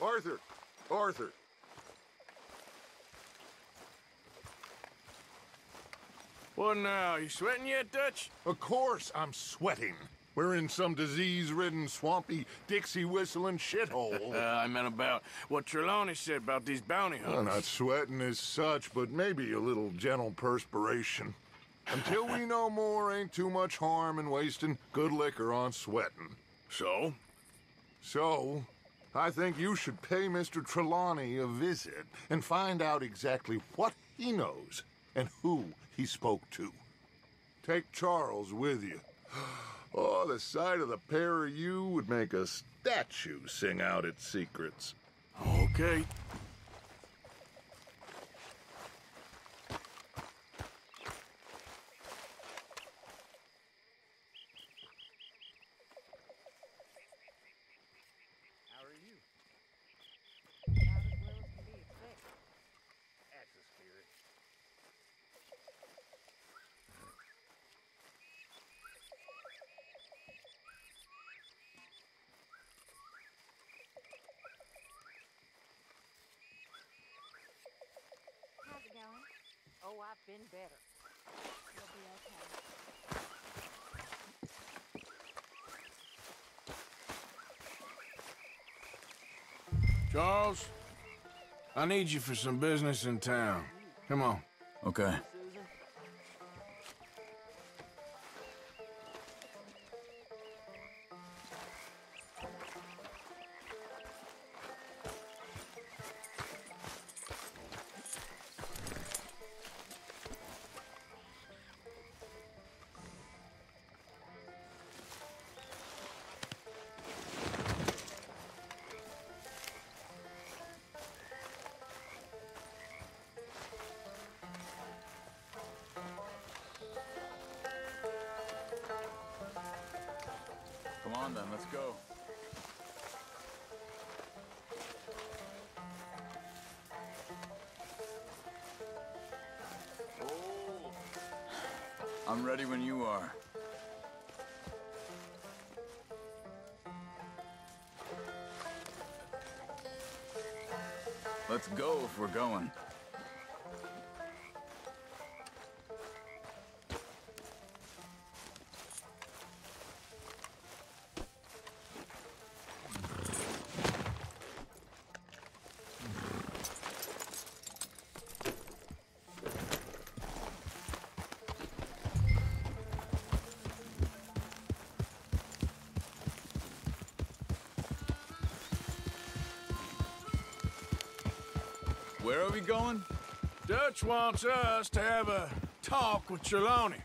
Arthur! Arthur! What now? You sweating yet, Dutch? Of course I'm sweating. We're in some disease-ridden, swampy, Dixie-whistling shithole. I meant about what Trelawney said about these bounty hunters. Well, not sweating as such, but maybe a little gentle perspiration. Until we know more, ain't too much harm in wasting good liquor on sweating. So? So, I think you should pay Mr. Trelawney a visit and find out exactly what he knows and who he spoke to. Take Charles with you. Oh, the sight of the pair of you would make a statue sing out its secrets. Okay. How are you? About as well as can be expected. That's the spirit. How's it going? Oh, I've been better. You'll be okay. Charles, I need you for some business in town. Come on. Okay. Susan? Come on then, let's go. Oh. I'm ready when you are. Let's go if we're going. Where are we going? Dutch wants us to have a talk with Trelawney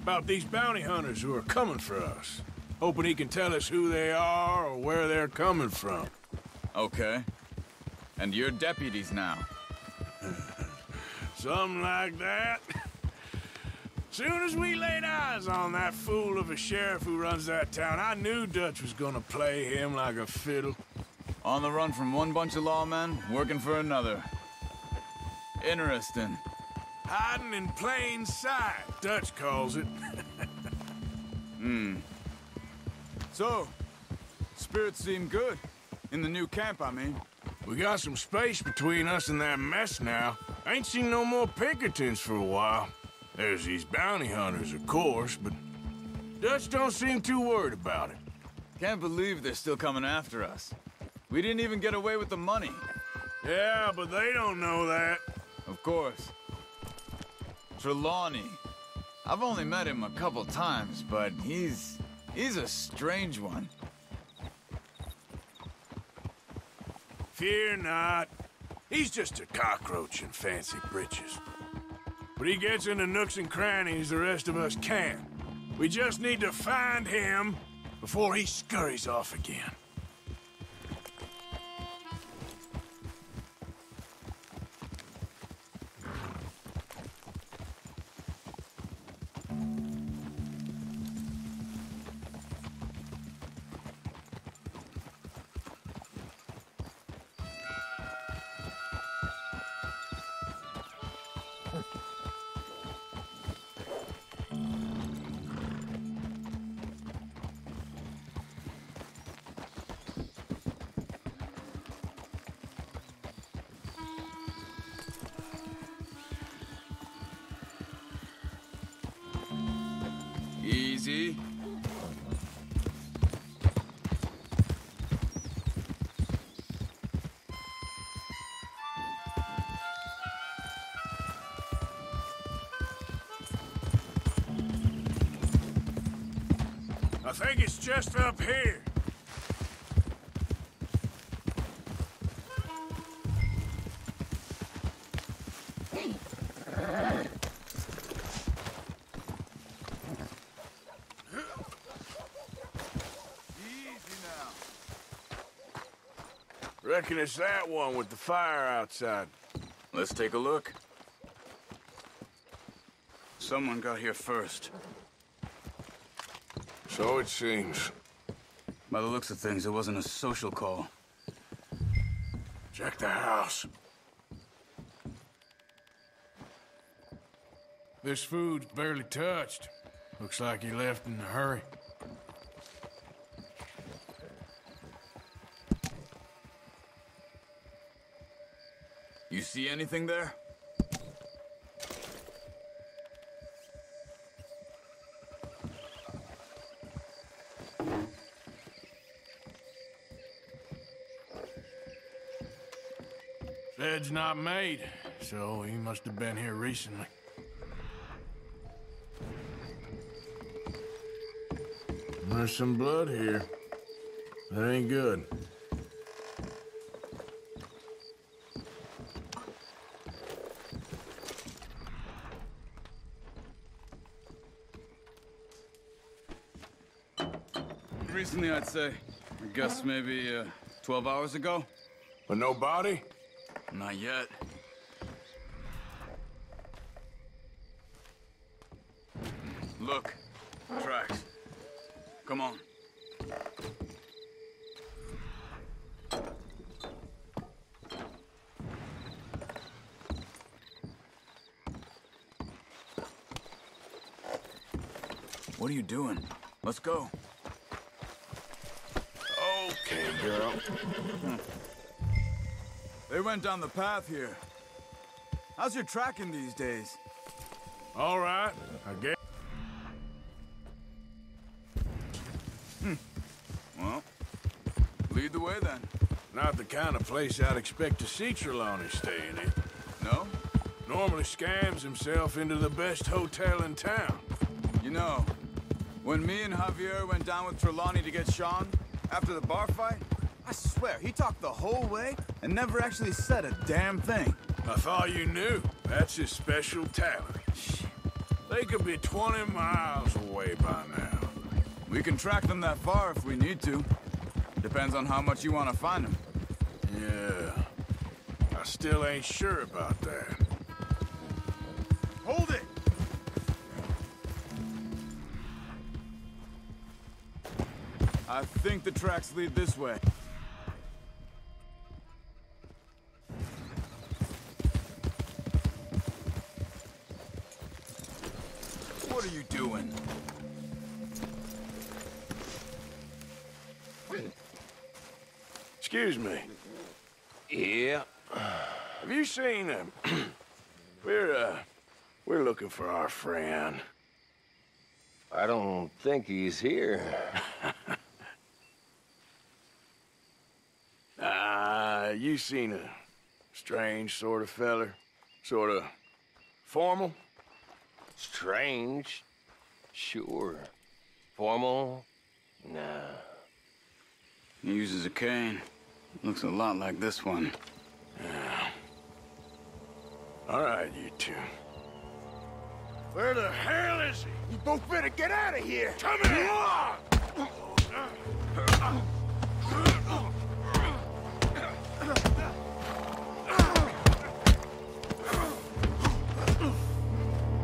about these bounty hunters who are coming for us. Hoping he can tell us who they are or where they're coming from. Okay. And you're deputies now. Something like that. Soon as we laid eyes on that fool of a sheriff who runs that town, I knew Dutch was gonna play him like a fiddle. On the run from one bunch of lawmen, working for another. Interesting. Hiding in plain sight, Dutch calls it. So, spirits seem good. In the new camp, I mean. We got some space between us and that mess now. Ain't seen no more Pinkertons for a while. There's these bounty hunters, of course, but Dutch don't seem too worried about it. Can't believe they're still coming after us. We didn't even get away with the money. Yeah, but they don't know that. Of course. Trelawney. I've only met him a couple times, but he's a strange one. Fear not. He's just a cockroach in fancy breeches. But he gets into nooks and crannies the rest of us can't. We just need to find him before he scurries off again. Easy. I think it's just up here. Reckon it's that one with the fire outside. Let's take a look. Someone got here first. So it seems. By the looks of things, it wasn't a social call. Check the house. This food's barely touched. Looks like he left in a hurry. You see anything there? Bed's not made, so he must have been here recently. There's some blood here. That ain't good. Recently, I'd say. I guess maybe 12 hours ago? But no body? Not yet. Look. Tracks. Come on. What are you doing? Let's go. Okay, girl. They went down the path here. How's your tracking these days? All right, I guess. Well, lead the way then. Not the kind of place I'd expect to see Trelawney staying in. No? Normally scams himself into the best hotel in town. You know, when me and Javier went down with Trelawney to get Sean, after the bar fight, I swear, he talked the whole way and never actually said a damn thing. I thought you knew. That's his special talent. They could be 20 miles away by now. We can track them that far if we need to. Depends on how much you want to find them. Yeah. I still ain't sure about that. Hold it! I think the tracks lead this way. What are you doing? Excuse me. Yeah. Have you seen him? We're looking for our friend. I don't think he's here. You seen a strange sort of feller? Sort of formal? Strange? Sure. Formal? Nah. He uses a cane. Looks a lot like this one. Yeah. All right, you two. Where the hell is he? You both better get out of here! Come here!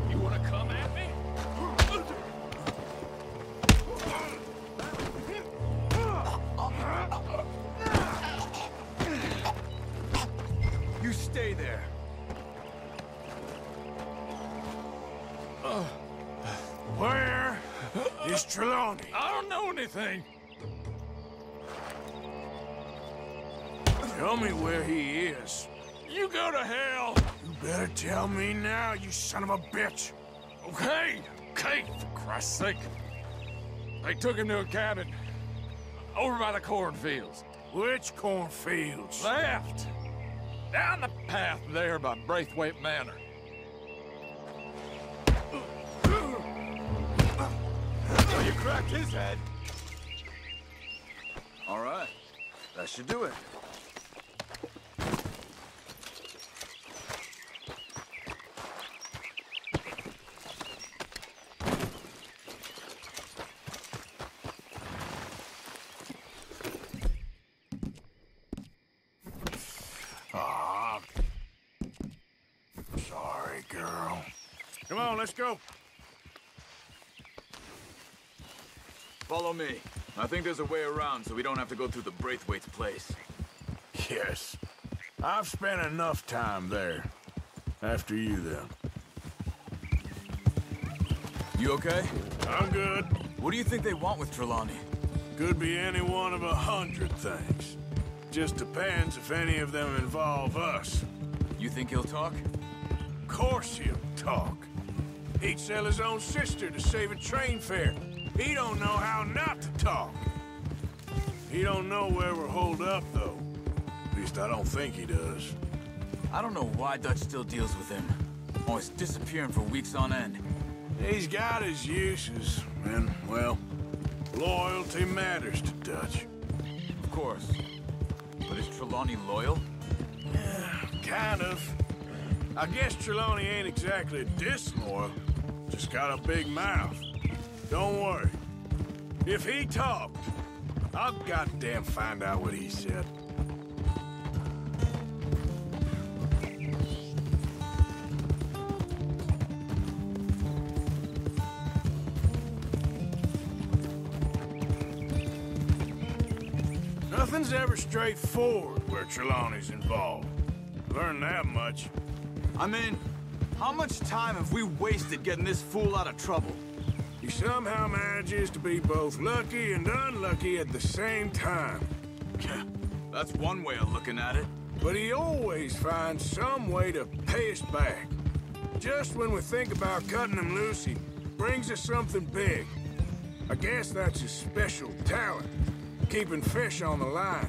You wanna come at me? You stay there. Where is Trelawney? I don't know anything. Tell me where he is. You go to hell. You better tell me now, you son of a bitch. Okay, for Christ's sake. They took him to a cabin over by the cornfields. Which cornfields? Left! Down the path there by Braithwaite Manor. So you cracked his head. All right. That should do it. Sorry, girl. Come on, let's go. Follow me. I think there's a way around so we don't have to go through the Braithwaite's place. Yes. I've spent enough time there. After you, then. You okay? I'm good. What do you think they want with Trelawney? Could be any one of 100 things. Just depends if any of them involve us. You think he'll talk? Of course he'll talk. He'd sell his own sister to save a train fare. He don't know how not to talk. He don't know where we're holed up, though. At least I don't think he does. I don't know why Dutch still deals with him. Always disappearing for weeks on end. He's got his uses, and, well, loyalty matters to Dutch. Of course. But is Trelawney loyal? Yeah, kind of. I guess Trelawney ain't exactly disloyal. Just got a big mouth. Don't worry. If he talked, I'll goddamn find out what he said. Nothing's ever straightforward where Trelawney's involved. Learned that much. I mean, how much time have we wasted getting this fool out of trouble? He somehow manages to be both lucky and unlucky at the same time. That's one way of looking at it. But he always finds some way to pay us back. Just when we think about cutting him loose, he brings us something big. I guess that's his special talent, keeping fish on the line.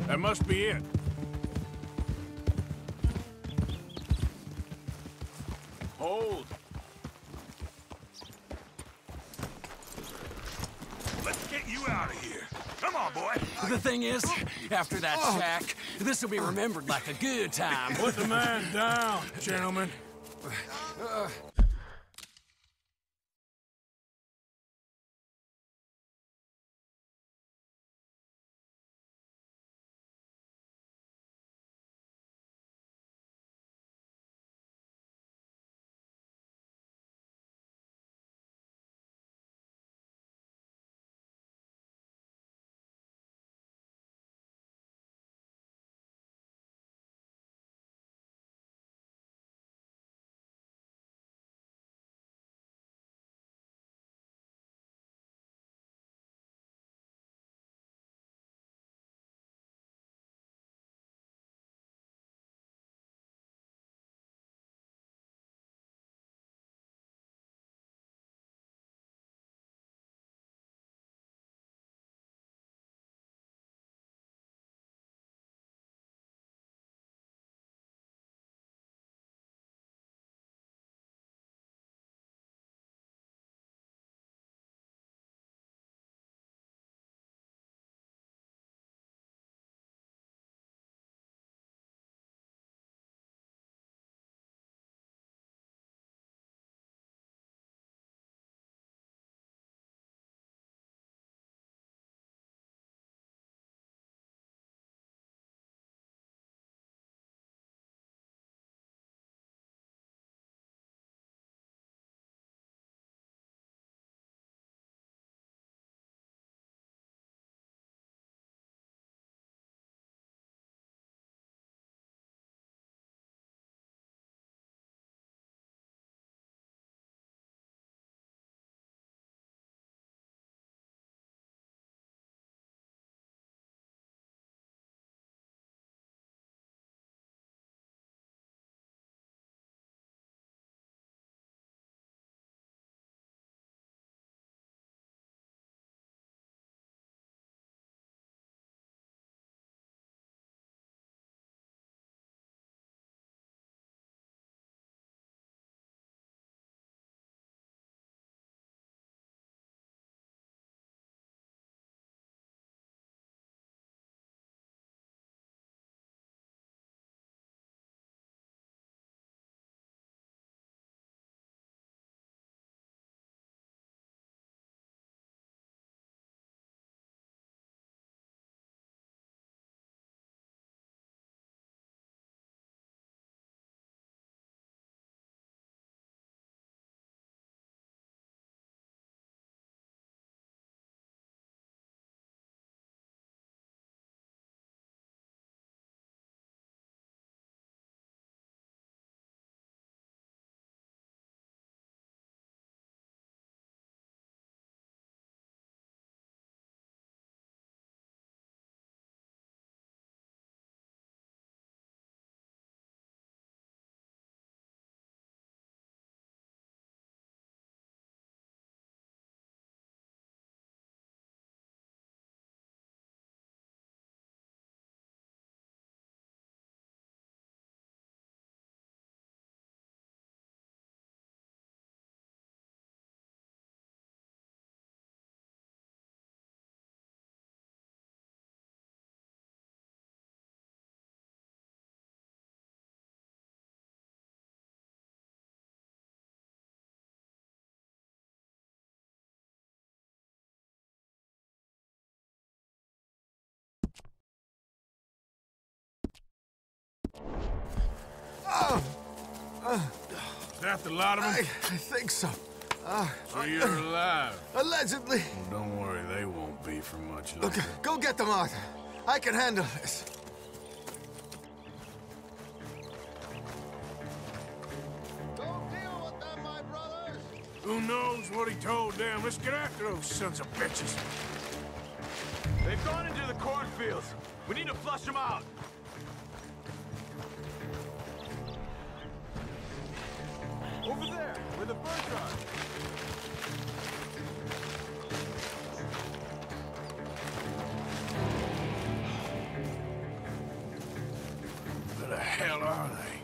That must be it. Hold. Let's get you out of here. Come on, boy. The thing is, after that shack, this will be remembered like a good time. Put the man down, gentlemen. Is that the lot of them? I think so. So you're alive. Allegedly. Well, don't worry, they won't be for much longer. Okay, go get them out. I can handle this. Don't deal with them, my brothers! Who knows what he told them? Let's get after those sons of bitches. They've gone into the cornfields. We need to flush them out. Over there, where the birds are. Where the hell are they?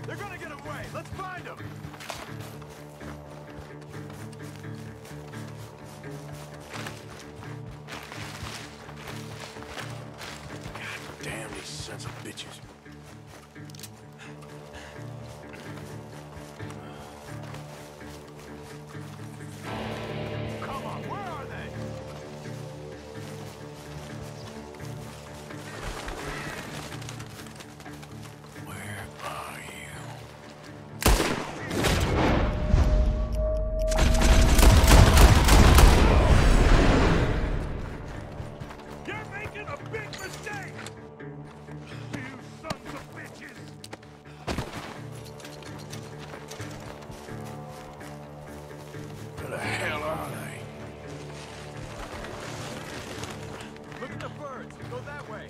They're gonna get away. Let's find them. Damn these sons of bitches. Come on, where are they? Where are you? You're making a big mistake! You sons of bitches! Where the hell are they? Look at the birds. Go that way.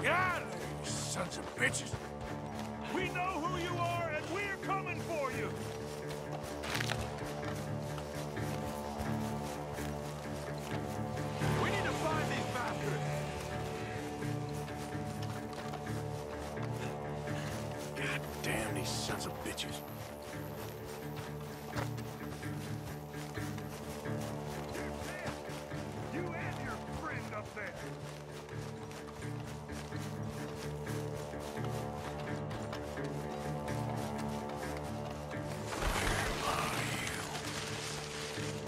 Get out of there, you sons of bitches! We know who you are, and we're coming for you! We need to find these bastards. God damn these sons of bitches. You're dead! You and your friend up there!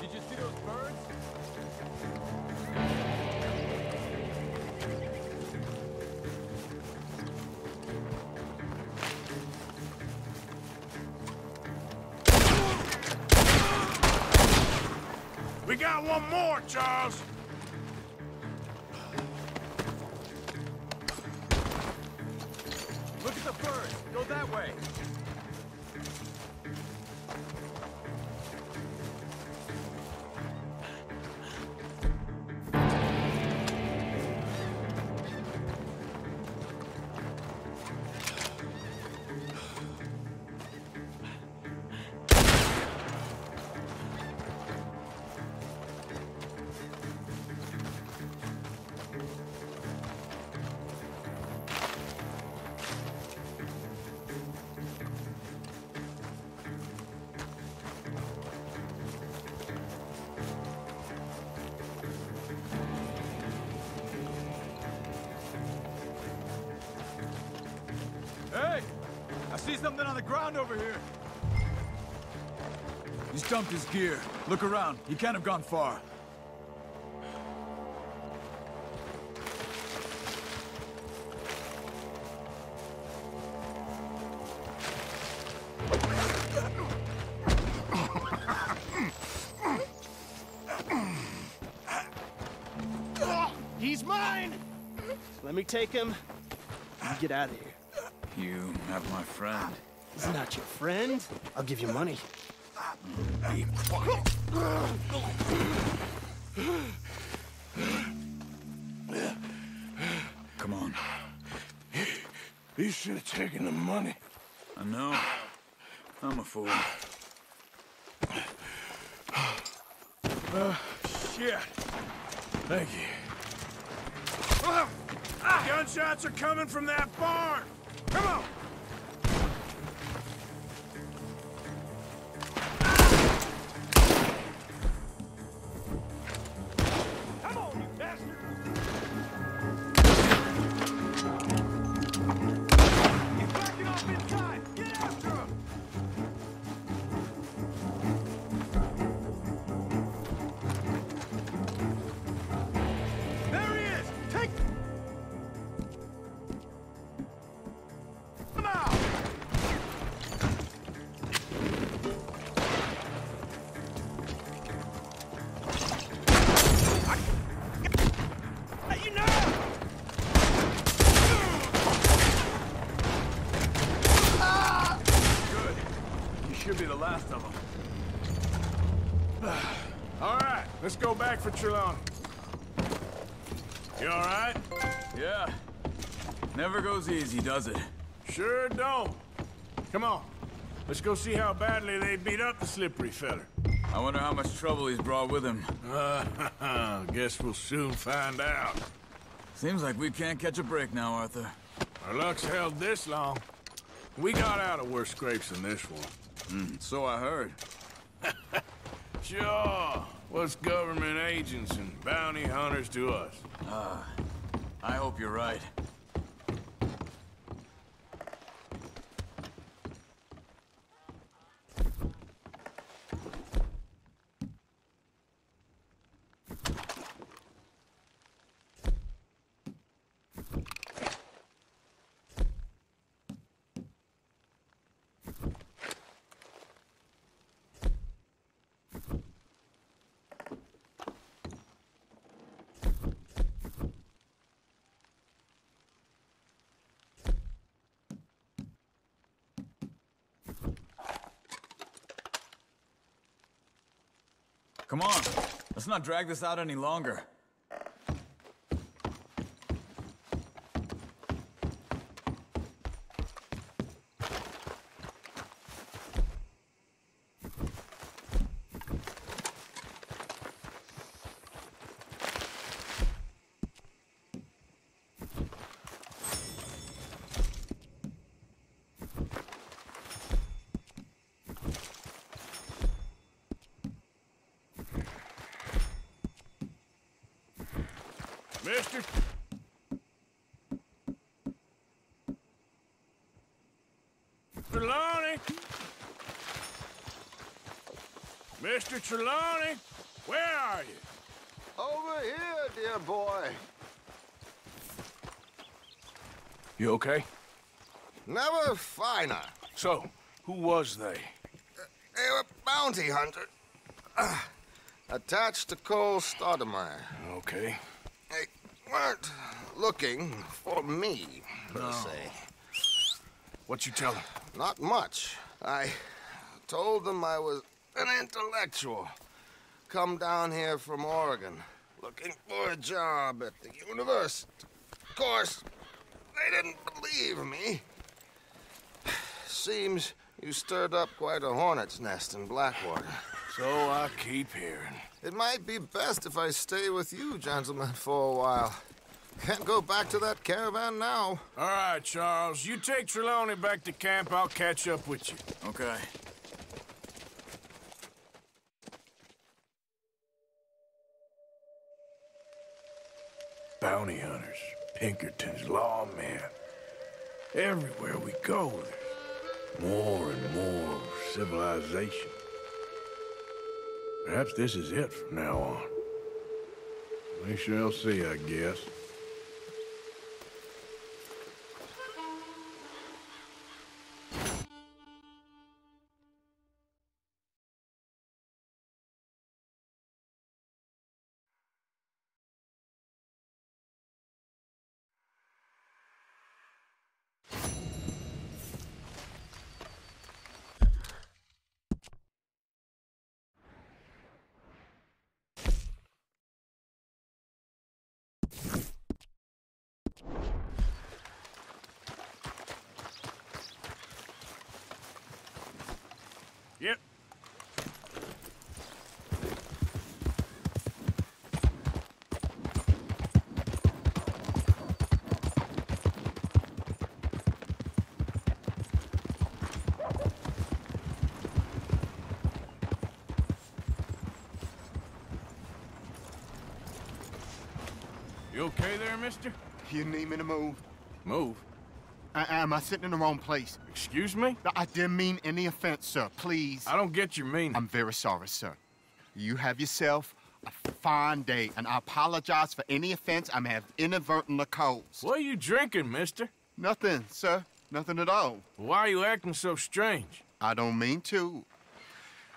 Did you see those birds? We got one more, Charles! Look at the birds. Go that way. Hey! I see something on the ground over here. He's dumped his gear. Look around. He can't have gone far. He's mine! Let me take him. You get out of here. You have my friend. He's not your friend. I'll give you money. Be quiet. Come on. You should have taken the money. I know. I'm a fool. Shit. Thank you. Gunshots are coming from that barn! Come on! Come on, you bastard! Let's go back for Trelawney. You all right? Yeah. Never goes easy, does it? Sure don't. Come on. Let's go see how badly they beat up the slippery feller. I wonder how much trouble he's brought with him. Guess we'll soon find out. Seems like we can't catch a break now, Arthur. Our luck's held this long. We got out of worse scrapes than this one. So I heard. Sure. What's government agents and bounty hunters to us? I hope you're right. Come on, let's not drag this out any longer. Mister? Trelawney? Mr. Trelawney? Where are you? Over here, dear boy. You okay? Never finer. So, who was they? They were bounty hunter. Attached to Cole Stoudemire. Okay. They weren't looking for me, per se. What you tell them? Not much. I told them I was an intellectual. Come down here from Oregon, looking for a job at the university. Of course, they didn't believe me. Seems you stirred up quite a hornet's nest in Blackwater. So I keep hearing. It might be best if I stay with you, gentlemen, for a while. Can't go back to that caravan now. All right, Charles. You take Trelawney back to camp. I'll catch up with you. Okay. Bounty hunters, Pinkertons, lawmen. Everywhere we go, there's more and more civilization. Perhaps this is it from now on. We shall see, I guess. Yep. You okay there, mister? You need me to move? Move. Am I sitting in the wrong place? Excuse me? I didn't mean any offense, sir. Please. I don't get your meaning. I'm very sorry, sir. You have yourself a fine day, and I apologize for any offense I may have inadvertently caused. What are you drinking, mister? Nothing, sir. Nothing at all. Why are you acting so strange? I don't mean to.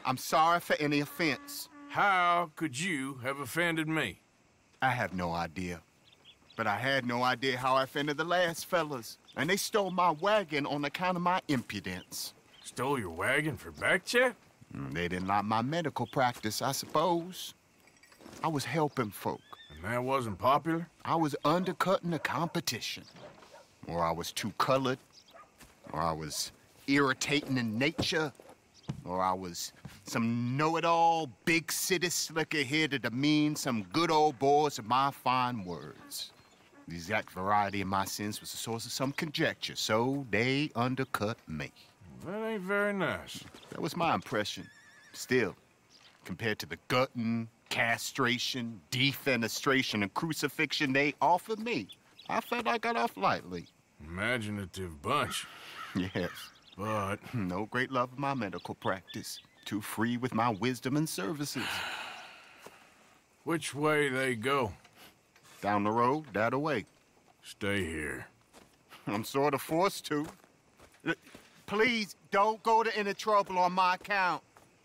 I'm sorry for any offense. How could you have offended me? I have no idea. But I had no idea how I offended the last fellas. And they stole my wagon on account of my impudence. Stole your wagon for back check? They didn't like my medical practice, I suppose. I was helping folk. And that wasn't popular? I was undercutting the competition. Or I was too colored. Or I was irritating in nature. Or I was some know-it-all, big city slicker here to demean some good old boys of my fine words. The exact variety of my sins was the source of some conjecture, so they undercut me. That ain't very nice. That was my impression. Still, compared to the gutting, castration, defenestration, and crucifixion they offered me, I felt I got off lightly. Imaginative bunch. Yes. But no great love of my medical practice. Too free with my wisdom and services. which way they go? Down the road, that away. Stay here. I'm sort of forced to. Please, don't go to any trouble on my account.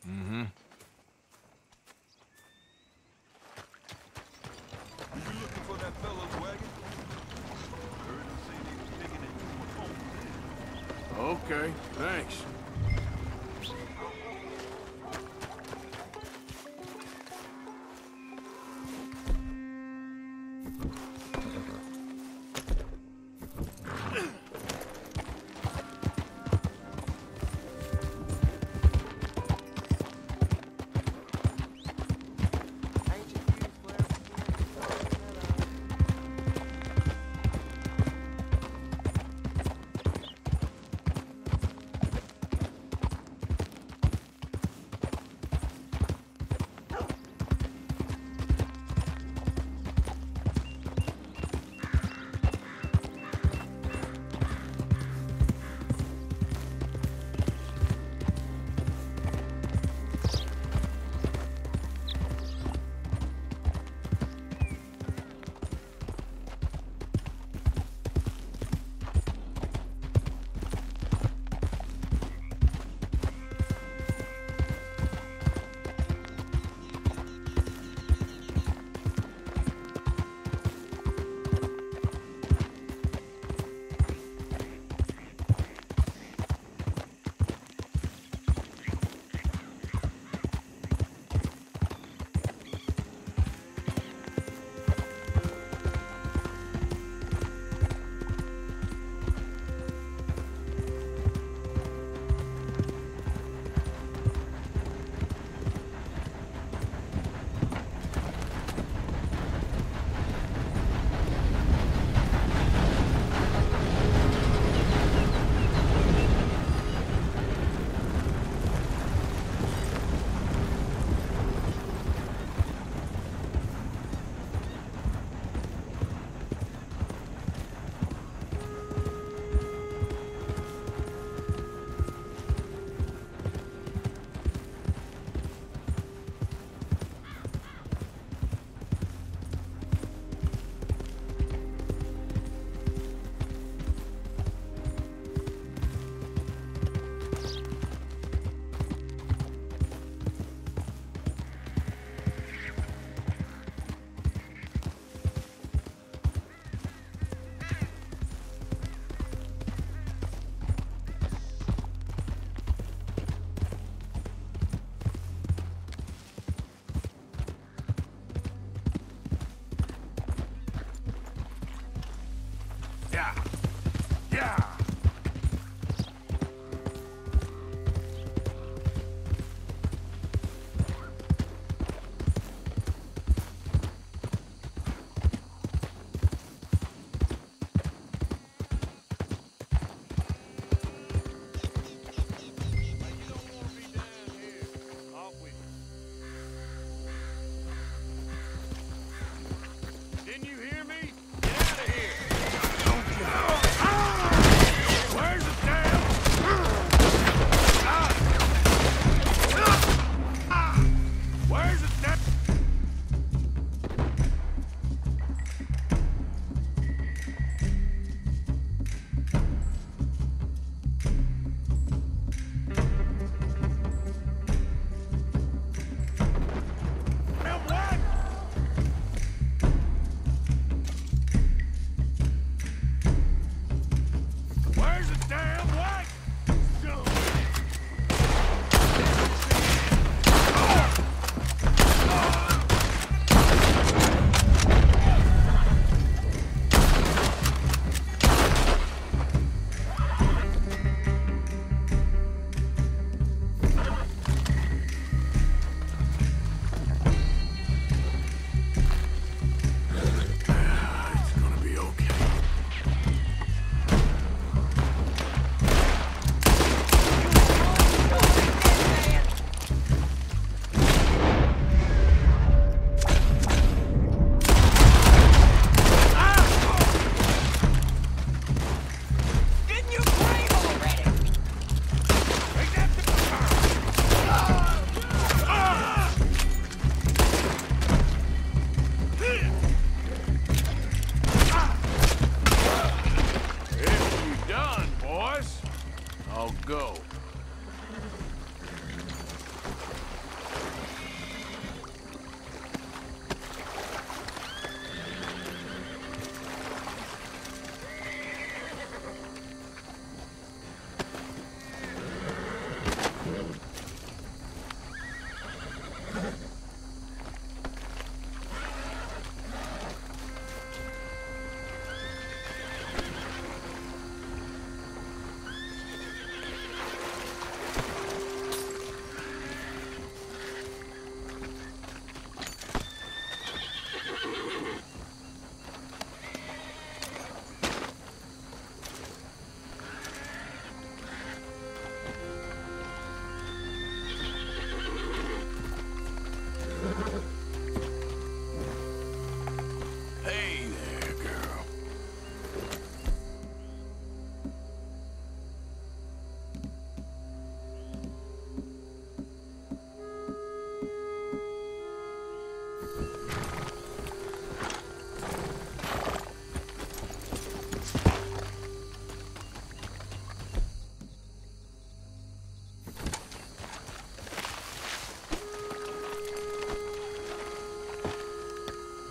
Mm-hmm. You looking for that fellow's wagon? Heard him say they was taking it to a home. Okay, thanks.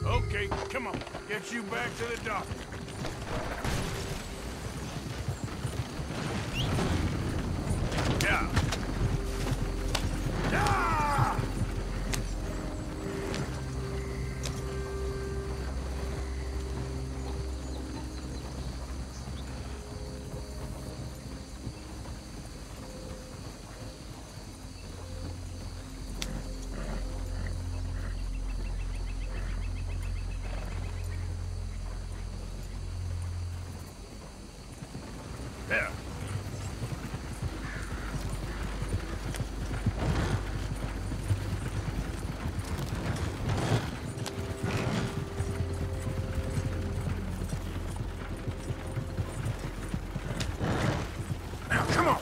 Okay, come on. Get you back to the doctor. Yeah. Yeah! Yeah. Now, come on.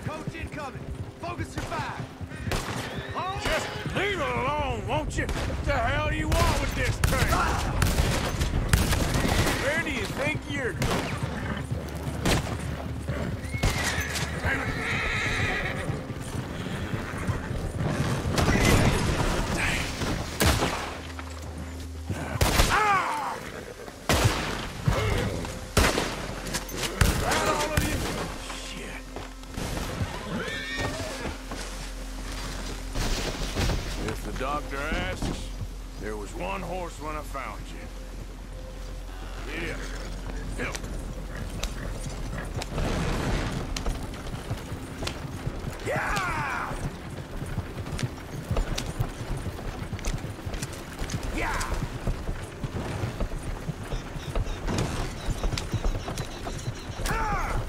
Coach incoming. Focus your fire. Just leave it alone, won't you? What the hell do you want with this thing? Where do you think you're going? Ah! That all of you? Shit. If the doctor asks, there was one horse when I found you. Yeah. Help. Yeah! Yeah! Ah!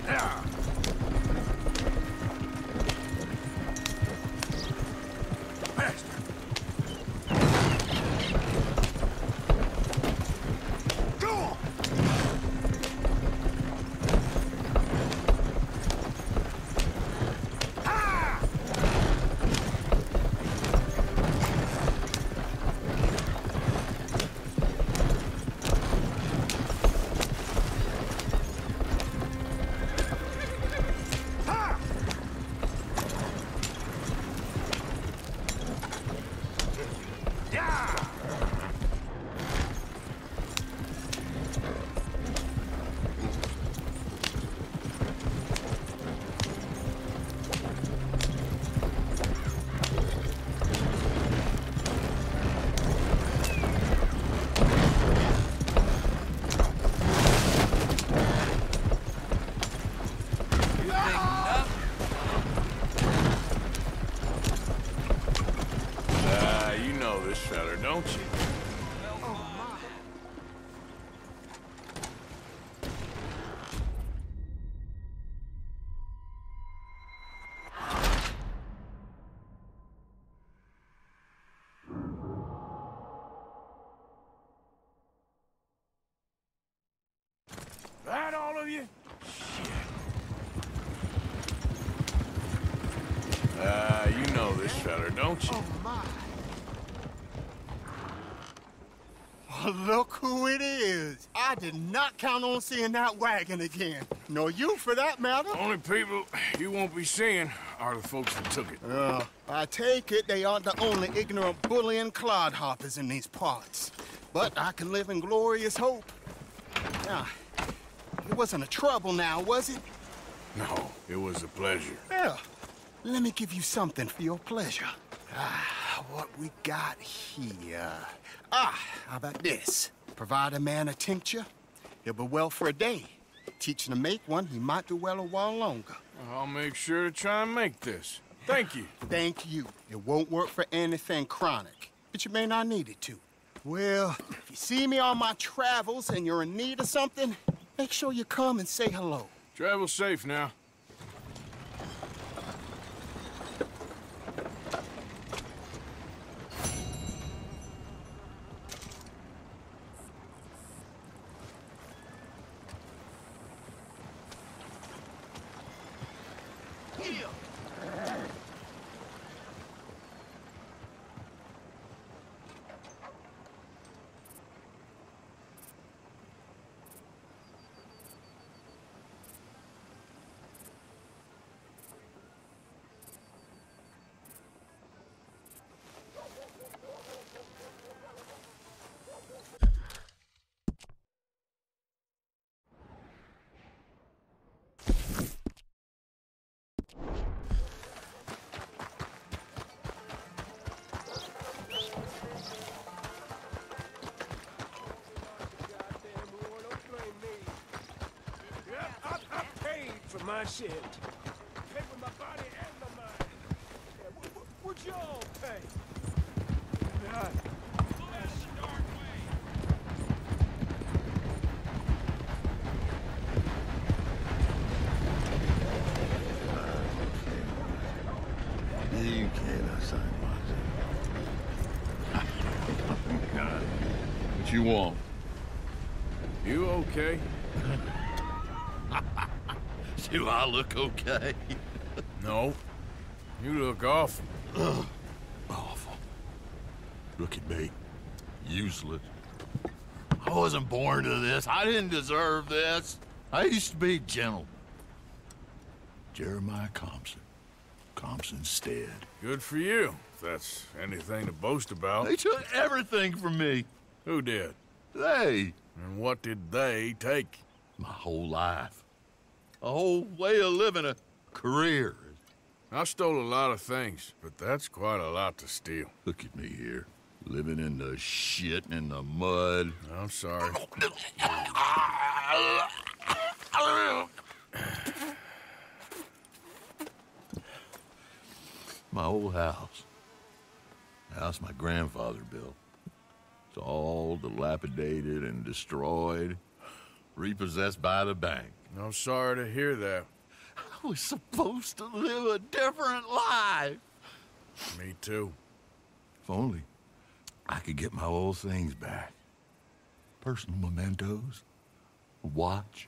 Yeah! Bastard! Go on! Ah! Ah! Yeah! You know this feller, don't you? That all of you? Shit. You know this feller, don't you? Oh, my. Oh, look who it is. I did not count on seeing that wagon again. Nor you, for that matter. Only people you won't be seeing are the folks that took it. I take it they aren't the only ignorant bullying clodhoppers in these parts. But I can live in glorious hope. Now, it wasn't a trouble now, was it? No, it was a pleasure. Yeah. Let me give you something for your pleasure. What we got here? How about this? Provide a man a tincture, he'll be well for a day. Teach him to make one, he might do well a while longer. I'll make sure to try and make this. Thank you. Thank you. It won't work for anything chronic, but you may not need it to. Well, if you see me on my travels and you're in need of something, make sure you come and say hello. Travel safe now. my shit. Pay with my body and my mind. Yeah, would y'all pay? God. You can't assign God. What you want? You okay? Do I look okay? No. You look awful. Awful. Look at me. Useless. I wasn't born to this. I didn't deserve this. I used to be gentle. Jeremiah Compson. Compson Stead. Good for you, if that's anything to boast about. They took everything from me. Who did? They. And what did they take? My whole life. A whole way of living, a career. I stole a lot of things, but that's quite a lot to steal. Look at me here, living in the shit and the mud. I'm sorry. My old house. The house my grandfather built. It's all dilapidated and destroyed, repossessed by the bank. I'm sorry to hear that. I was supposed to live a different life. Me too. If only I could get my old things back. Personal mementos, a watch,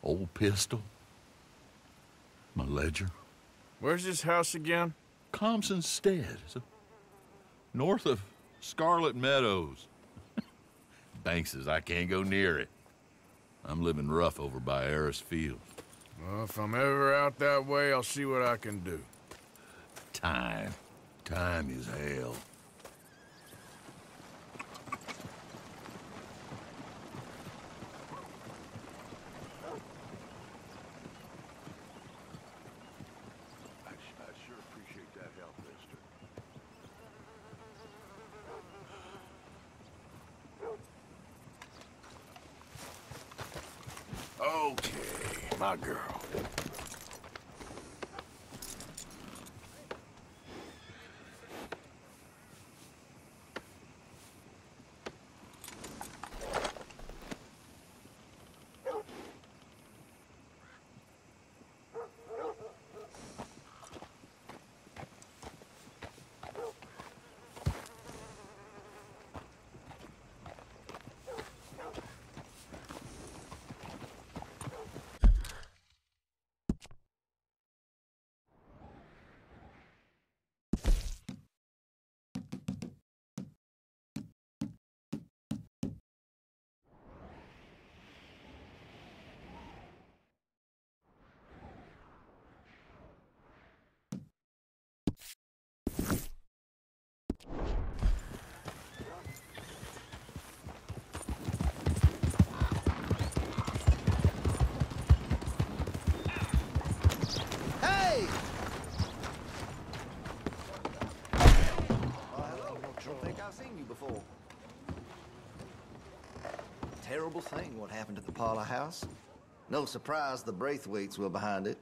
old pistol, my ledger. Where's this house again? Compson Stead, north of Scarlet Meadows. Bank says I can't go near it. I'm living rough over by Harris Field. Well, if I'm ever out that way, I'll see what I can do. Time. Time is hell. I sure appreciate that help, mister. Okay, my girl. Hey! Hello. Don't think I've seen you before. Terrible thing what happened at the Parlor House. No surprise the Braithwaites were behind it.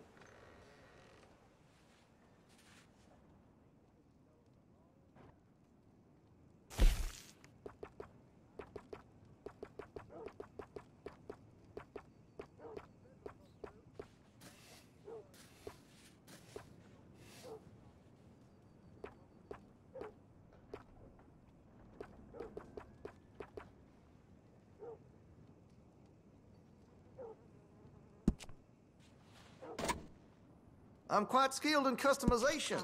I'm quite skilled in customization.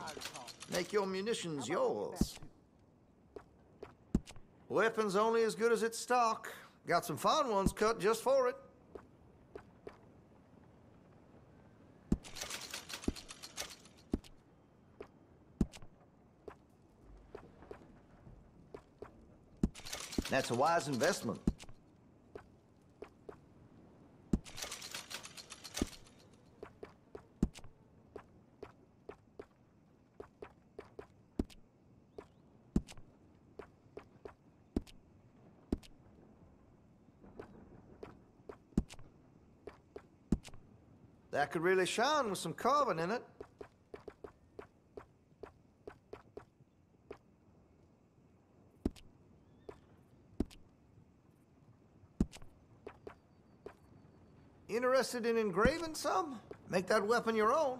Make your munitions yours. Weapons only as good as its stock. Got some fine ones cut just for it. That's a wise investment. That could really shine with some carbon in it. Interested in engraving some? Make that weapon your own.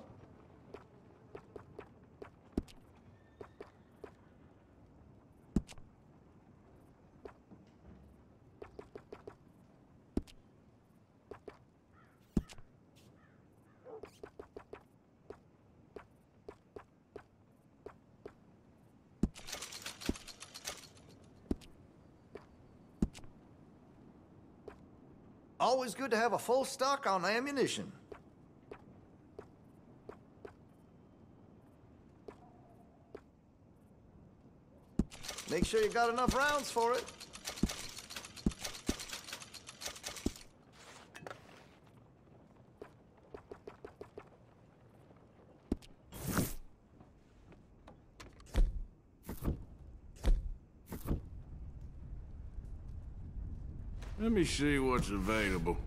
Always good to have a full stock on ammunition. Make sure you got enough rounds for it. Let me see what's available.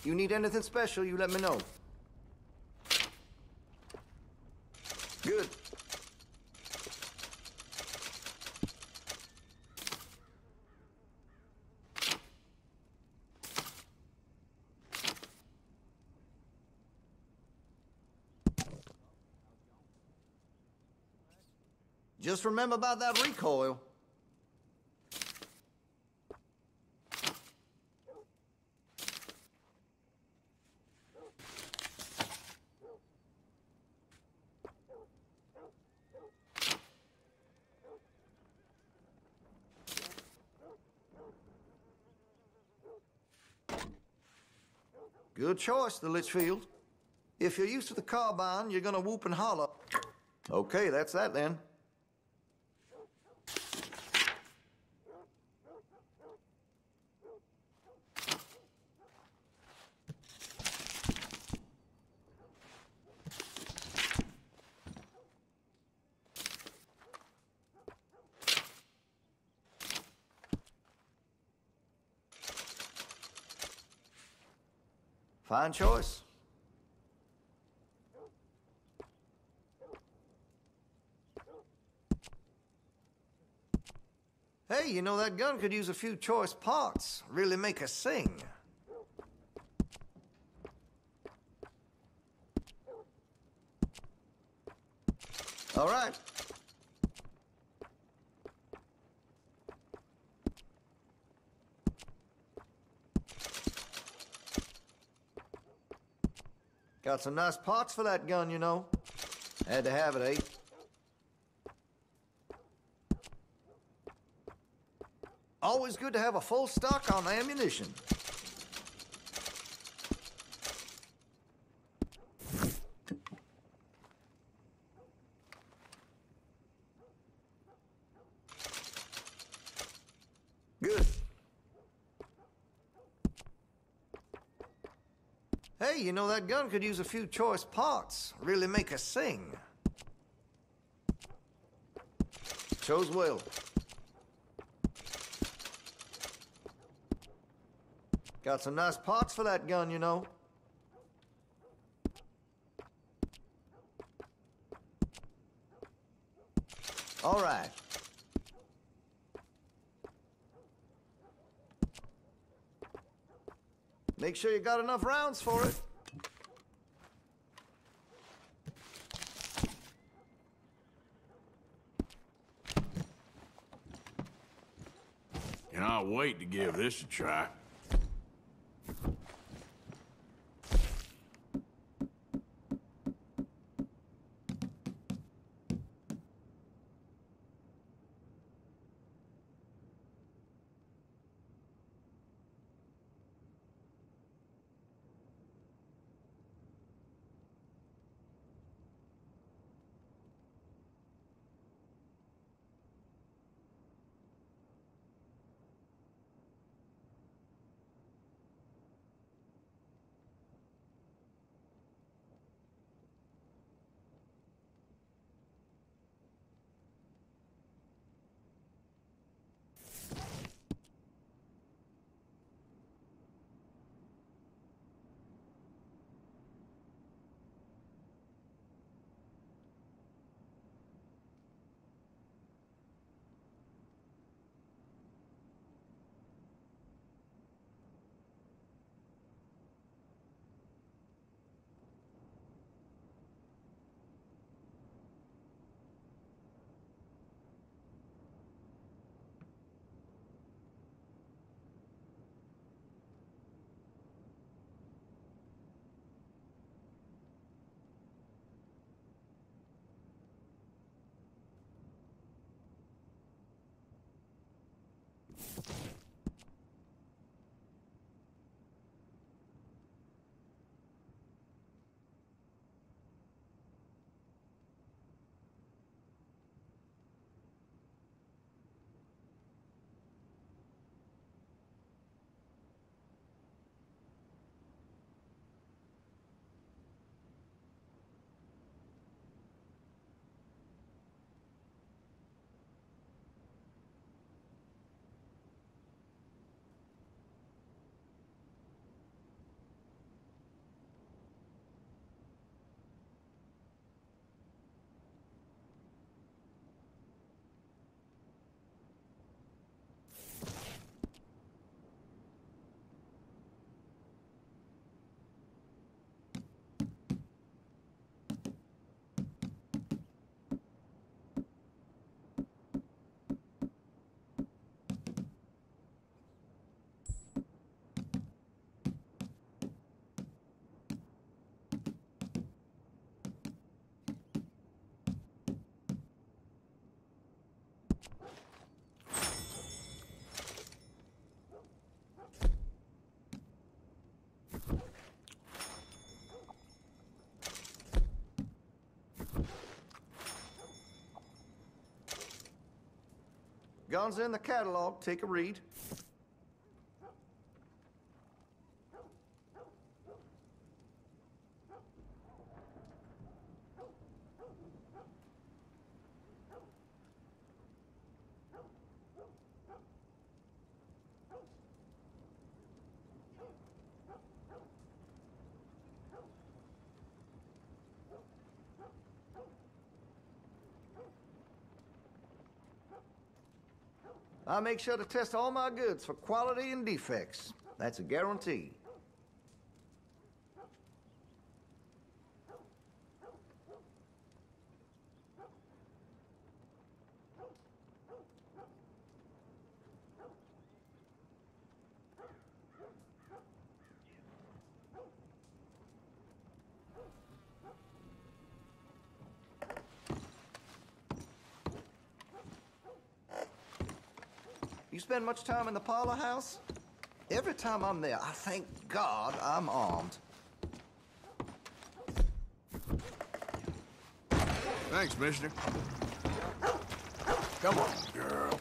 You need anything special, you let me know. Good. Just remember about that recoil. Good choice, the Litchfield. If you're used to the carbine, you're gonna whoop and holler. Okay, that's that then. Fine choice. Hey, you know, that gun could use a few choice parts. Really make us sing. All right. Got some nice parts for that gun, you know. Had to have it, eh? Always good to have a full stock on ammunition. Good. Hey, you know, that gun could use a few choice parts. Really make us sing. Chose well. Got some nice parts for that gun, you know. All right. Make sure you got enough rounds for it. Cannot wait to give this a try. Guns in the catalog. Take a read. I make sure to test all my goods for quality and defects. That's a guarantee. You spend much time in the parlor house? Every time I'm there, I thank God I'm armed. Thanks, mister. Come on, girl.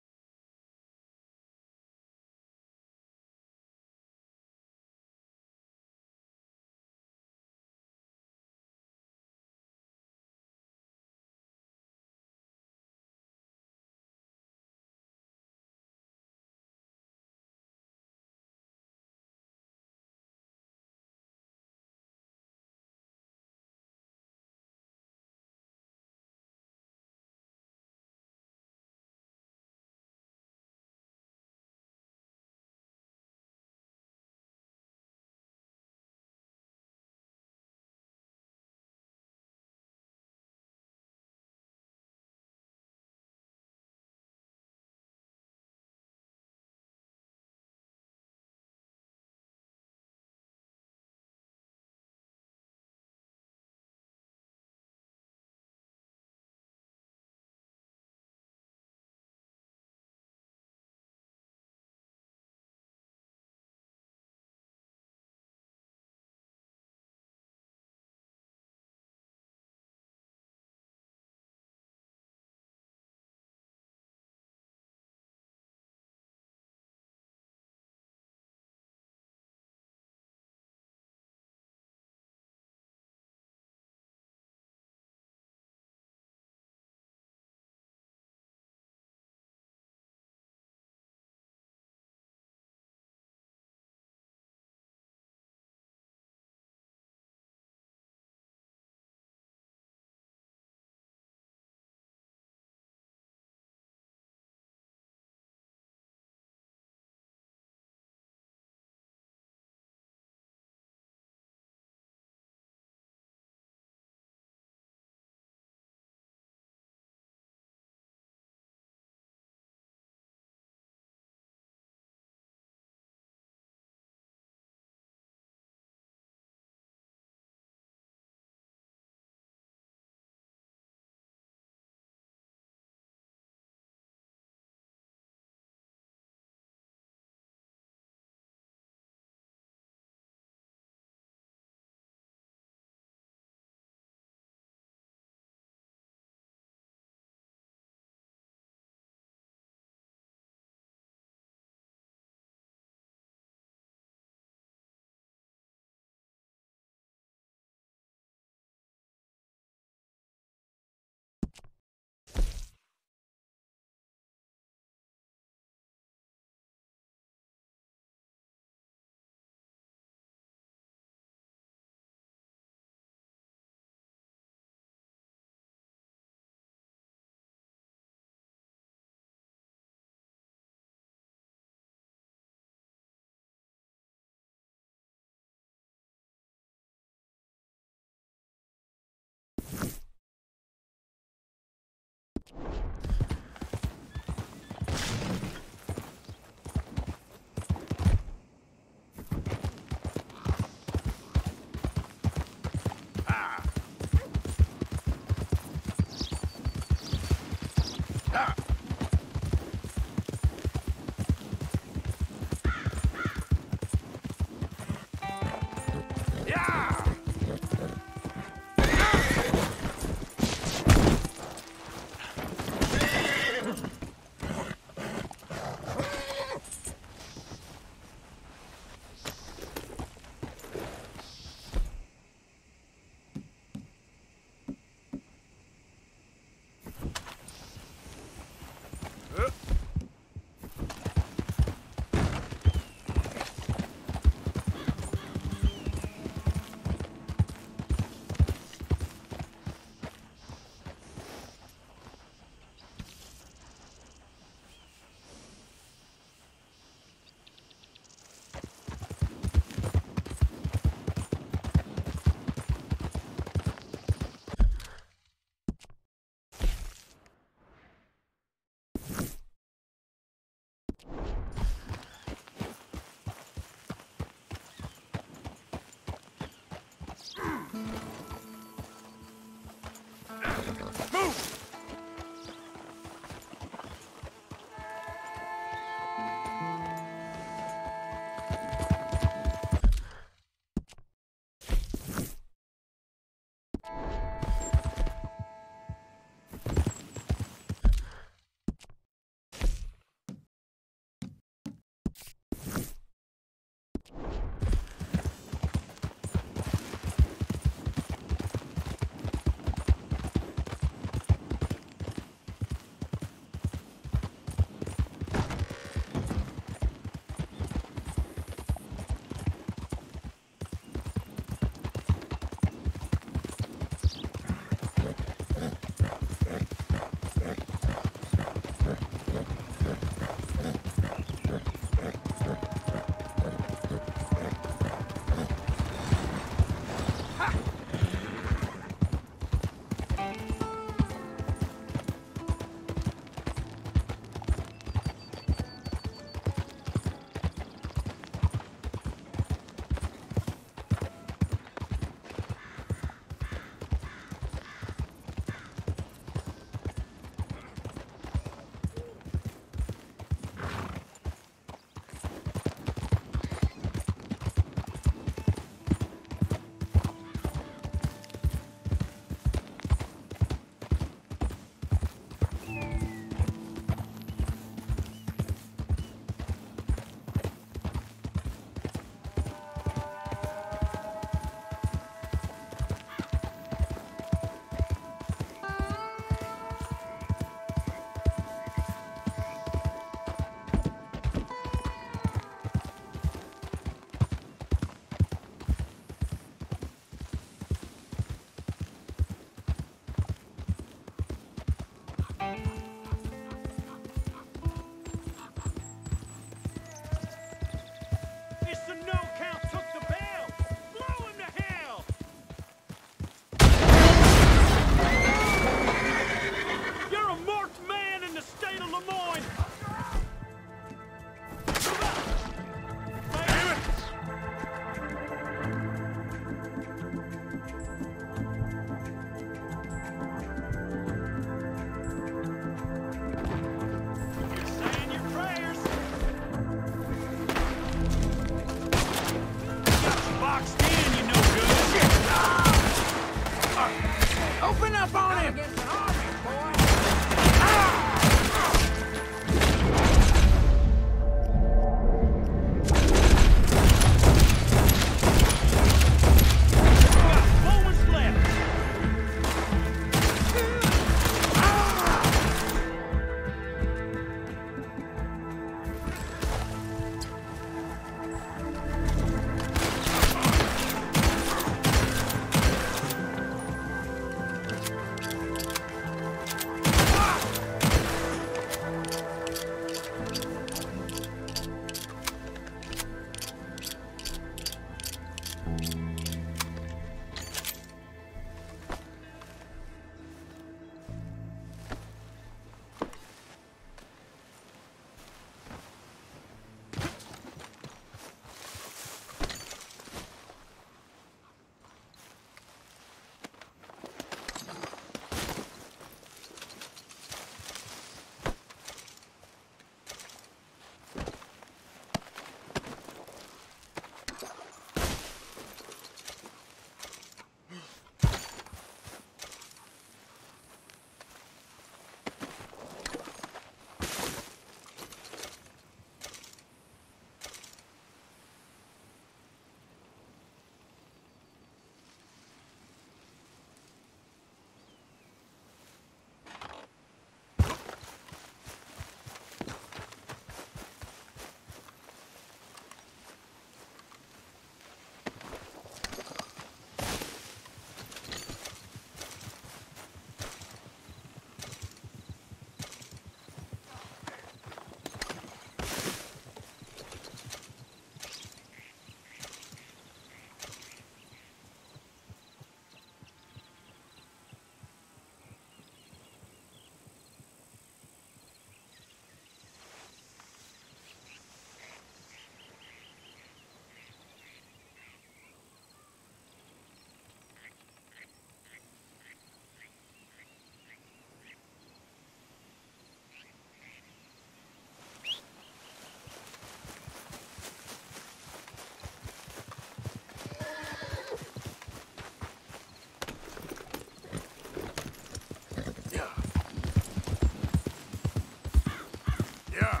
Yeah.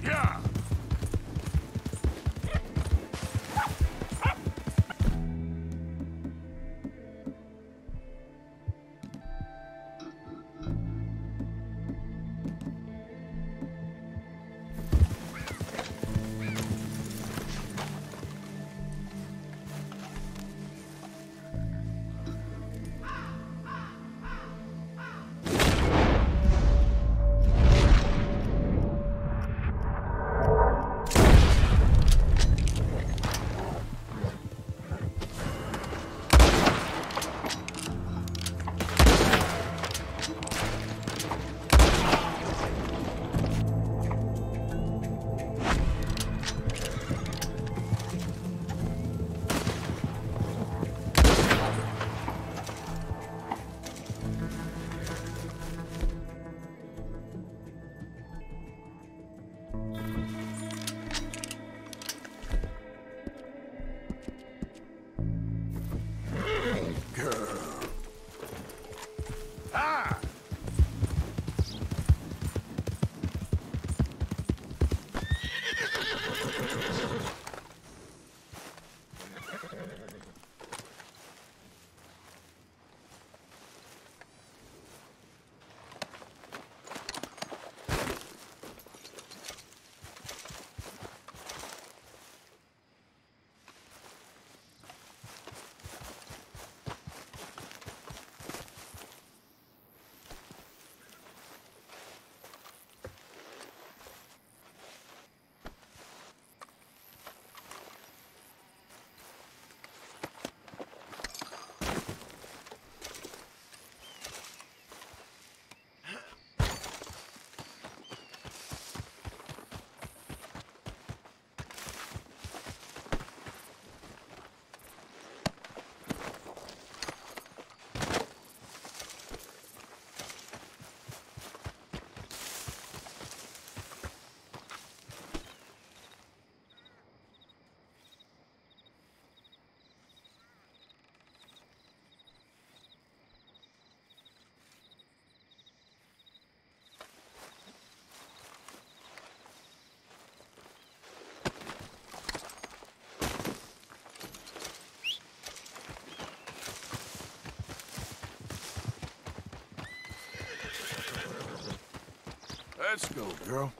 Yeah. Let's go, girl.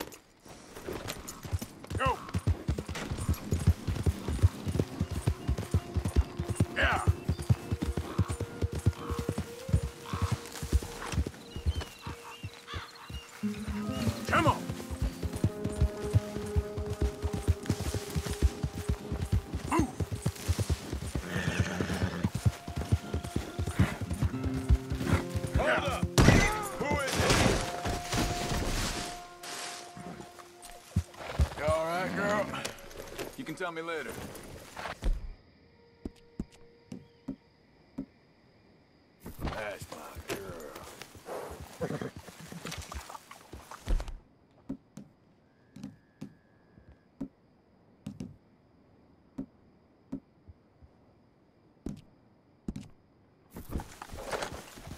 Go! Yeah! Come on! Move! Hold up! Who is it? You all right, girl? You can tell me later. That's my girl.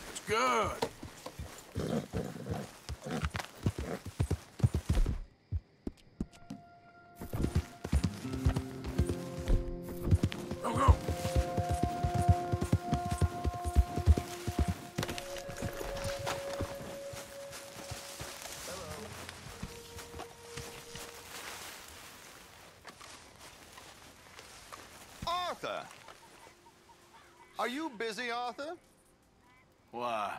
It's good. Go, go. Arthur! Are you busy, Arthur? Why?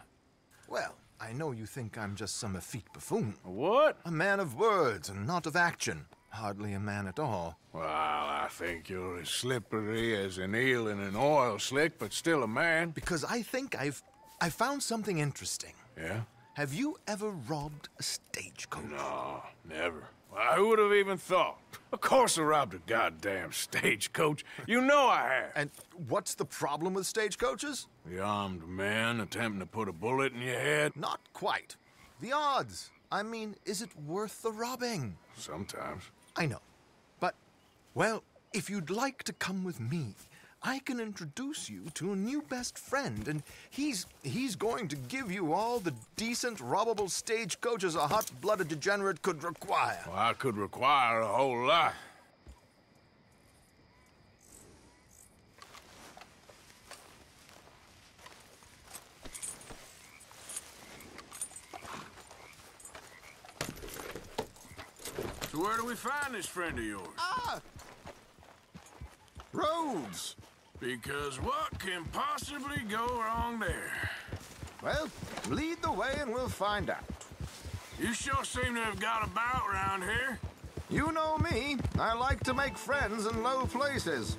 Well, I know you think I'm just some effete buffoon. What? A man of words and not of action. Hardly a man at all. Well, I think you're as slippery as an eel in an oil slick, but still a man. Because I think I found something interesting. Yeah? Have you ever robbed a stagecoach? No, never. Well, who would have even thought? Of course I robbed a goddamn stagecoach. You know I have. And what's the problem with stagecoaches? The armed man attempting to put a bullet in your head? Not quite. The odds. I mean, is it worth the robbing? Sometimes. I know. But, well, if you'd like to come with me, I can introduce you to a new best friend, and he's going to give you all the decent, robbable stagecoaches a hot-blooded degenerate could require. Well, I could require a whole lot. So where do we find this friend of yours? Roads! Because what can possibly go wrong there? Well, lead the way and we'll find out. You sure seem to have got about around here. You know me. I like to make friends in low places.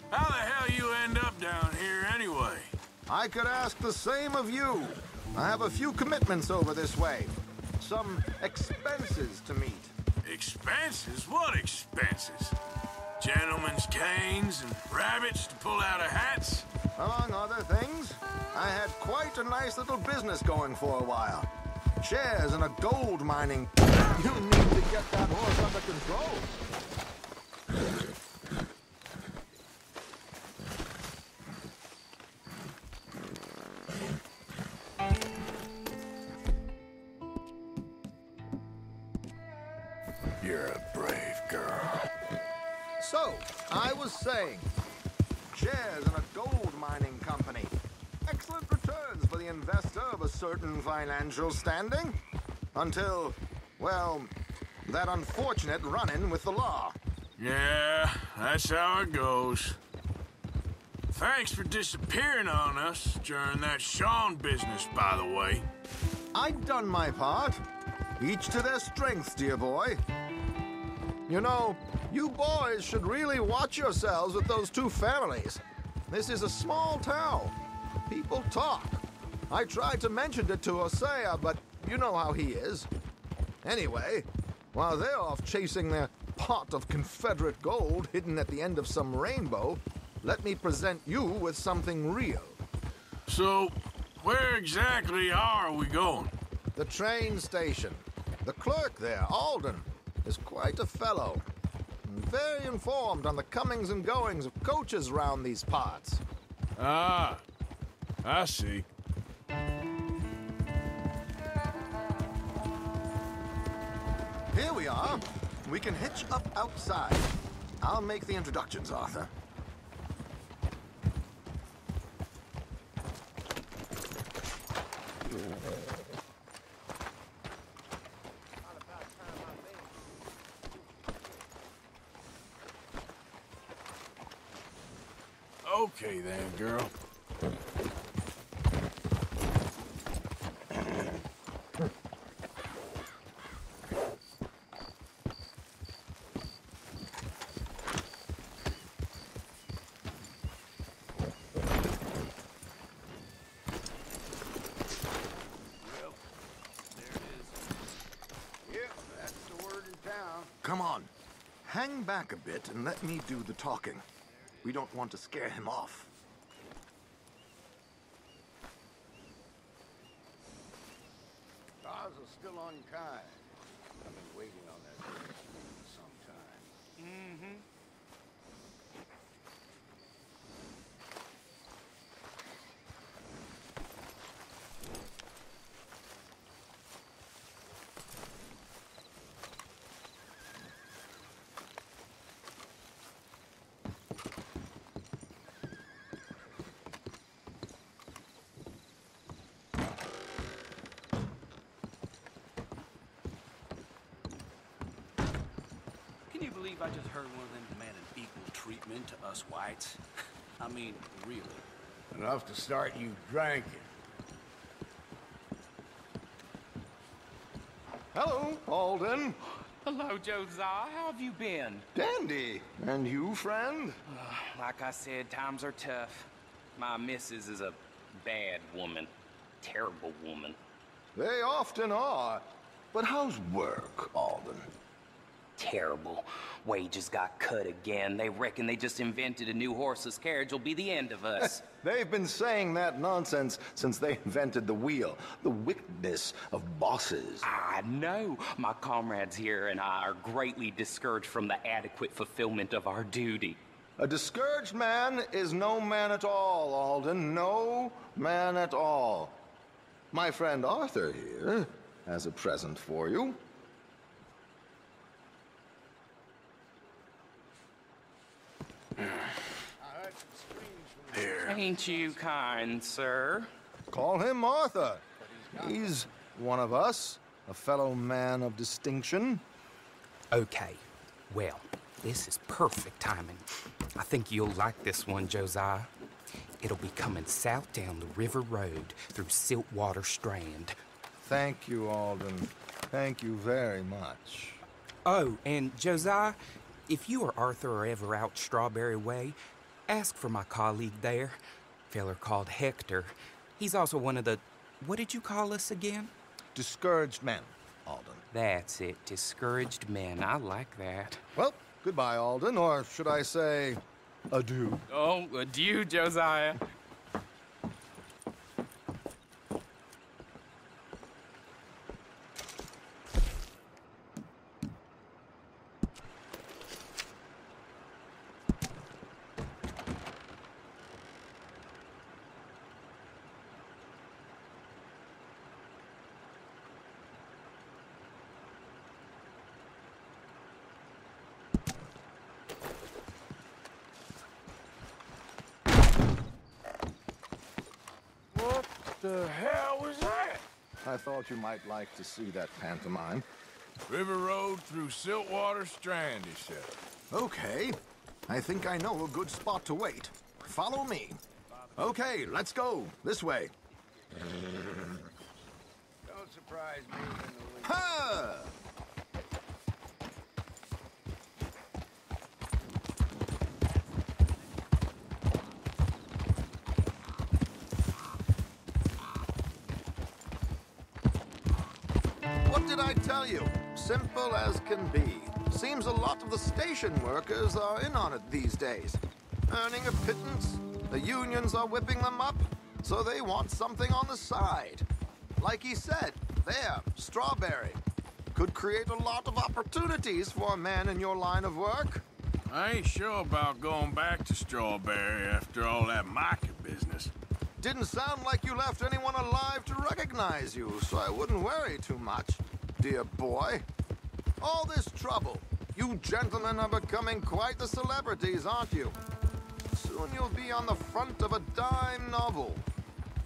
How the hell you end up down here anyway? I could ask the same of you. I have a few commitments over this way. Some expenses to meet. Expenses? What expenses? Gentlemen's canes and rabbits to pull out of hats? Among other things, I had quite a nice little business going for a while. Shares in a gold mining... You need to get that horse under control. You're a brave girl. So, I was saying, shares in a gold mining company. Excellent returns for the investor of a certain financial standing. Until, well, that unfortunate run-in with the law. Yeah, that's how it goes. Thanks for disappearing on us during that Sean business, by the way. I'd done my part. Each to their strengths, dear boy. You know, you boys should really watch yourselves with those two families. This is a small town. People talk. I tried to mention it to Hosea, but you know how he is. Anyway, while they're off chasing their pot of Confederate gold hidden at the end of some rainbow, let me present you with something real. So, where exactly are we going? The train station. The clerk there, Alden, is quite a fellow. Very informed on the comings and goings of coaches round these parts. Ah, I see. Here we are. We can hitch up outside. I'll make the introductions, Arthur. Okay then, girl. Come on. Hang back a bit and let me do the talking. We don't want to scare him off. Stars are still unkind. I've been waiting on that day for some time. Mm-hmm. Can you believe I just heard one of them demanding equal treatment to us whites? I mean, really. Enough to start you drinking. Hello, Alden. Hello, Josiah. How have you been? Dandy. And you, friend? Like I said, times are tough. My missus is a bad woman. Terrible woman. They often are. But how's work, Alden? Terrible. Wages got cut again. They reckon they just invented a new horseless carriage will be the end of us. They've been saying that nonsense since they invented the wheel. The wickedness of bosses. I know. My comrades here and I are greatly discouraged from the adequate fulfillment of our duty. A discouraged man is no man at all, Alden. No man at all. My friend Arthur here has a present for you. Here. Ain't you kind, sir? Call him Arthur. He's one of us, a fellow man of distinction. Okay, well, this is perfect timing. I think you'll like this one, Josiah. It'll be coming south down the river road through Siltwater Strand. Thank you, Alden. Thank you very much. Oh, and Josiah, if you or Arthur are ever out Strawberry Way, ask for my colleague there, feller called Hector. He's also one of the, what did you call us again? Discouraged men, Alden. That's it, discouraged men. I like that. Well, goodbye, Alden, or should I say, adieu. Oh, adieu, Josiah. What the hell was that? I thought you might like to see that pantomime. River Road through Siltwater Strand, he said. Okay. I think I know a good spot to wait. Follow me. Okay, let's go. This way. Don't surprise me when the wind... Ha! What did I tell you? Simple as can be. Seems a lot of the station workers are in on it these days. Earning a pittance, the unions are whipping them up, so they want something on the side. Like he said, there, Strawberry. Could create a lot of opportunities for a man in your line of work. I ain't sure about going back to Strawberry after all that market business. Didn't sound like you left anyone alive to recognize you, so I wouldn't worry too much, dear boy. All this trouble. You gentlemen are becoming quite the celebrities, aren't you? Soon you'll be on the front of a dime novel.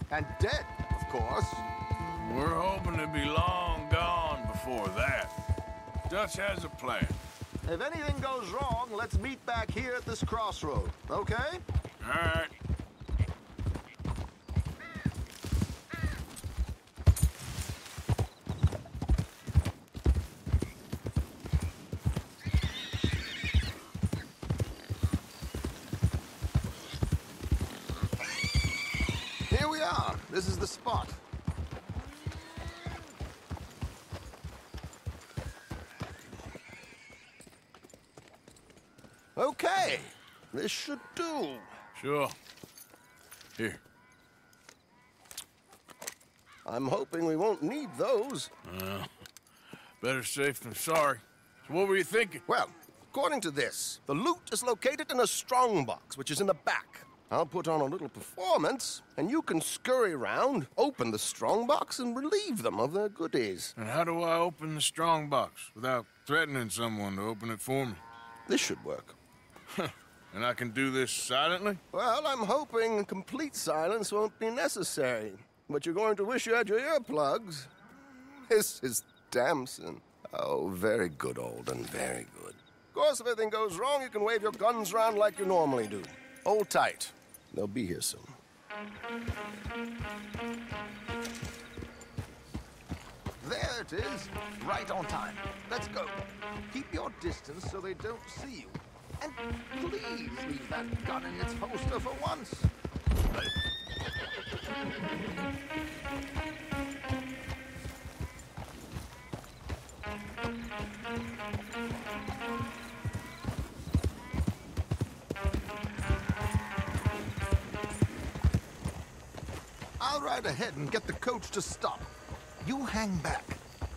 And dead, of course. We're hoping to be long gone before that. Dutch has a plan. If anything goes wrong, let's meet back here at this crossroad, okay? All right. Here we are. This is the spot. Okay. This should do. Sure. Here. I'm hoping we won't need those. Better safe than sorry. So what were you thinking? Well, according to this, the loot is located in a strongbox, which is in the back. I'll put on a little performance, and you can scurry around, open the strongbox, and relieve them of their goodies. And how do I open the strongbox without threatening someone to open it for me? This should work. And I can do this silently? Well, I'm hoping complete silence won't be necessary. But you're going to wish you had your earplugs. This is Damson. Oh, very good, Alden, very good. Of course, if anything goes wrong, you can wave your guns around like you normally do. Hold tight. They'll be here soon. There it is. Right on time. Let's go. Keep your distance so they don't see you. And please leave that gun in its holster for once. I'll ride ahead and get the coach to stop. You hang back.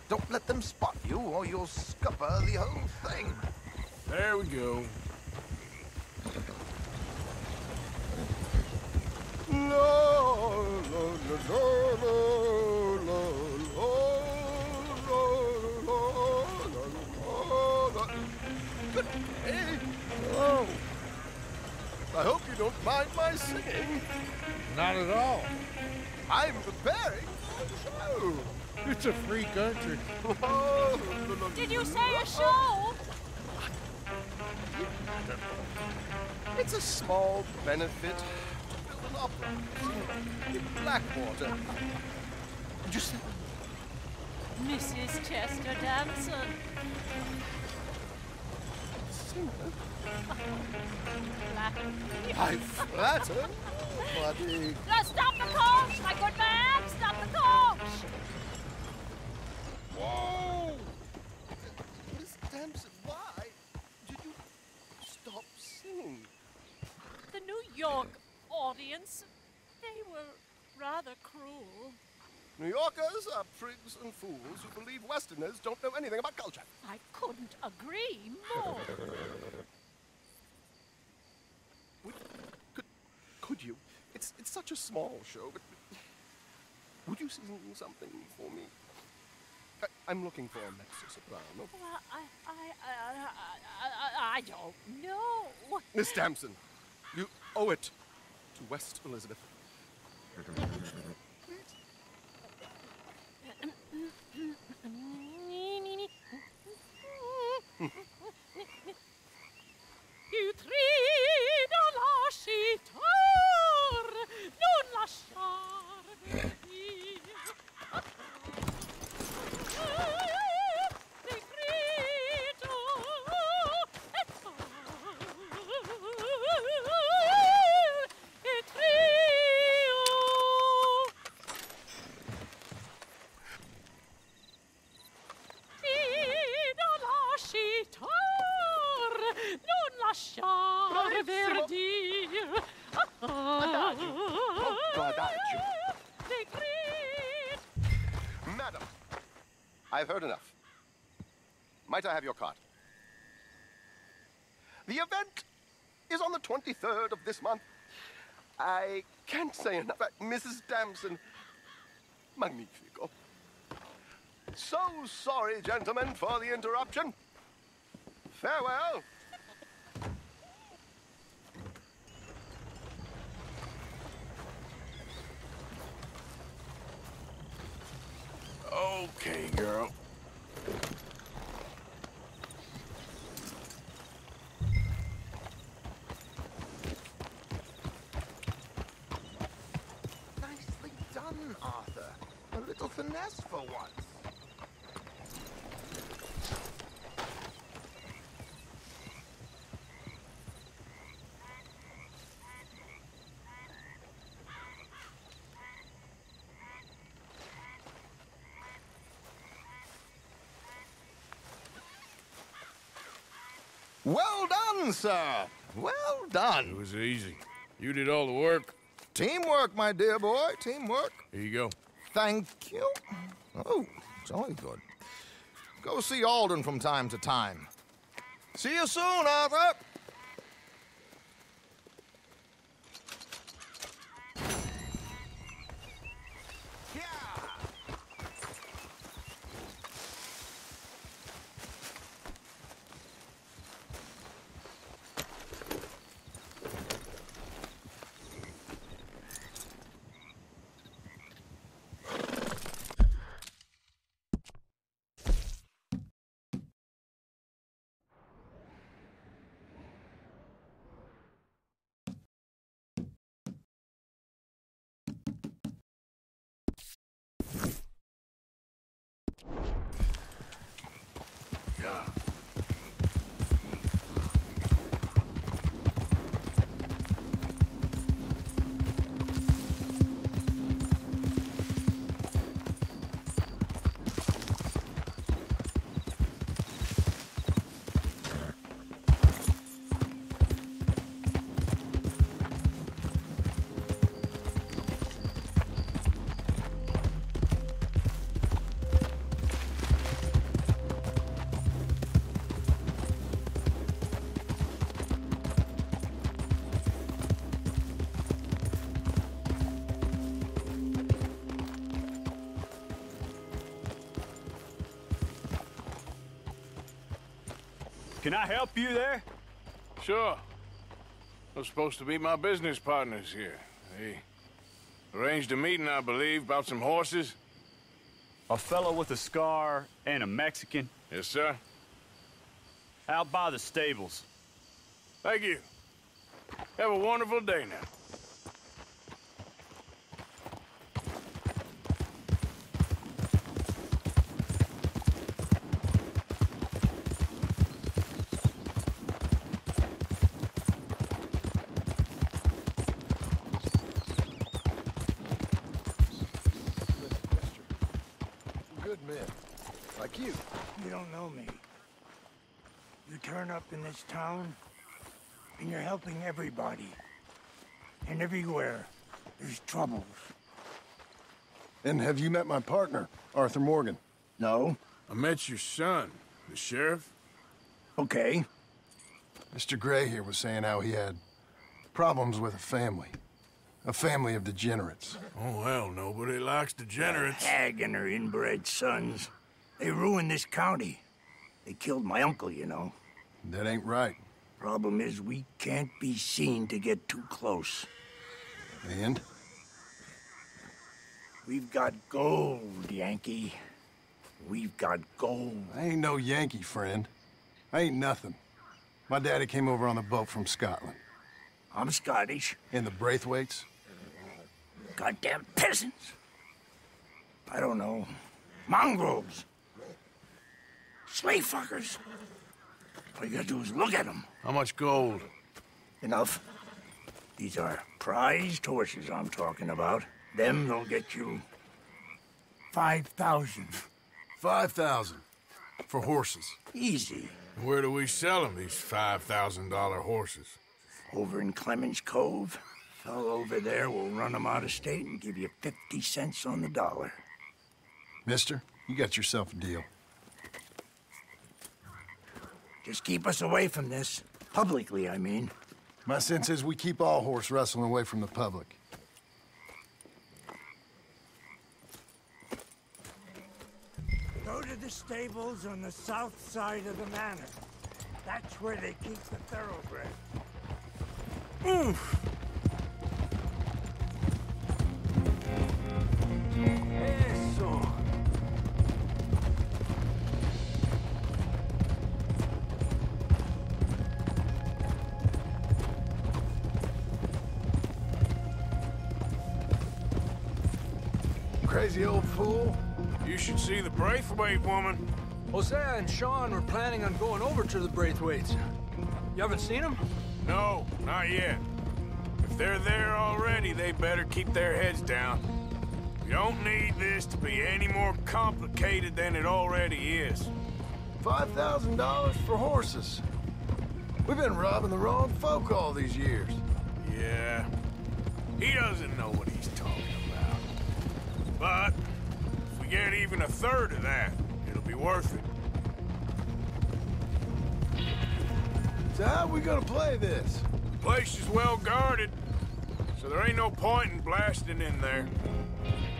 Don't let them spot you or you'll scupper the whole thing. There we go. I hope you don't mind my singing. Not at all. I'm preparing for the show. It's a free country. Oh, Did you say a show? It's a small benefit to build an opera in Blackwater. Did you say? Mrs. Chester Damson. Singer? I flatter, buddy. Now stop the coach, my good man! Stop the coach! Whoa! Miss Damson, why did you stop singing? The New York audience, they were rather cruel. New Yorkers are prigs and fools who believe Westerners don't know anything about culture. I couldn't agree more. Could you? It's such a small show, but would you sing something for me? I'm looking for a mezzo-soprano. Well, I don't know. Miss Damson, you owe it to West Elizabeth. You trido lasciar, non lasciar venir. Decreto et trio. Trido lasciar, non lasciar verdir. Madam, I've heard enough. Might I have your card? The event is on the 23rd of this month. I can't say enough. Mrs. Damson, magnifico. So sorry, gentlemen, for the interruption. Farewell. Okay, girl. Nicely done, Arthur. A little finesse for once. Well done, sir. Well done. It was easy. You did all the work. Teamwork, my dear boy. Teamwork. Here you go. Thank you. Oh, jolly good. Go see Alden from time to time. See you soon, Arthur. Can I help you there? Sure. Those supposed to be my business partners here. They arranged a meeting, I believe, about some horses. A fellow with a scar and a Mexican. Yes, sir. Out by the stables. Thank you. Have a wonderful day now. Good men. Like you. You don't know me. You turn up in this town, and you're helping everybody. And everywhere, there's troubles. And have you met my partner, Arthur Morgan? No. I met your son, the sheriff. Okay. Mr. Gray here was saying how he had problems with a family of degenerates. Oh, well, nobody likes degenerates. That hag and her inbred sons. They ruined this county. They killed my uncle, you know. That ain't right. Problem is, we can't be seen to get too close. And? We've got gold, Yankee. We've got gold. I ain't no Yankee, friend. I ain't nothing. My daddy came over on the boat from Scotland. I'm Scottish. And the Braithwaites? Goddamn peasants. I don't know. Mongrels. Slave fuckers. All you gotta do is look at them. How much gold? Enough. These are prized horses I'm talking about. Them will get you 5,000. 5,000 for horses. Easy. Where do we sell them, these $5,000 horses? Over in Clemens Cove. Fellow over there will run them out of state and give you 50 cents on the dollar. Mister, you got yourself a deal. Just keep us away from this. Publicly, I mean. My sense is we keep all horse rustling away from the public. Go to the stables on the south side of the manor. That's where they keep the thoroughbred. Oof! Eso. Crazy old fool. You should see the Braithwaite woman. Hosea and Sean were planning on going over to the Braithwaites. You haven't seen them? No, not yet. If they're there already, they better keep their heads down. We don't need this to be any more complicated than it already is. $5,000 for horses. We've been robbing the wrong folk all these years. Yeah. He doesn't know what he's talking about. But if we get even a third of that, it'll be worth it. So how are we gonna play this? The place is well guarded, so there ain't no point in blasting in there.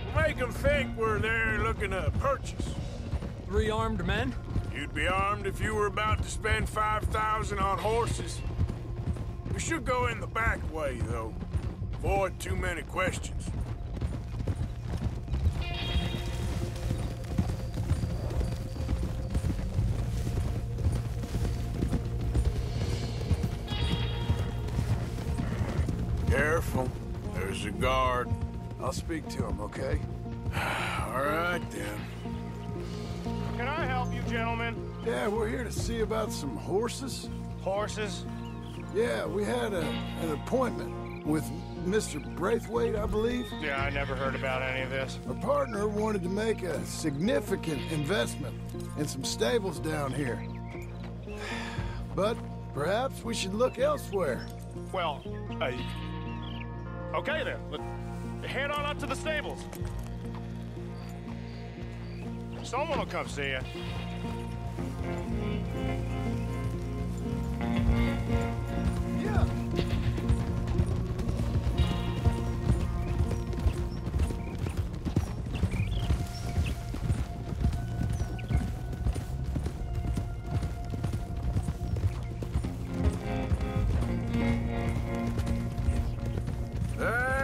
We'll make them think we're there looking to purchase. 3 armed men? You'd be armed if you were about to spend 5,000 on horses. We should go in the back way, though. Avoid too many questions. Careful. There's a guard. I'll speak to him, okay? All right, then. Can I help you, gentlemen? Yeah, we're here to see about some horses. Horses? Yeah, we had an appointment with Mr. Braithwaite, I believe. Yeah, I never heard about any of this. Our partner wanted to make a significant investment in some stables down here. But perhaps we should look elsewhere. Well, okay then. Let's head on up to the stables. Someone will come see you. Yeah.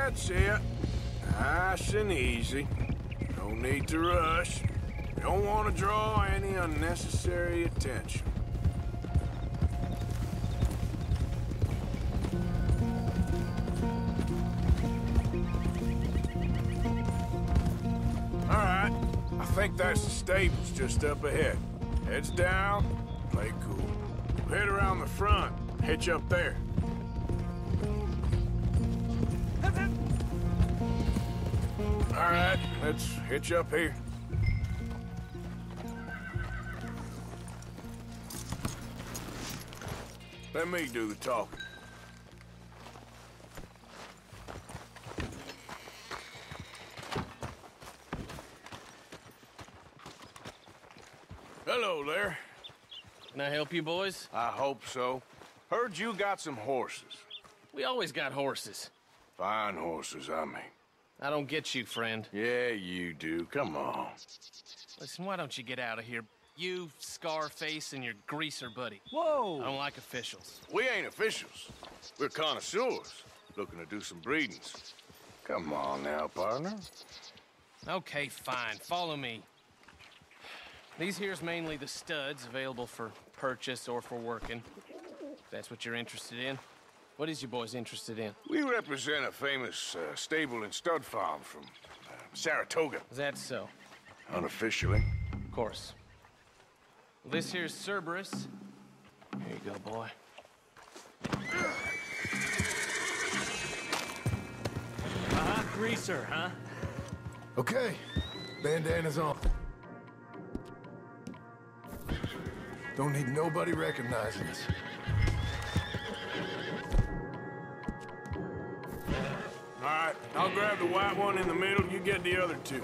That's it. Nice and easy. No need to rush. Don't want to draw any unnecessary attention. All right. I think that's the stables just up ahead. Heads down, play cool. Head around the front, hitch up there. All right, let's hitch up here. Let me do the talking. Hello there. Can I help you, boys? I hope so. Heard you got some horses. We always got horses. Fine horses, I mean. I don't get you, friend. Yeah, you do. Come on. Listen, why don't you get out of here? You, Scarface, and your greaser buddy. Whoa! I don't like officials. We ain't officials. We're connoisseurs, looking to do some breedings. Come on now, partner. Okay, fine. Follow me. These here's mainly the studs available for purchase or for working. If that's what you're interested in. What is you boys interested in? We represent a famous stable and stud farm from Saratoga. Is that so? Unofficially. Of course. Well, this here's Cerberus. Here you go, boy. Greaser, huh? Okay, bandana's on. Don't need nobody recognizing us. All right, I'll grab the white one in the middle. You get the other two.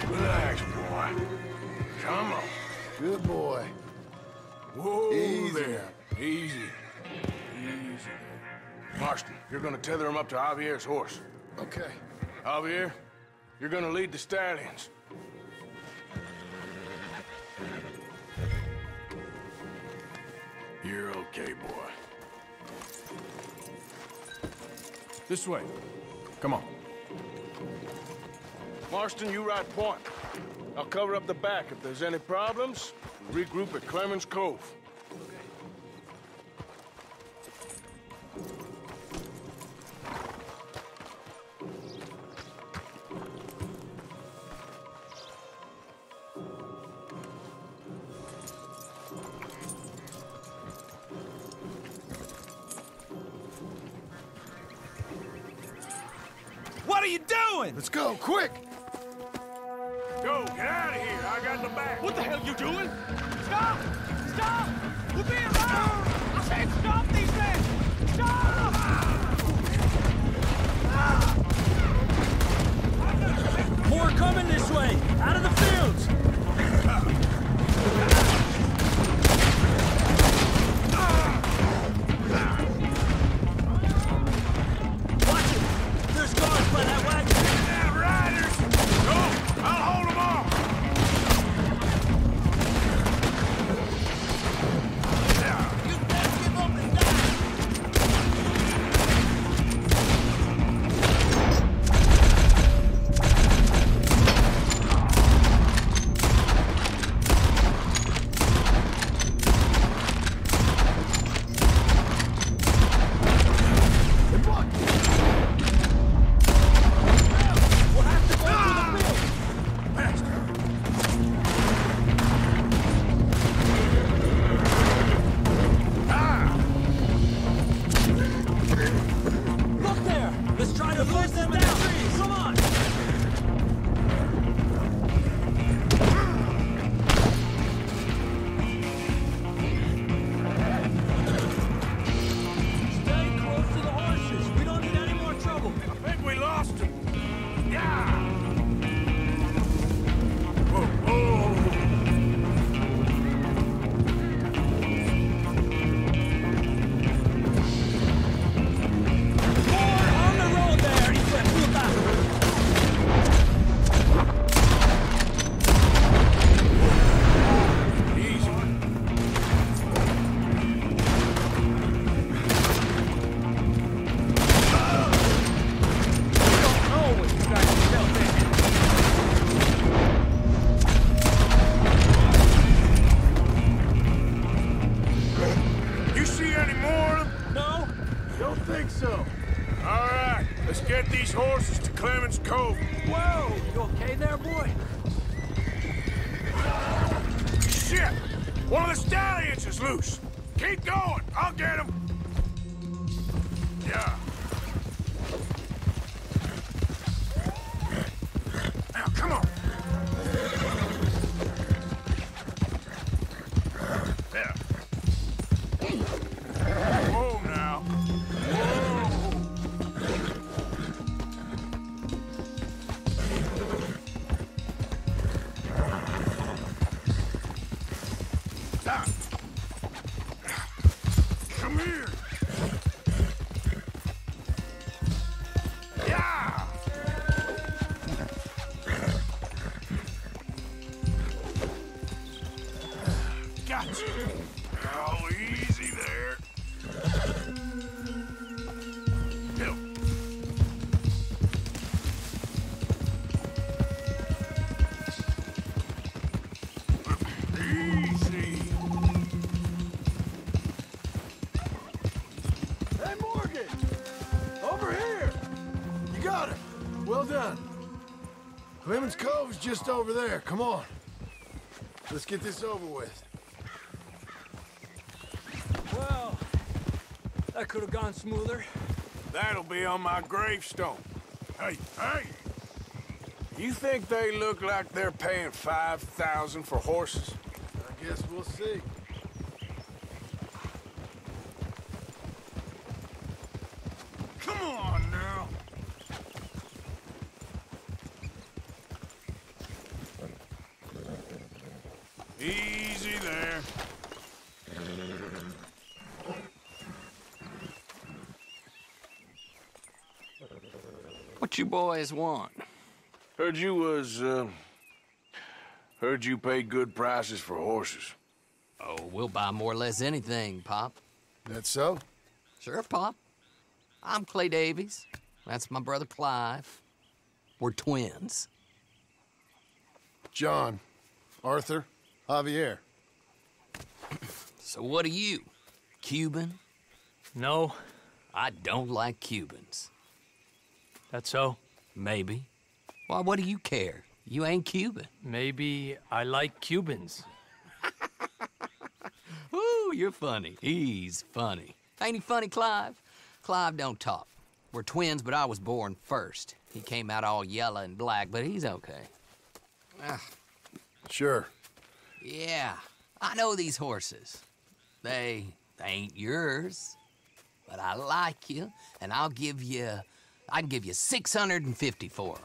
Relax, boy. Come on. Good boy. Whoa Easy. there. Easy. Easy. Marston, you're gonna tether him up to Javier's horse. Okay. Javier, you're gonna lead the stallions. You're okay, boy. This way. Come on. Marston, you ride point. I'll cover up the back. If there's any problems, we'll regroup at Clemens Cove. What are you doing? Let's go, quick! Go, get out of here. I got the back. What the hell you doing? Stop! Stop! We're being robbed! I said stop these men! Stop! More coming this way! Out of the fields! Watch it! There's guards by that wagon! Yeah, riders! Go! I'll hold them off! You better give up and die! so. All right, let's get these horses to Clemens Cove. Whoa! You okay there, boy? Shit! One of the stallions is loose. Keep going. I'll get him. Yeah. Now, come on. There. Whoa, now. Stop. Come here. Yeah. Gotcha. Oh, easy there. Hill. Easy. Hey, Morgan! Over here! You got it. Well done. Clemens Cove's just over there. Come on. Let's get this over with. Well, that could have gone smoother. That'll be on my gravestone. Hey, hey! You think they look like they're paying $5,000 for horses? I guess we'll see. Come on now. Easy there. What you boys want? Heard you paid good prices for horses. Oh, we'll buy more or less anything, Pop. That so? Sure, Pop. I'm Clay Davies. That's my brother Clive. We're twins. John, Arthur, Javier. So what are you? Cuban? No. I don't like Cubans. That so? Maybe. Why, what do you care? You ain't Cuban. Maybe I like Cubans. Ooh, you're funny. He's funny. Ain't he funny, Clive? Clive don't talk. We're twins, but I was born first. He came out all yellow and black, but he's okay. Sure. Yeah, I know these horses. They ain't yours, but I like you, and I can give you 650 for them.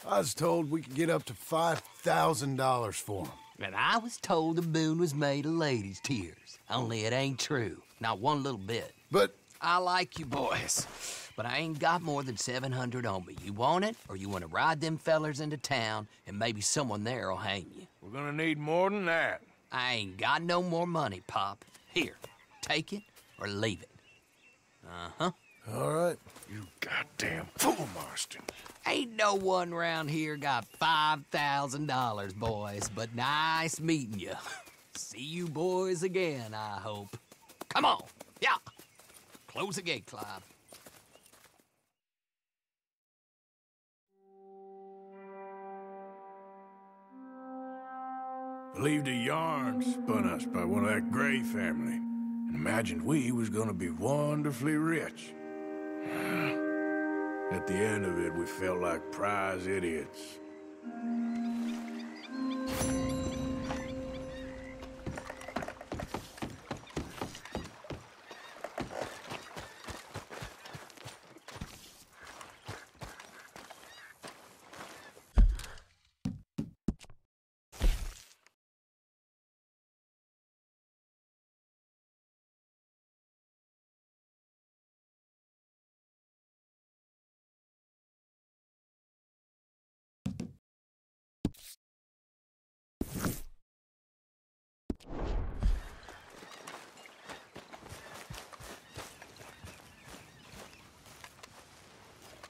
I was told we could get up to $5,000 for them. And I was told the moon was made of ladies' tears. Only it ain't true. Not one little bit. But I like you boys, but I ain't got more than 700 on me. You want it, or you want to ride them fellers into town, and maybe someone there'll hang you? We're gonna need more than that. I ain't got no more money, Pop. Here, take it or leave it. Uh-huh. All right. You goddamn fool, Marston. Ain't no one round here got $5,000, boys, but nice meeting you. See you boys again, I hope. Come on, yeah. Close the gate, Clive. Believed a yarn spun us by one of that Gray family, and imagined we was gonna be wonderfully rich. At the end of it, we felt like prize idiots.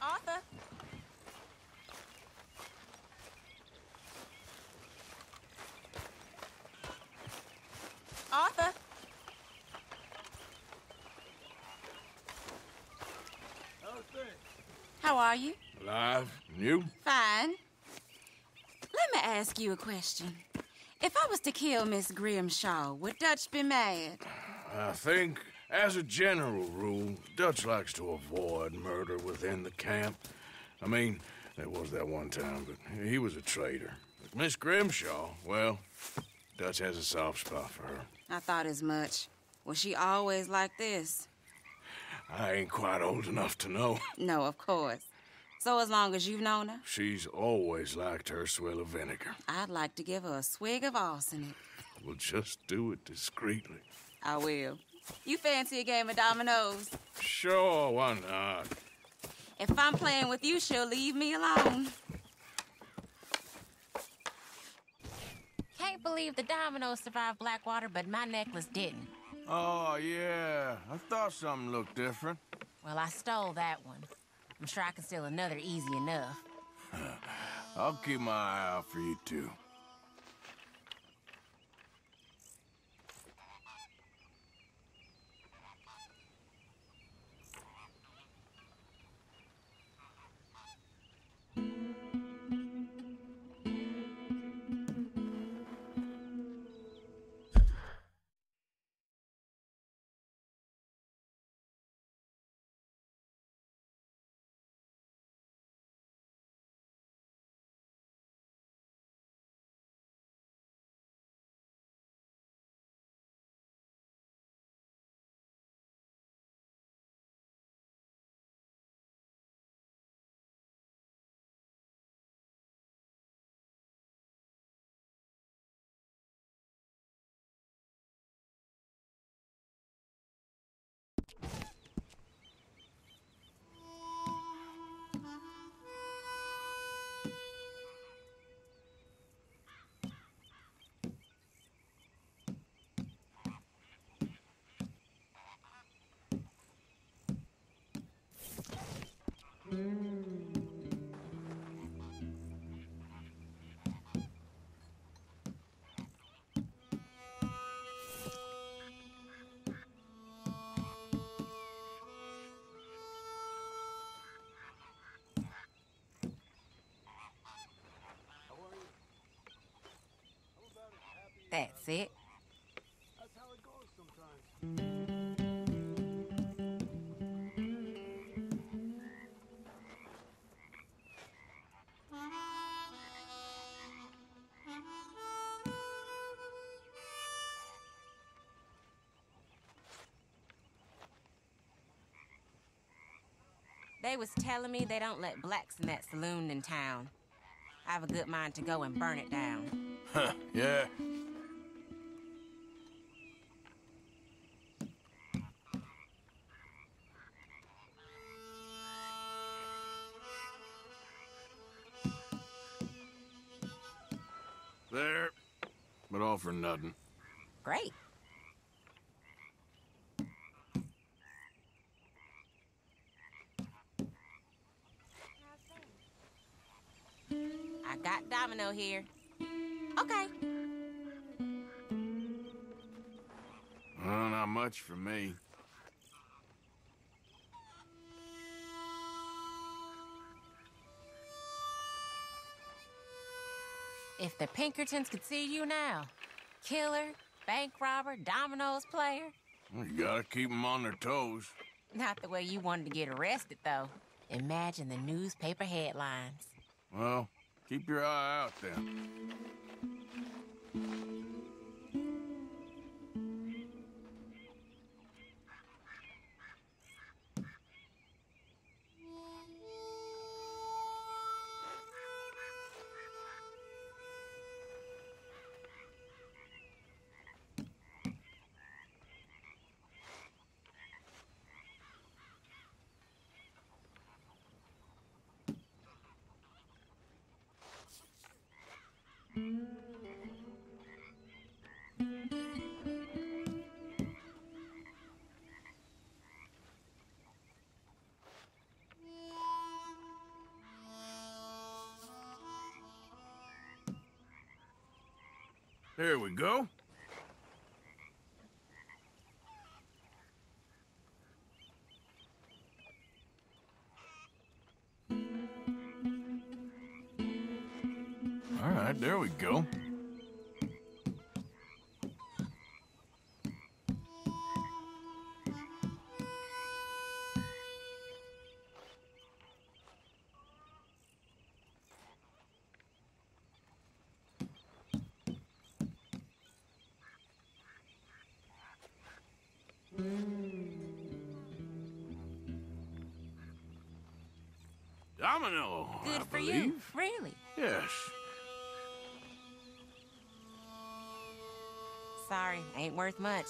Arthur. Arthur. How are you? Alive. And you? Fine. Let me ask you a question. If I was to kill Miss Grimshaw, would Dutch be mad? I think, as a general rule, Dutch likes to avoid murder within the camp. I mean, there was that one time, but he was a traitor. But Miss Grimshaw, well, Dutch has a soft spot for her. I thought as much. Was she always like this? I ain't quite old enough to know. No, of course. So as long as you've known her? She's always liked her swill of vinegar. I'd like to give her a swig of arsenic. We'll just do it discreetly. I will. You fancy a game of dominoes? Sure, why not? If I'm playing with you, she'll leave me alone. Can't believe the dominoes survived Blackwater, but my necklace didn't. Oh, yeah. I thought something looked different. Well, I stole that one. I'm sure I can steal another easy enough. I'll keep my eye out for you, too. That's it. That's how it goes sometimes. They was telling me they don't let blacks in that saloon in town. I have a good mind to go and burn it down. Huh, yeah. There, but all for nothing. Great. I got Domino here. Okay. Well, not much for me. If the Pinkertons could see you now. Killer, bank robber, dominoes player. Well, you gotta keep them on their toes. Not the way you wanted to get arrested, though. Imagine the newspaper headlines. Well, keep your eye out then. There we go. right, there we go. Domino, Good I for believe. you, really. Yes. Sorry, ain't worth much.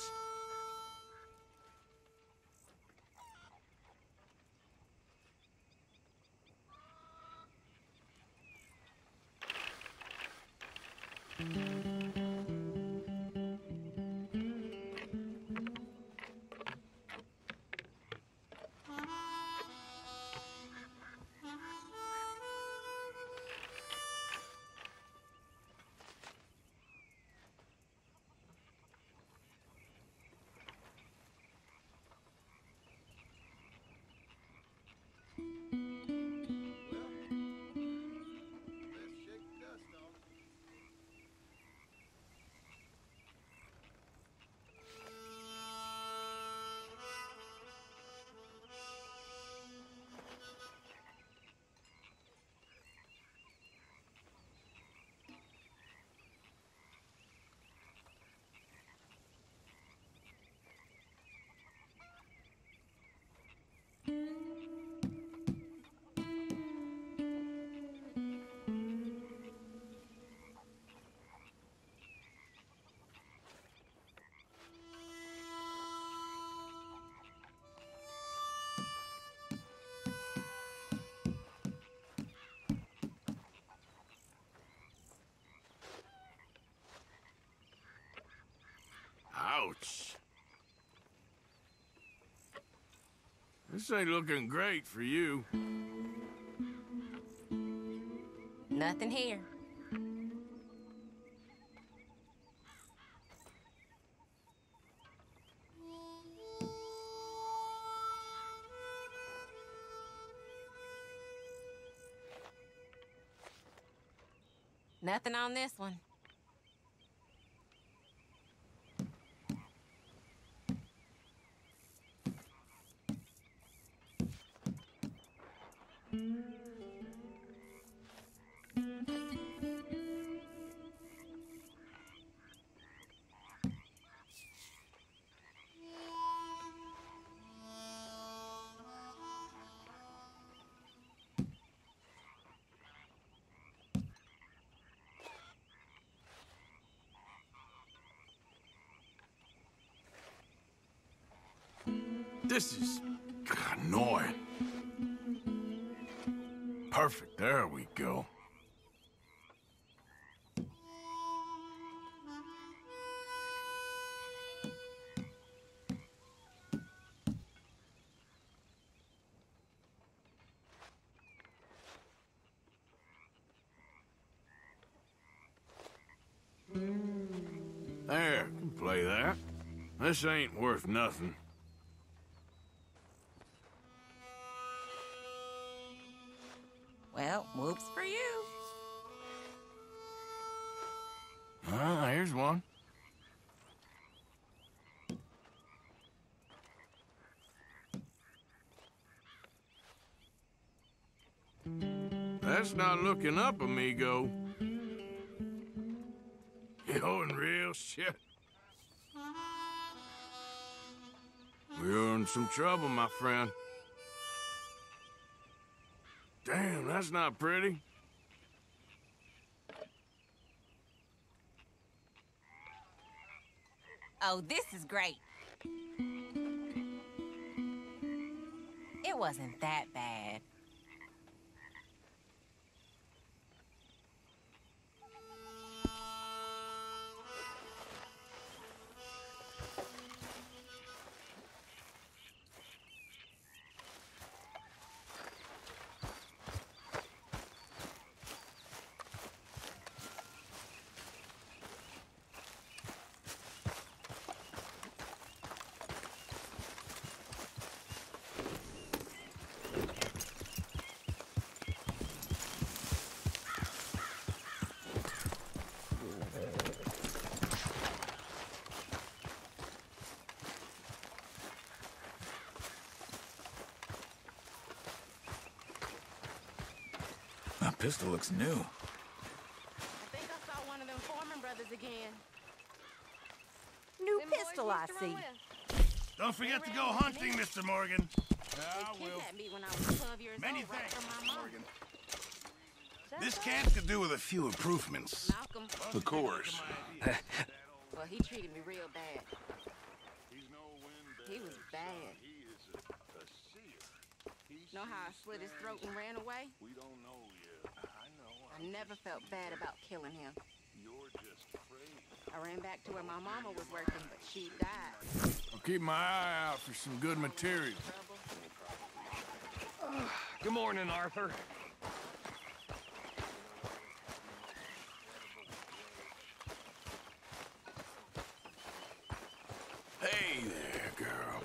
Ouch. This ain't looking great for you. Nothing here. Nothing on this one. This is annoying. Perfect, there we go. There, can play that. This ain't worth nothing. Well, whoops for you. Ah, here's one. That's not looking up, amigo. You're in real shit. We're in some trouble, my friend. Damn, that's not pretty. Oh, this is great. It wasn't that bad. pistol looks new. I think I saw one of them Foreman brothers again. New pistol, I see. Don't forget to go hunting, Mr. Morgan. I will. Me when I was 12 years Many old, right thanks, from my mom. Morgan. This camp could do with a few improvements. Malcolm. Of course. Well, he treated me real bad. He was bad. Know how I slit his throat and ran away? We don't know yet. I know. I never felt bad about killing him. You're just afraid. I ran back to where my mama was working, but she died. I'll keep my eye out for some good material. Good morning, Arthur. Hey there, girl.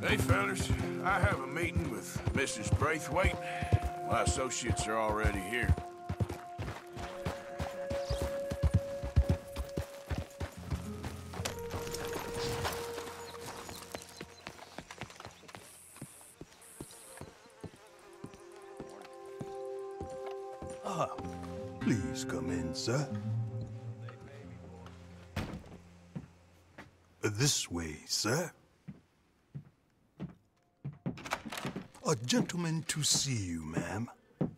Hey, fellas, I have a meeting with Mrs. Braithwaite. My associates are already here. Please come in, sir. This way, sir. A gentleman to see you, ma'am.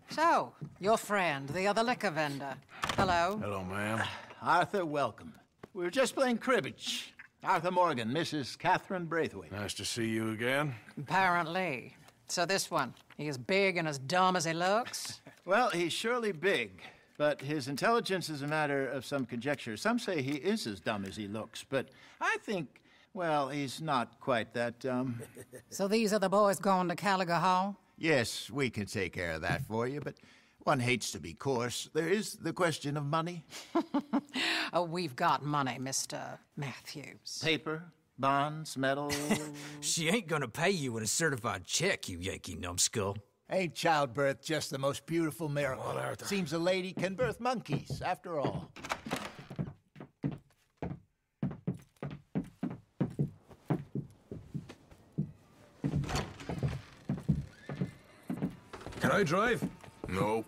So, your friend, the other liquor vendor. Hello. Hello, ma'am. Arthur, welcome. We were just playing cribbage. Arthur Morgan, Mrs. Catherine Braithwaite. Nice to see you again. Apparently. So this one, he is big and as dumb as he looks? Well, he's surely big, but his intelligence is a matter of some conjecture. Some say he is as dumb as he looks, but I think, well, he's not quite that dumb. So these are the boys going to Gallagher Hall? Yes, we can take care of that for you, but one hates to be coarse. There is the question of money. Oh, we've got money, Mr. Matthews. Paper, bonds, metal. She ain't gonna pay you with a certified check, you Yankee numbskull. Ain't childbirth just the most beautiful miracle? Seems a lady can birth monkeys, after all. Can I drive? Nope.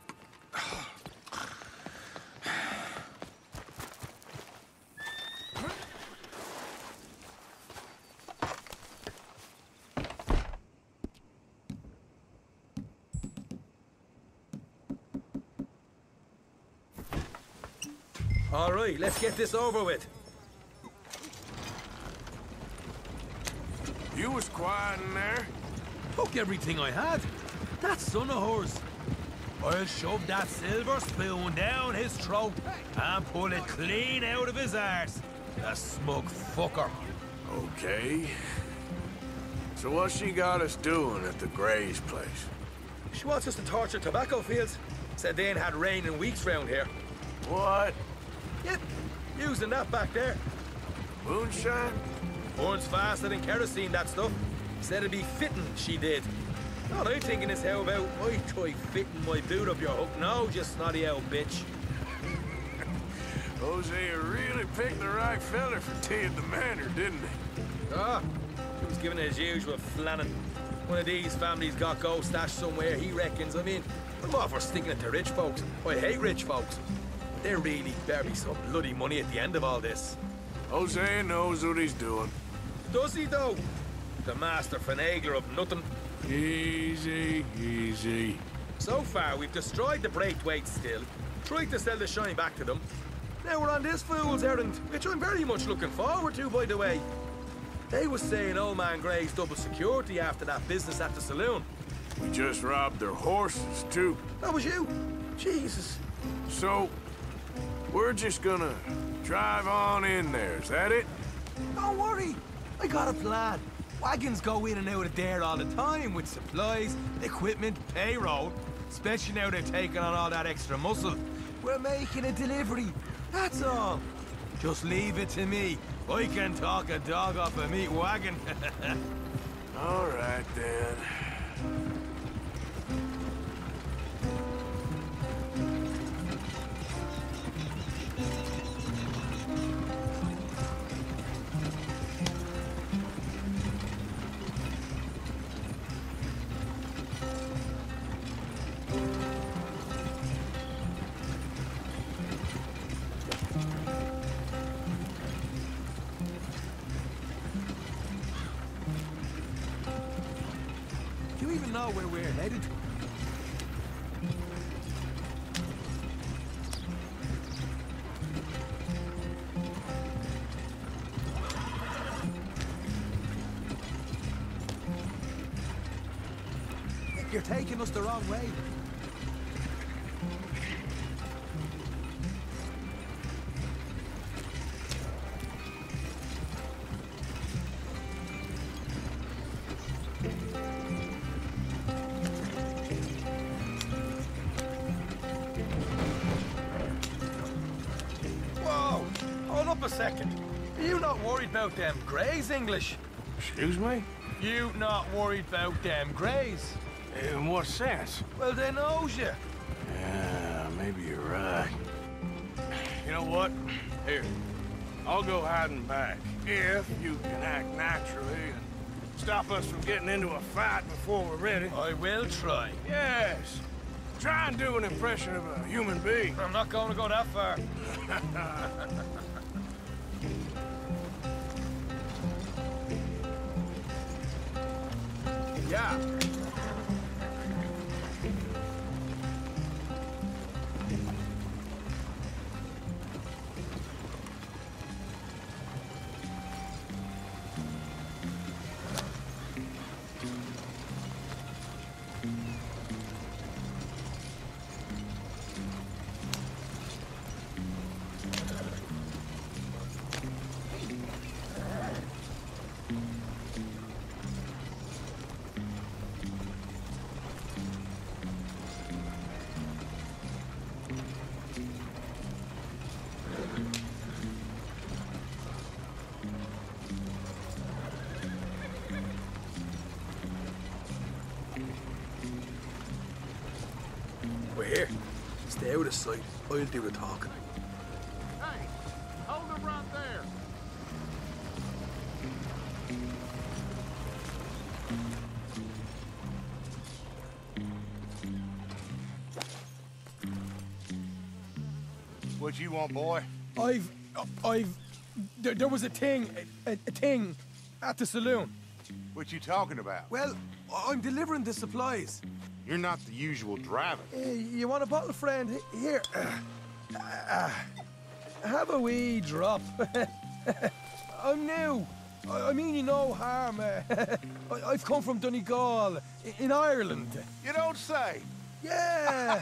All right, let's get this over with. You was quiet in there. Took everything I had. That son of hers. I'll shove that silver spoon down his throat and pull it clean out of his arse. The smug fucker. Okay. So what's she got us doing at the Gray's place? She wants us to torture tobacco fields. Said they ain't had rain in weeks round here. What? Yep, using that back there. Moonshine? Burns faster than kerosene, that stuff. Said it'd be fitting, she did. All I'm thinking is how about I try fitting my boot up your hook now, you snotty old bitch. Hosea really picked the right fella for tea at the manor, didn't he? Ah, he was giving it his usual flannin'. One of these families got gold stashed somewhere, he reckons. I mean, I'm all for sticking it to rich folks. I hate rich folks. There really better be some bloody money at the end of all this. Hosea knows what he's doing. Does he, though? The master finagler of nothing. Easy, easy. So far, we've destroyed the Braithwaite still, tried to sell the shine back to them. Now we're on this fool's errand, which I'm very much looking forward to, by the way. They was saying old man Gray's double security after that business at the saloon. We just robbed their horses, too. That was you? Jesus. So, we're just gonna drive on in there, is that it? Don't worry, I got a plan. Wagons go in and out of there all the time with supplies, equipment, payroll. Especially now they're taking on all that extra muscle. We're making a delivery, that's all. Just leave it to me. I can talk a dog off a meat wagon. All right, then. Do you even know where we're headed? You're taking us the wrong way. Whoa! Hold up a second. Are you not worried about them Greys, English? Excuse me? You not worried about them Greys? In what sense? Well, they knows you. Yeah, maybe you're right. You know what? Here, I'll go hiding back. If you can act naturally and stop us from getting into a fight before we're ready. I will try. Yes. Try and do an impression of a human being. I'm not going to go that far. Yeah. We're here. Stay out of sight. I'll do the talking. Hey, hold them right there. What you want, boy? There was a thing at the saloon. What you talking about? Well, I'm delivering the supplies. You're not the usual driver. You want a bottle, friend? Here. have a wee drop. I'm new. I mean you no harm. I've come from Donegal, in Ireland. You don't say. Yeah.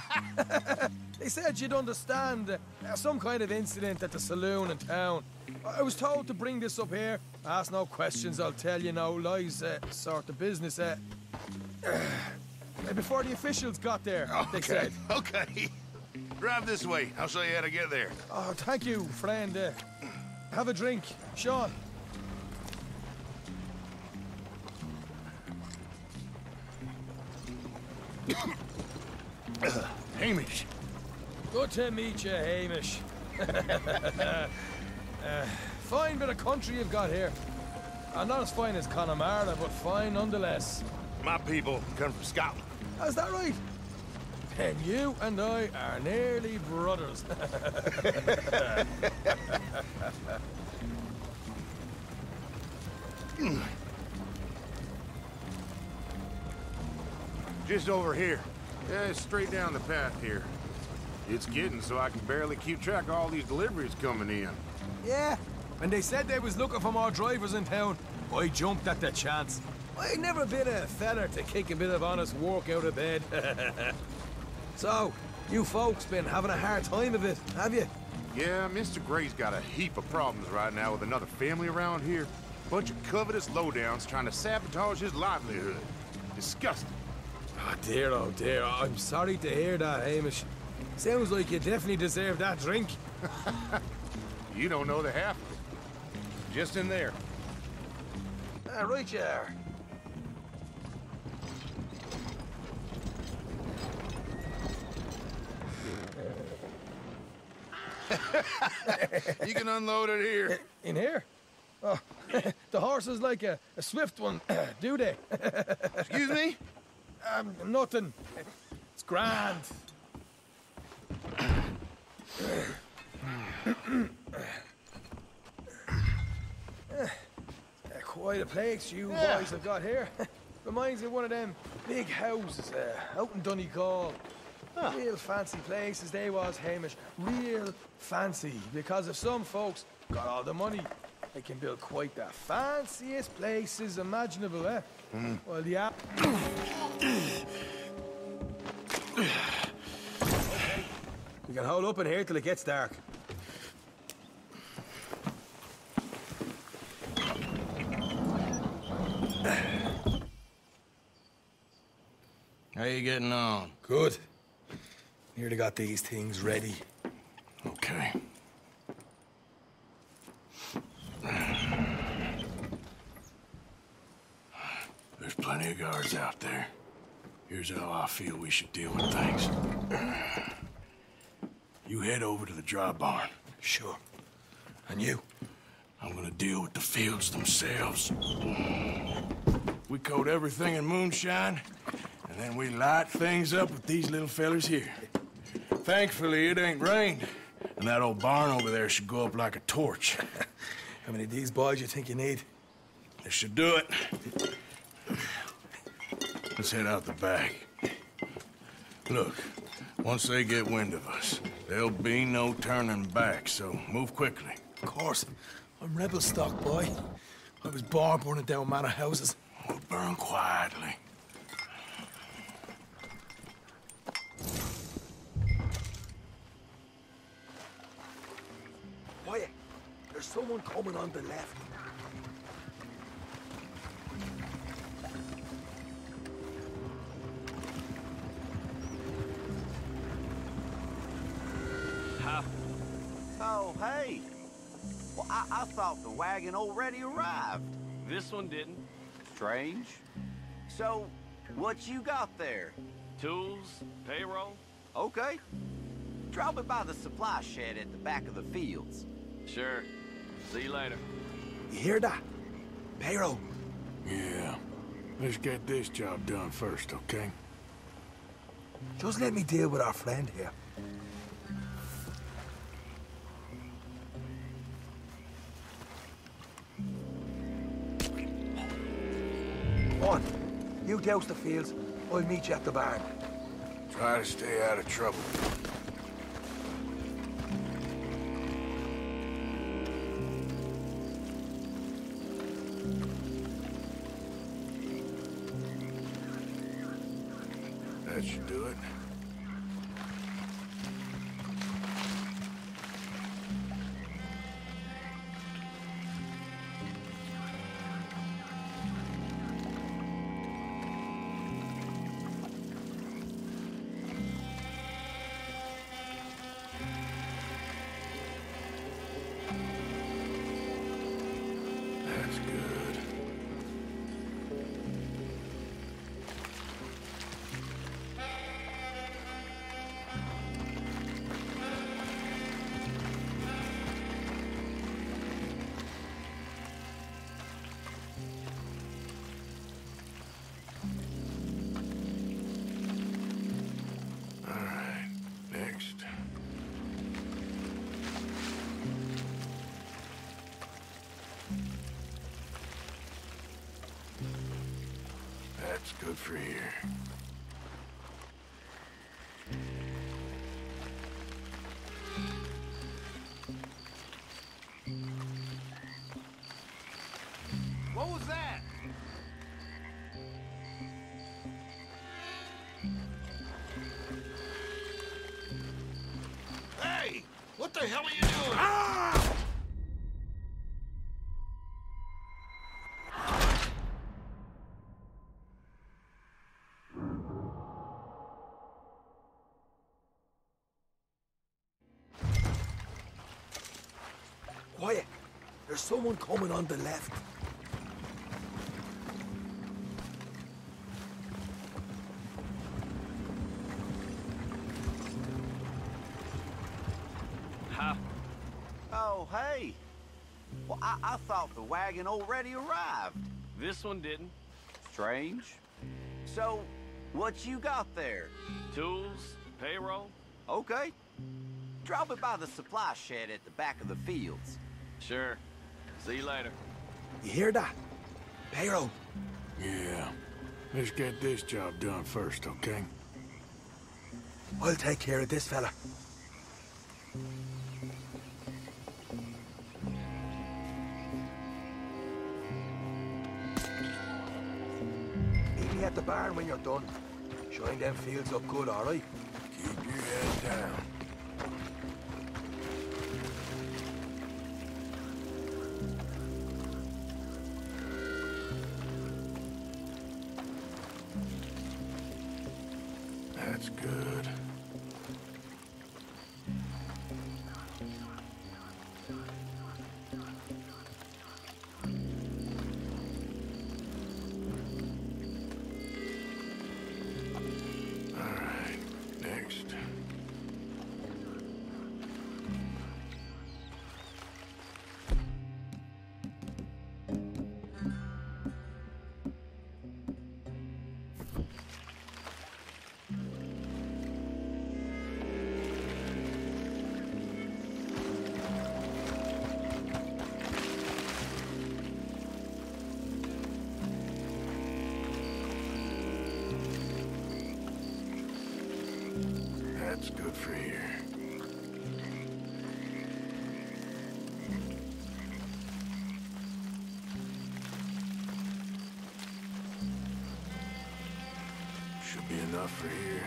They said you'd understand. Some kind of incident at the saloon in town. I was told to bring this up here. Ask no questions, I'll tell you no lies, sort of business. Before the officials got there, they said. Okay. Drive this way. I'll show you how to get there. Oh, thank you, friend. Have a drink, Sean. Hamish. Good to meet you, Hamish. Fine bit of country you've got here. Not as fine as Connemara, but fine nonetheless. My people come from Scotland. Is that right? Then you and I are nearly brothers. Just over here. Yeah, straight down the path here. It's getting so I can barely keep track of all these deliveries coming in. Yeah, and they said they was looking for more drivers in town. I jumped at the chance. I never been a feller to kick a bit of honest work out of bed. So, you folks been having a hard time of it, have you? Yeah, Mr. Gray's got a heap of problems right now with another family around here. Bunch of covetous lowdowns trying to sabotage his livelihood. Disgusting. Oh dear, I'm sorry to hear that, Hamish. Sounds like you definitely deserve that drink. You don't know the half of it. Just in there. Right you are. You can unload it here. In here? Oh, the horse is like a swift one, do they? Excuse me? Nothing. It's grand. Quite a place you boys have got here. Reminds me of one of them big houses out in Donegal. Real fancy places they was, Hamish. Real fancy. Because if some folks got all the money, they can build quite the fanciest places imaginable, eh? Well, yeah. Okay. We can hold up in here till it gets dark. How you getting on? Good. Nearly got these things ready. Okay. There's plenty of guards out there. Here's how I feel we should deal with things. You head over to the dry barn. Sure. And you? I'm gonna deal with the fields themselves. We coat everything in moonshine, and then we light things up with these little fellers here. Thankfully, it ain't rained, and that old barn over there should go up like a torch. How many of these boys you think you need? This should do it. Let's head out the back. Look, once they get wind of us, there'll be no turning back, so move quickly. Of course. I'm rebel stock, boy. I was born burning down manor houses. We'll burn quietly. Quiet. There's someone coming on the left. Oh, hey. Well, I thought the wagon already arrived. This one didn't. Strange. So, what you got there? Tools, payroll. Okay. Drop it by the supply shed at the back of the fields. Sure. See you later. You hear that? Payroll. Yeah. Let's get this job done first, okay? Just let me deal with our friend here. On. You douse the fields. I'll meet you at the barn. Try to stay out of trouble. That should do it. That's good. All right, next. That's good for here. What was that? Hey! What the hell are you doing? Ah! Quiet. There's someone coming on the left. Huh? Oh, hey. Well, I thought the wagon already arrived. This one didn't. Strange. So, what you got there? Tools, payroll. Okay. Drop it by the supply shed at the back of the fields. Sure. See you later. You hear that? Payroll. Yeah. Let's get this job done first, okay? I'll take care of this fella. Meet me at the barn when you're done. Shine them fields up good, all right? Keep your head down. That's good. All right, next. That's good for here. Should be enough for here.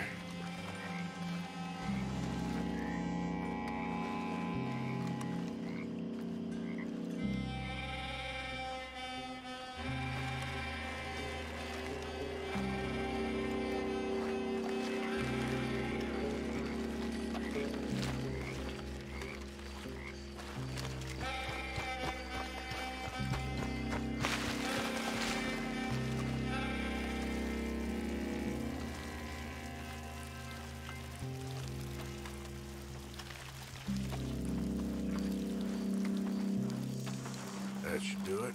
That should do it.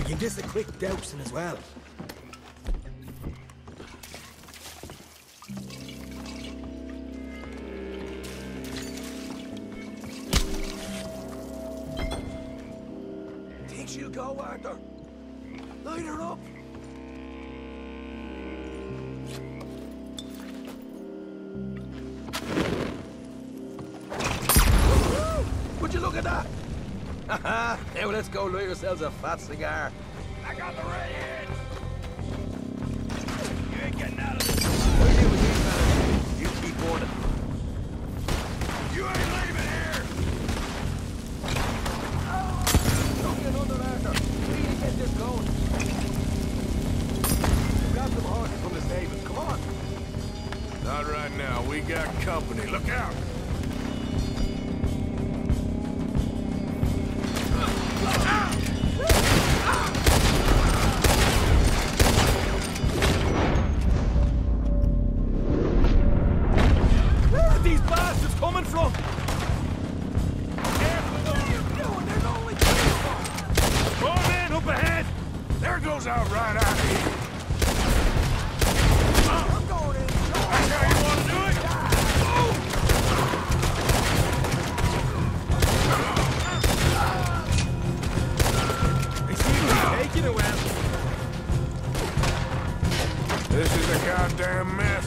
give this a quick dousing as well. Think she'll go, Arthur? Light her up. Would you look at that? Haha, now let's go light yourselves a fat cigar. I got the redhead! You ain't getting out of this. What do you do with these fellas? You keep boarding. You ain't leaving here! Don't get under, Arthur. We need to get this going. Grab some horses from the stable. Come on. Not right now. We got company. Look out! Where are these bastards coming from? Four men up ahead! There goes our right eye here. I'm going in. That's how you want to do it? They seem to be taking it well. This is a goddamn mess.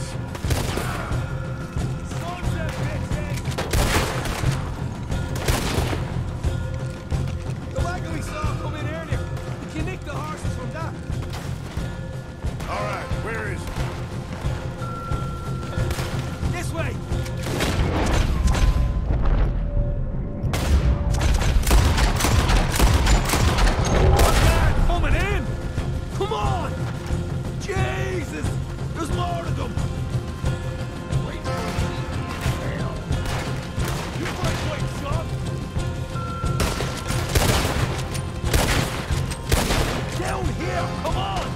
The wagon we saw come in earlier. We can nick the horses from that. All right, where is it? This way. Coming in! Come on! Jesus! There's more of them! You might wait, son! Down here! Come on!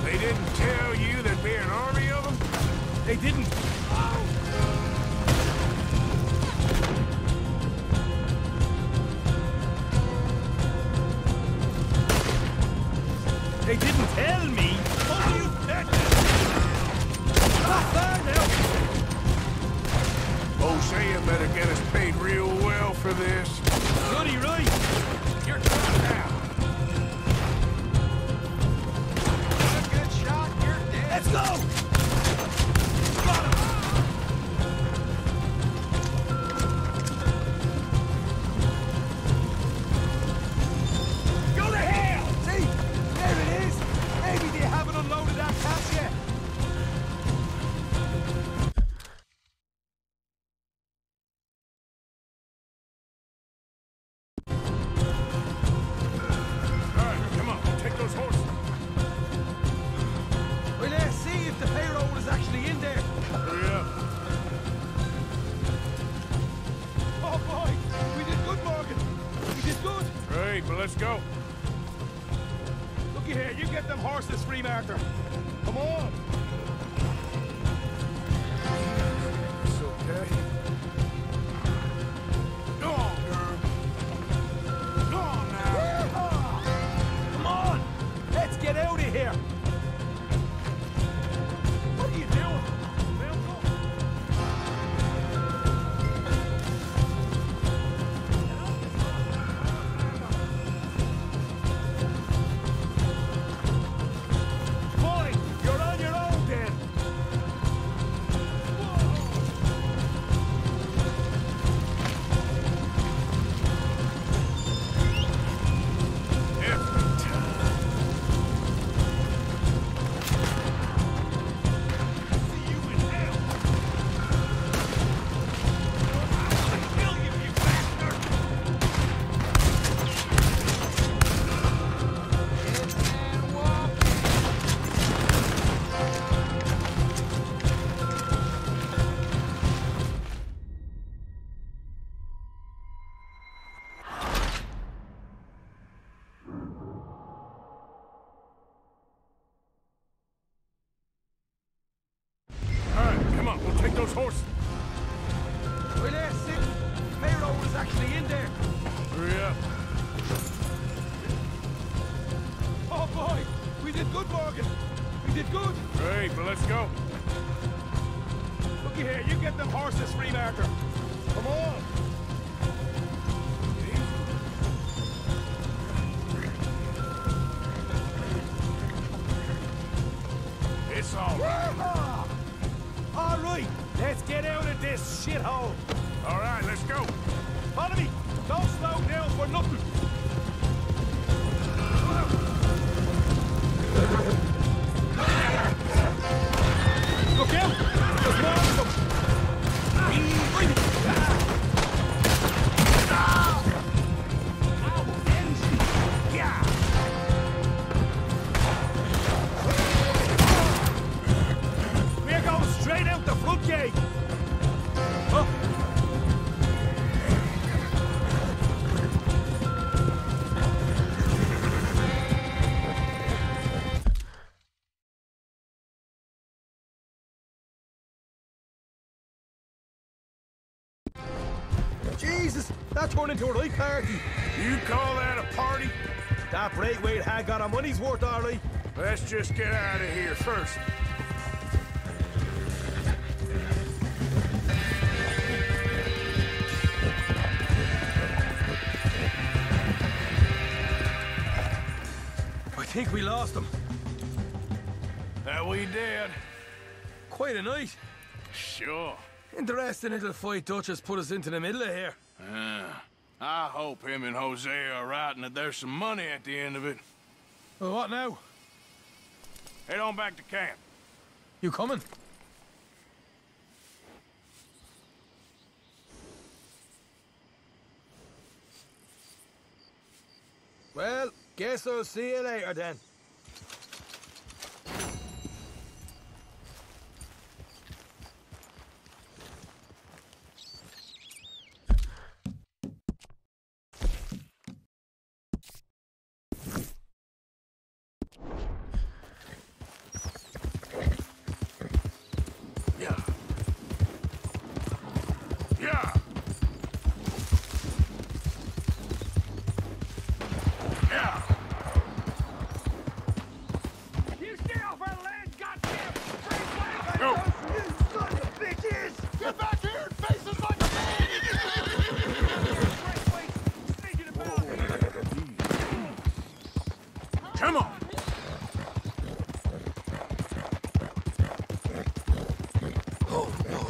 They didn't tell you there'd be an army of them? They didn't. They didn't tell me. Oh, you bet. Not there now. Hosea better get us paid real well for this. Goody right. You're done now. A good shot, you're dead. Let's go. Got him. Go to hell. See, there it is. Maybe they haven't unloaded that cash yet. All right, come on, take those horses. Well, let's see if the payroll is actually in there. Hurry up. Oh boy, we did good, Morgan. We did good. Great, but let's go. Looky here, you get them horses free, Arthur. Come on. It's okay. Go on, girl. Go on now. Yeehaw! Come on, let's get out of here. What are you doing? Boy, you're on your own then. Every time. See you in hell. I'll kill you, you bastard. And walk. All right, come on, we'll take those horses. Well, let's see. Payroll is actually in there. Hurry up. we did good, Morgan. We did good. Great, but let's go. Looky here, you get them horses free, Marker. Come on. It's all right. All right, let's get out of this shithole. All right, let's go. Follow me. Don't slow down for nothing. Look out! There's more of them! We're going straight out the front gate! Huh? Jesus, that turned into a right party. You call that a party? That Braithwaite had got our money's worth, all right. Let's just get out of here first. I think we lost them. That we did. Quite a night. Sure. Interesting little fight Dutch has put us into the middle of here. I hope him and Hosea are right and that there's some money at the end of it. Well, what now? Head on back to camp. You coming? Well, guess I'll see you later then. Come on! Oh, no.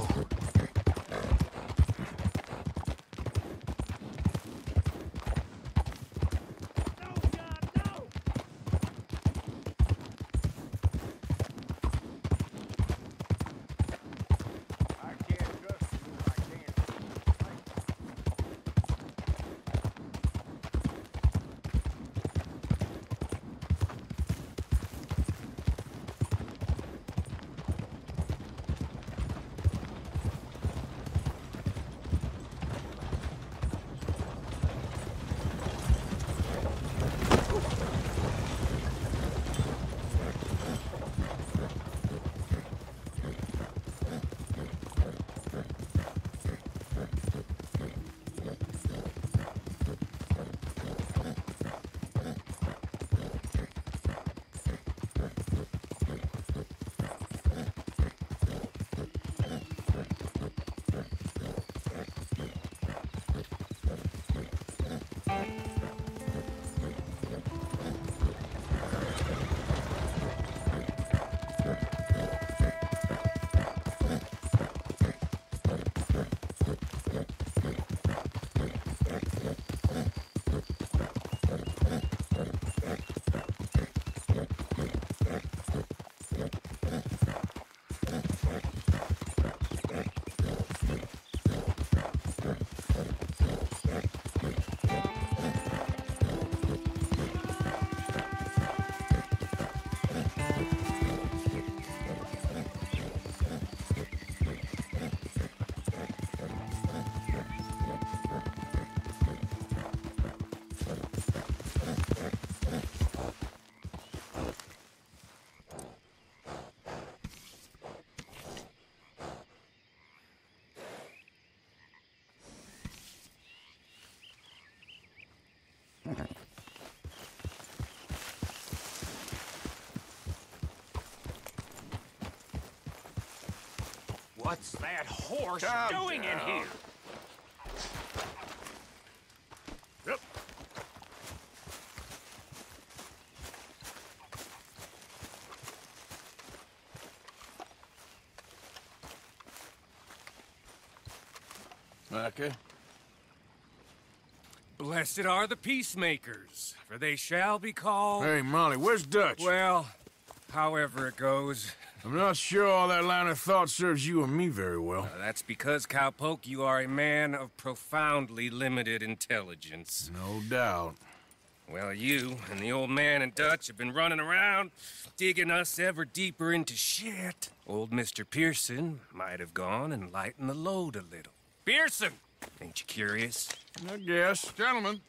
What's that horse Calm doing down. in here? Yep. Okay. Blessed are the peacemakers, for they shall be called... Hey, Molly, where's Dutch? Well, however it goes. I'm not sure all that line of thought serves you and me very well. That's because, Cowpoke, you are a man of profoundly limited intelligence. No doubt. Well, you and the old man and Dutch have been running around, digging us ever deeper into shit. Old Mr. Pearson might have gone and lightened the load a little. Pearson! Ain't you curious? I guess. Gentlemen.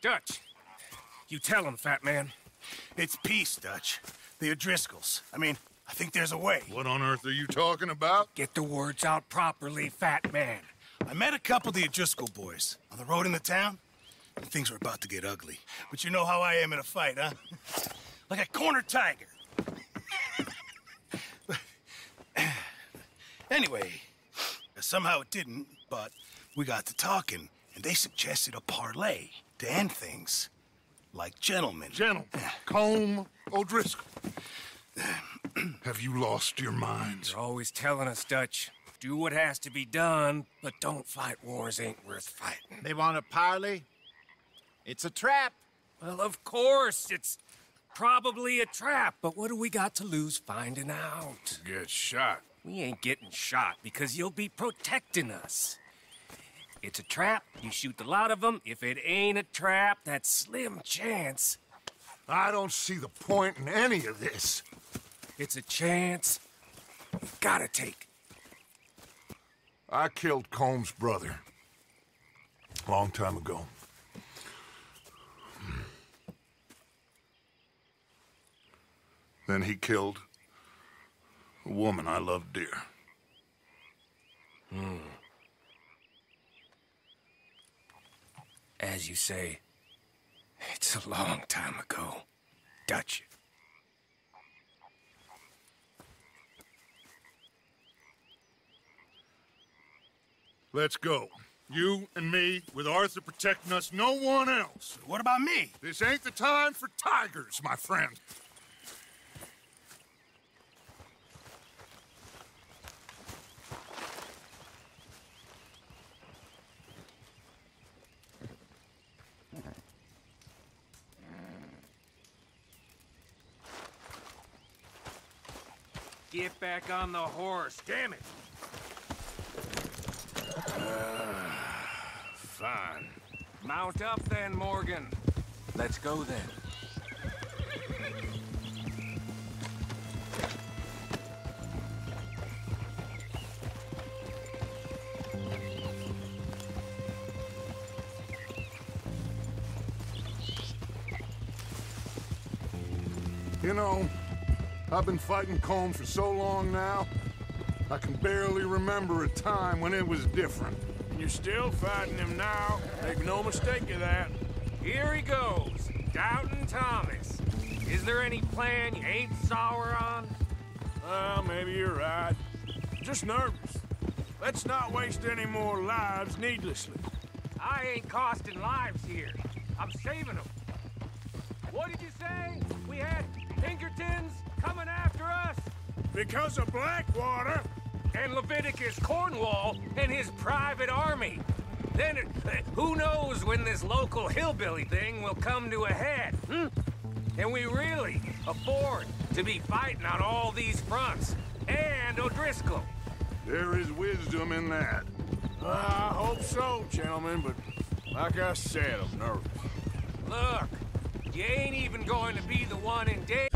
Dutch, you tell him, fat man. It's peace, Dutch. The O'Driscolls. I mean, I think there's a way. What on earth are you talking about? Get the words out properly, fat man. I met a couple of the O'Driscoll boys on the road in the town, and things were about to get ugly. But you know how I am in a fight, huh? Like a cornered tiger. Anyway, somehow it didn't, but we got to talking, and they suggested a parlay to end things. Like gentlemen. Gentlemen. Combe O'Driscoll. Have you lost your minds? You're always telling us, Dutch. Do what has to be done, but don't fight wars ain't worth fighting. They want a parley? It's a trap. Well, of course, it's probably a trap, but what do we got to lose finding out? Get shot. We ain't getting shot because you'll be protecting us. It's a trap, you shoot the lot of them. If it ain't a trap, that's slim chance. I don't see the point in any of this. It's a chance you gotta take. I killed Combs' brother. Long time ago. Then he killed a woman I loved dear. As you say, it's a long time ago, Dutch. Let's go. You and me, with Arthur protecting us, no one else. What about me? This ain't the time for tigers, my friend. Get back on the horse, damn it! Fine. Mount up then, Morgan. Let's go then. You know, I've been fighting Combs for so long now, I can barely remember a time when it was different. You're still fighting him now. Make no mistake of that. Here he goes, Doubting Thomas. Is there any plan you ain't sour on? Well, maybe you're right. Just nervous. Let's not waste any more lives needlessly. I ain't costing lives here. I'm saving them. What did you say? We had Pinkertons coming after us? Because of Blackwater? And Leviticus Cornwall and his private army. Then, who knows when this local hillbilly thing will come to a head, Can we really afford to be fighting on all these fronts? And O'Driscoll. There is wisdom in that. I hope so, gentlemen, but like I said, I'm nervous. Look, you ain't even going to be the one in danger.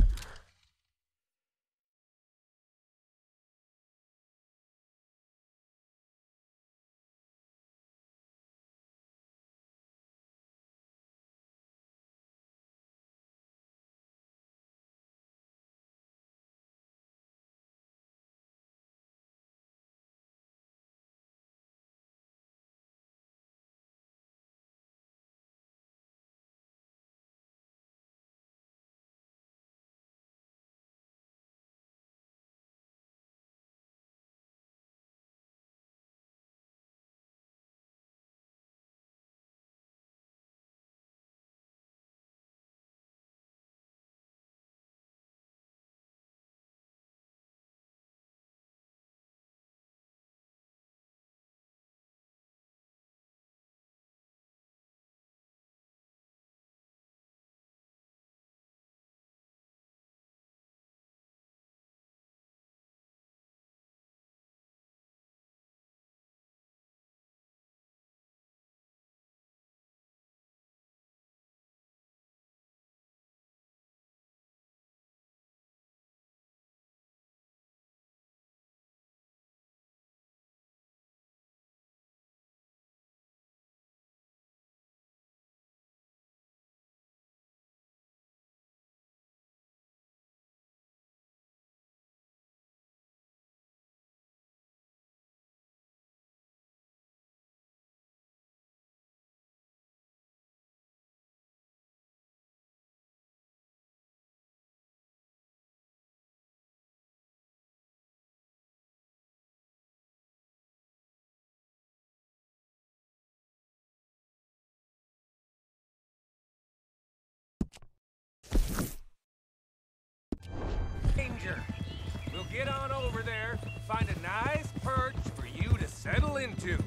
get on over there, find a nice perch for you to settle into.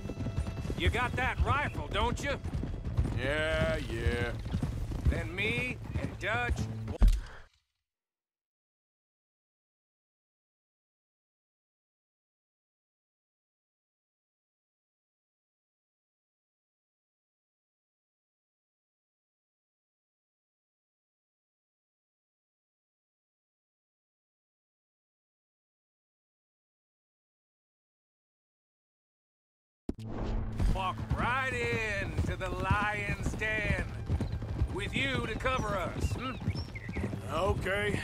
You got that rifle, don't you? Yeah. Then me and Dutch... walk right into the lion's den with you to cover us. Okay.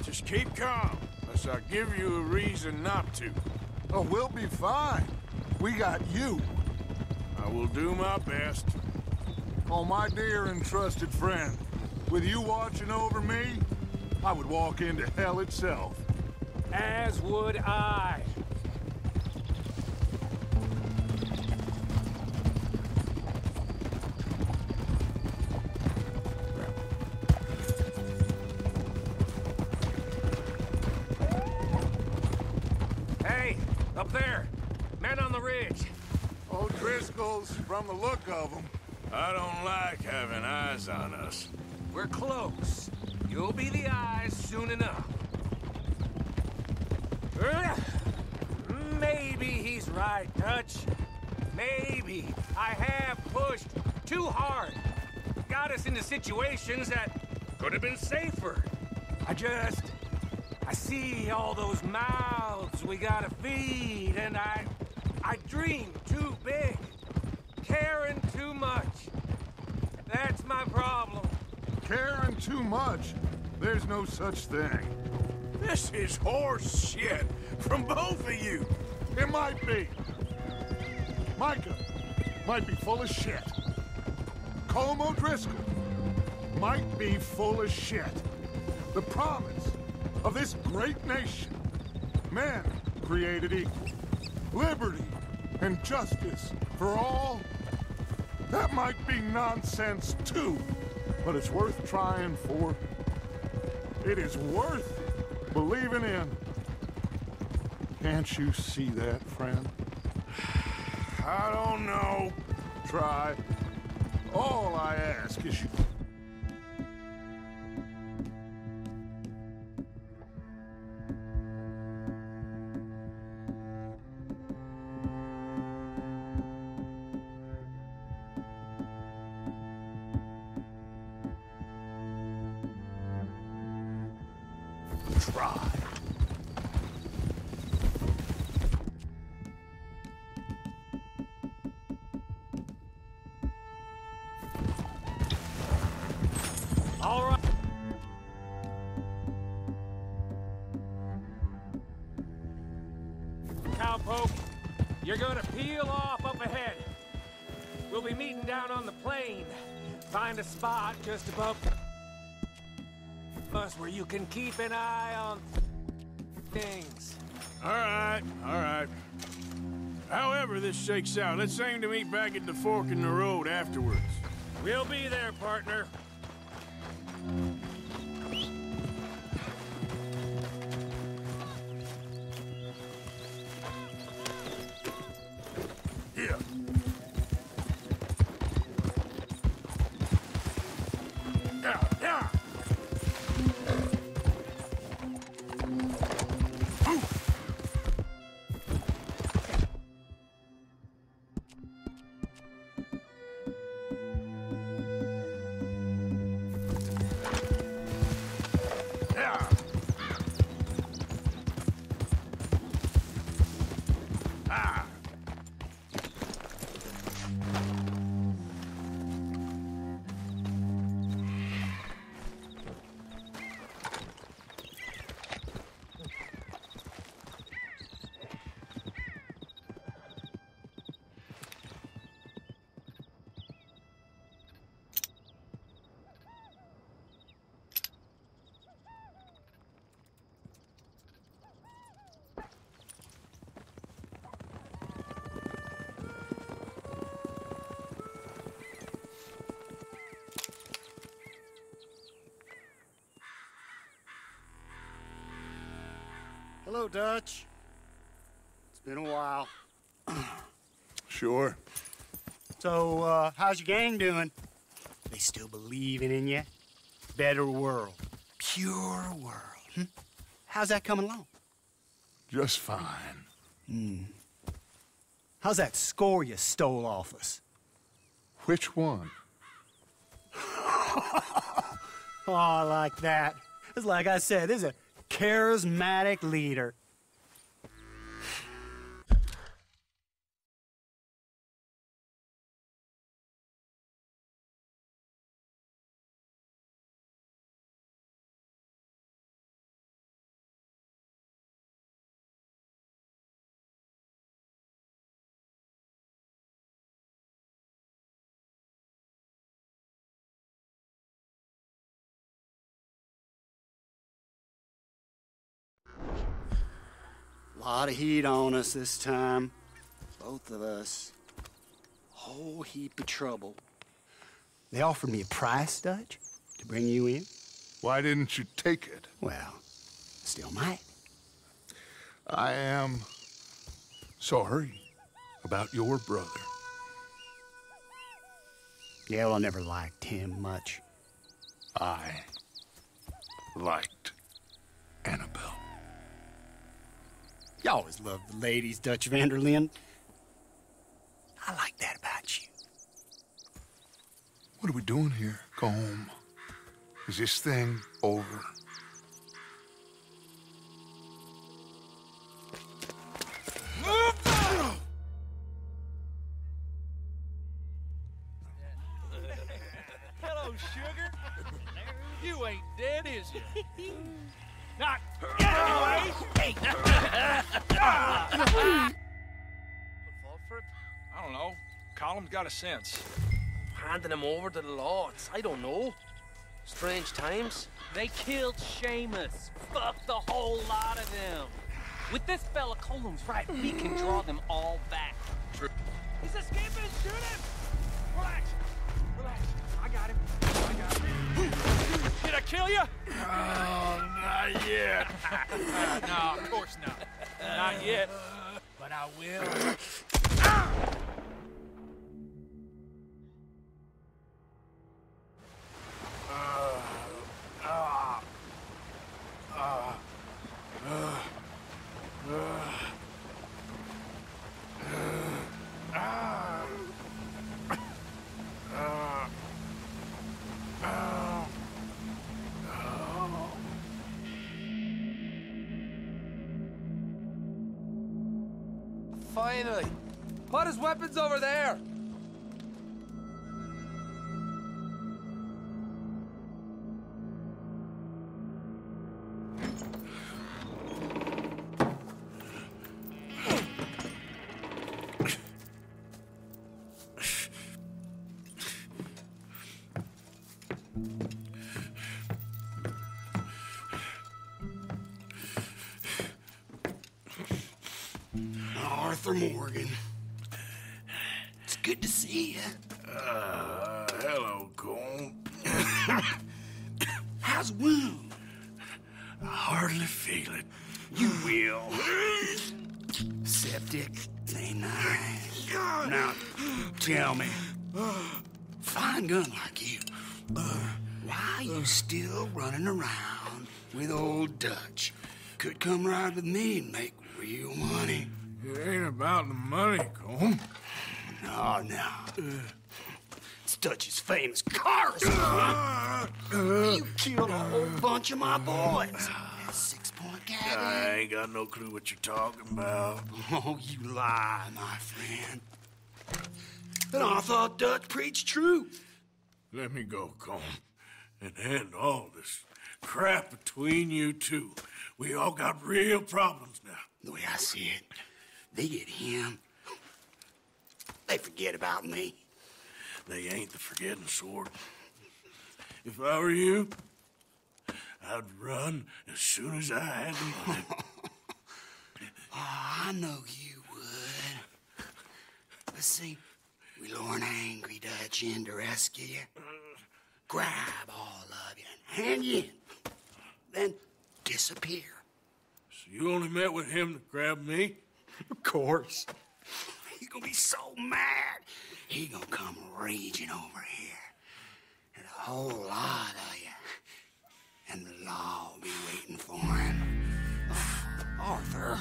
Just keep calm, unless I give you a reason not to. Oh, we'll be fine. We got you. I will do my best. Oh, my dear and trusted friend, with you watching over me, I would walk into hell itself. As would I. Hey, up there. Men on the ridge. O'Driscoll's, from the look of them. I don't like having eyes on us. We're close. You'll be the eyes soon enough. Maybe he's right, Dutch. Maybe I have pushed too hard. Got us into situations that could have been safer. I see all those mouths we gotta feed, and I dream too big. Caring too much. That's my problem. Caring too much? There's no such thing. This is horse shit from both of you. It might be. Micah might be full of shit. Colm O'Driscoll might be full of shit. The promise of this great nation. Men created equal. Liberty and justice for all. That might be nonsense too, but it's worth trying for. It is worth believing in. Can't you see that, friend? I don't know. Try. All I ask is you... try. All right. Cowpoke, you're gonna peel off up ahead. We'll be meeting down on the plain. Find a spot just above us where you can keep an eye on things. All right. However this shakes out, let's aim to meet back at the fork in the road afterwards. We'll be there, partner. Yeah. Yeah. Hello, Dutch. It's been a while. Sure. So, how's your gang doing? They still believing in you? Better world. Pure world. Hmm? How's that coming along? Just fine. How's that score you stole off us? Which one? Oh, I like that. It's like I said, this is a charismatic leader. A lot of heat on us this time. Both of us. Whole heap of trouble. They offered me a price, Dutch, to bring you in. Why didn't you take it? Well, still might. I am sorry about your brother. Yeah, well, I never liked him much. I liked Annabelle. You always loved the ladies, Dutch Vanderlyn. I like that about you. What are we doing here? Go home. Is this thing over? Hello, sugar. You ain't dead, is you? Not yet, anyways. I don't know. Column's got a sense. Handing him over to the lords. I don't know. Strange times. They killed Seamus. Fuck the whole lot of them. With this fella Colum's right, we can draw them all back. True. He's escaping. Shoot him. Relax. Relax. I got him. I got him. Did I kill you? Oh, not yet. No, of course not. Not yet. But I will. Finally. Put his weapons over there. Arthur Morgan. It's good to see you. Hello, Cole. How's the wound? I hardly feel it. You will. Septic. Ain't nice. Now, tell me, fine gun like you, why you still running around with old Dutch? Could come right with me and make real money. It ain't about the money, Cole. No. It's Dutch's famous cars. You killed a whole bunch of my boys. That 6-point gag. I ain't got no clue what you're talking about. Oh, you lie, my friend. And I thought Dutch preached truth. Let me go, Cole, and end all this crap between you two. We all got real problems now. The way I see it, they get him. They forget about me. They ain't the forgetting sort. If I were you, I'd run as soon as I had the money. I know you would. Let's see, we lure an angry Dutch in to rescue you. Grab all of you and hand you in. Then disappear. You only met with him to grab me? Of course. He gonna be so mad. He gonna come raging over here. And a whole lot of you. And the law will be waiting for him. Arthur.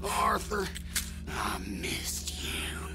Arthur, I missed you.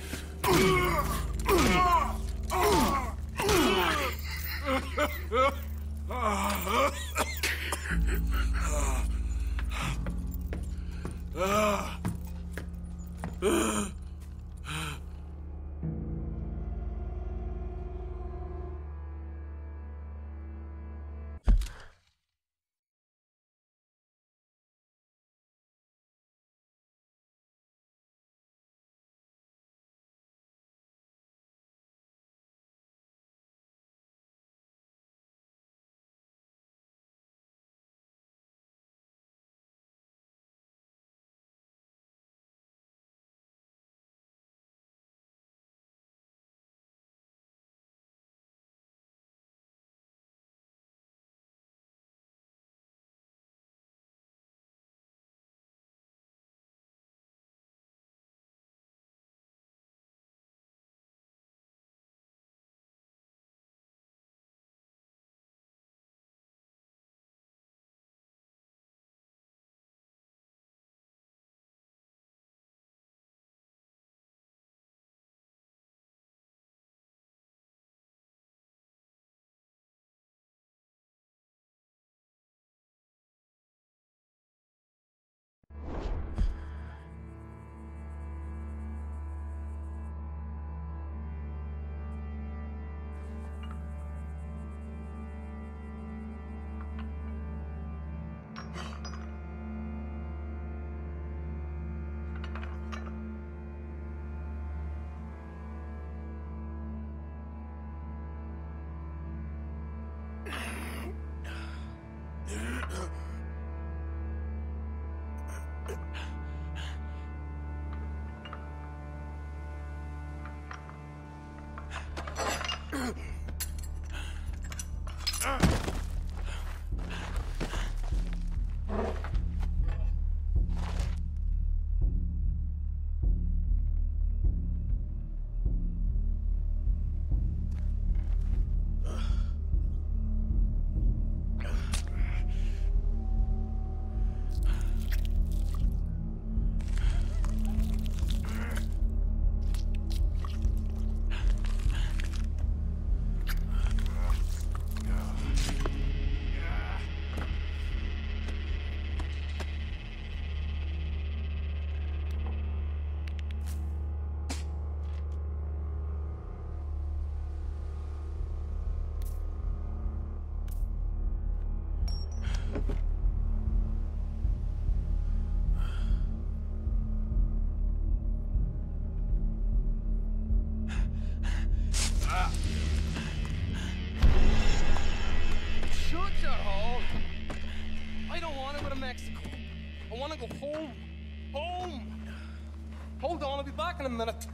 Hold on, I'll be back in a minute.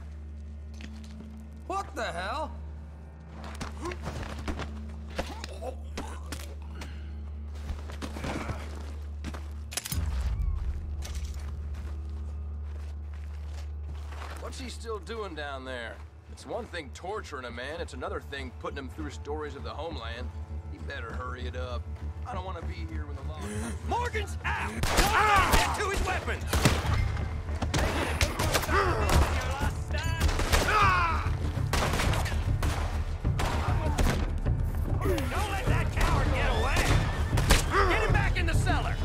What the hell? What's he still doing down there? It's one thing torturing a man, it's another thing putting him through stories of the homeland. He better hurry it up. I don't want to be here when the law... Morgan's out! Get to his weapons! Don't let that coward get away! Get him back in the cellar!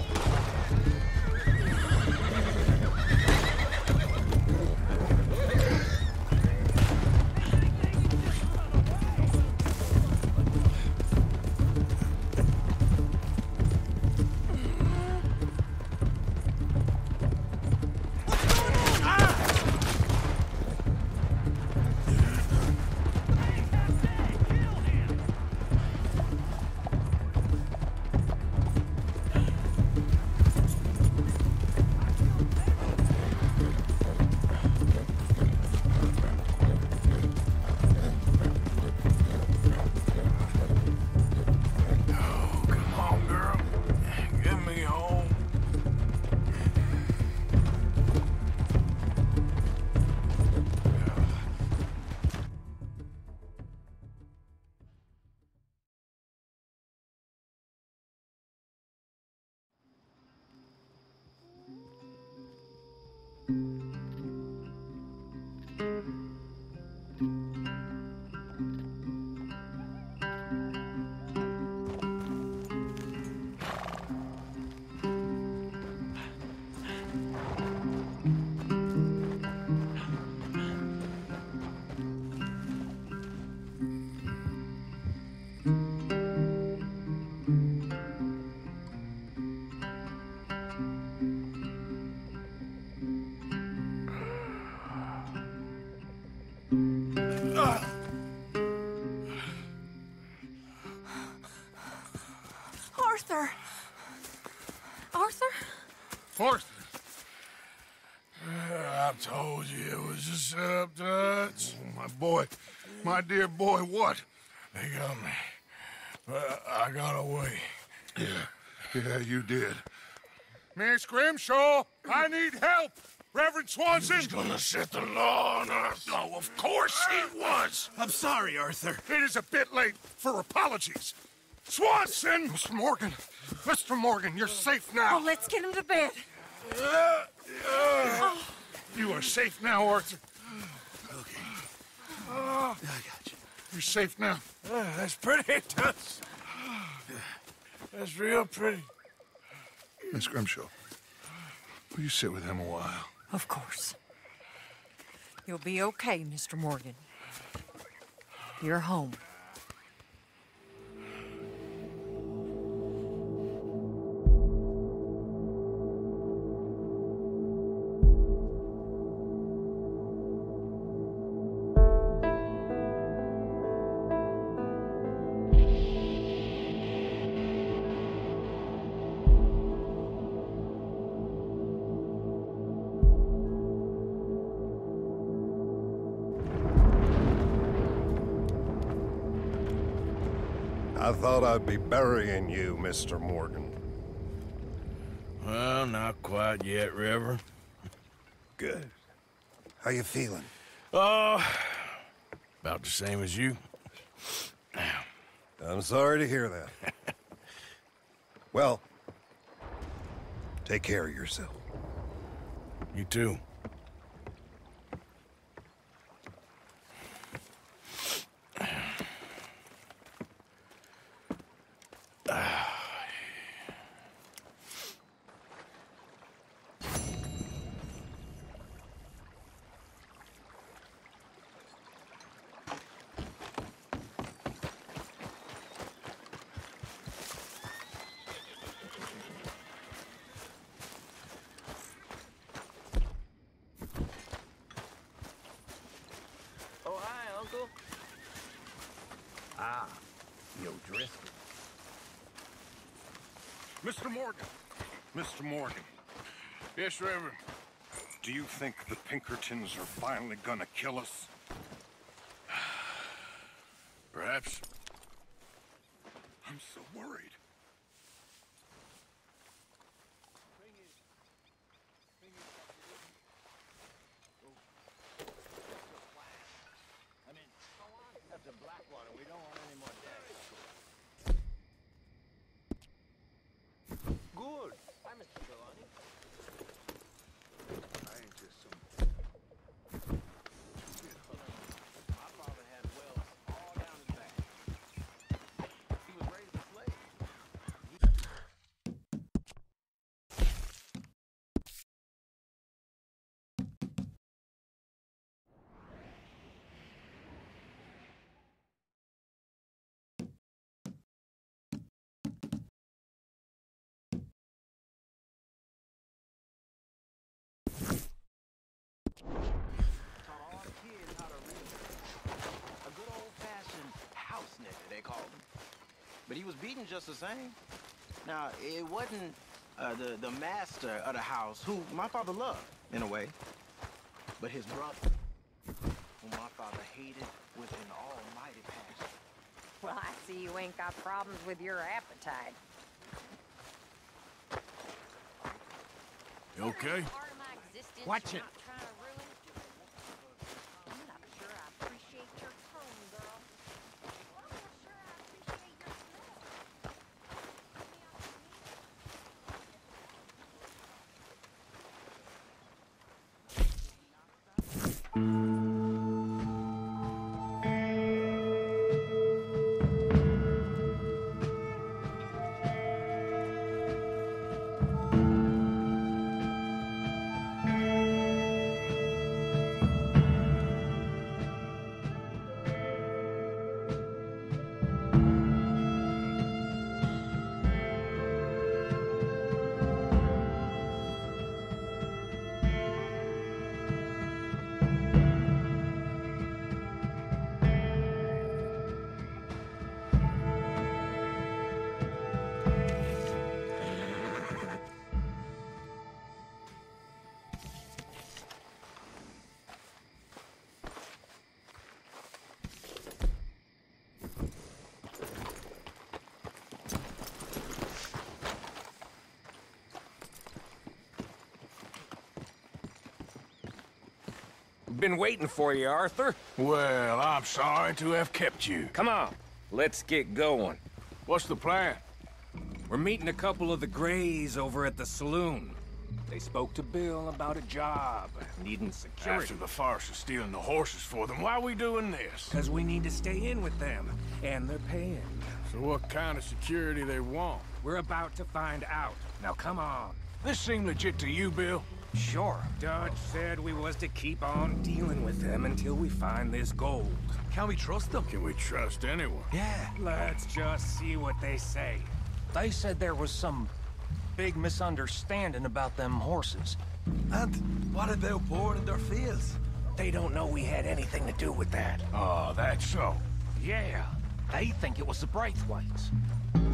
Arthur! Arthur? Arthur! I told you it was a setup, Dutch. My boy, my dear boy, what? They got me. But I got away. Yeah, you did. Miss Grimshaw, I need help! Reverend Swanson! He's gonna set the law on us. Oh, of course he was! I'm sorry, Arthur. It is a bit late for apologies. Swanson! Mr. Morgan, you're safe now. Oh, let's get him to bed. You are safe now, Arthur. Okay. I got you. You're safe now. That's pretty, Dutch. That's real pretty. Miss Grimshaw, will you sit with him a while? Of course. You'll be okay, Mr. Morgan. You're home. I thought I'd be burying you, Mr. Morgan. Well, not quite yet, Reverend. Good. How you feeling? About the same as you. I'm sorry to hear that. Well, take care of yourself. You too. Oh, hi, Uncle. Ah, you Driscoll. Mr. Morgan. Mr. Morgan. Yes, Reverend. Do you think the Pinkertons are finally gonna kill us? Perhaps. I'm so worried. That's a black one, and we don't want any more damage. Good. Hi, Mr. Trelawney. I ain't just some... My father had wells all down his back. He was raised a slave. Taught all the kids how to read. A good old-fashioned house nigger, they called him. But he was beaten just the same. Now, it wasn't the master of the house, who my father loved, in a way, but his brother, whom my father hated with an almighty passion. Well, I see you ain't got problems with your appetite. You okay? Watch it. been waiting for you, Arthur. Well, I'm sorry to have kept you. Come on, let's get going. What's the plan? We're meeting a couple of the Greys over at the saloon. They spoke to Bill about a job, needing security. After the farce of stealing the horses for them, why are we doing this? Because we need to stay in with them, and they're paying. So what kind of security they want? We're about to find out. Now come on. This seem legit to you, Bill? Sure. Dutch said we was to keep on dealing with them until we find this gold. Can we trust them? Can we trust anyone? Yeah. Let's just see what they say. They said there was some big misunderstanding about them horses. And what about boarding their fields? They don't know we had anything to do with that. Oh, that's so. Yeah, they think it was the Braithwaites.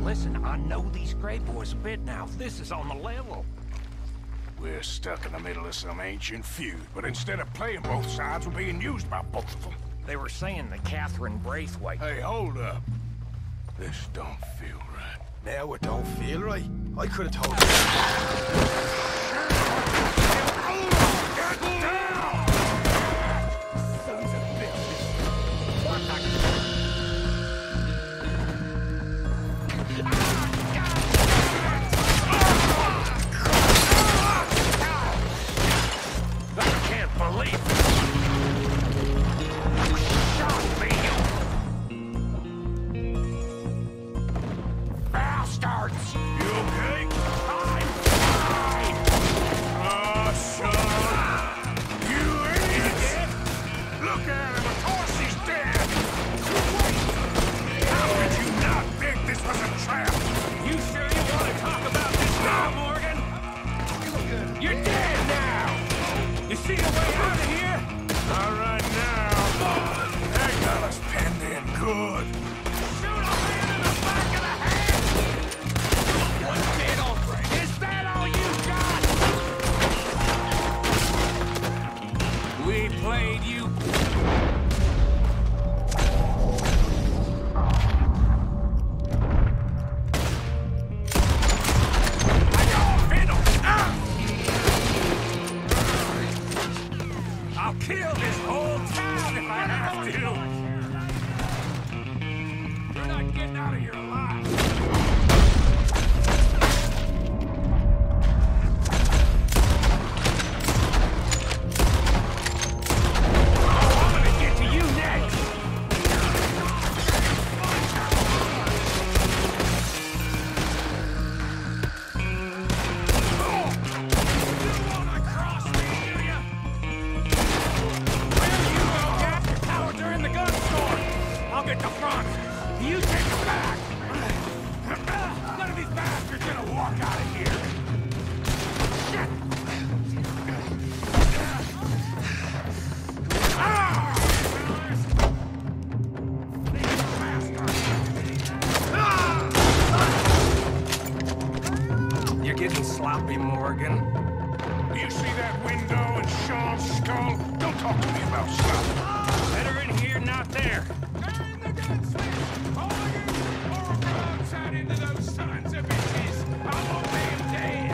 Listen, I know these Grey boys a bit now. This is on the level. We're stuck in the middle of some ancient feud, but instead of playing both sides, we're being used by both of them. They were saying that Catherine Braithwaite... Hey, hold up. This don't feel right. Now it don't feel right. I could have told you. Get down! Sons of bitches. What the... I can't believe it! Shot me, you... bastards! You okay? I'm fine! Oh, son! You idiot! Look at him, of course he's dead! Wait! How could you not think this was a trap? You sure you want to talk about this now, Morgan? You're dead now! You see a way out of here? All right now. That got us pinned in good. Shoot a man in the back of the head! One bit, is that all you got? We played you. I'll kill this whole town if I have to. You're not getting out of here alive. I'm gonna get to you next. I'll get the front. You take the back. None of these bastards gonna walk out of here. Shit. You're getting sloppy, Morgan. Do you see that window and Sean's skull? Don't talk to me about stuff. Better in here, not there. Into those sons of bitches. I won't be dead.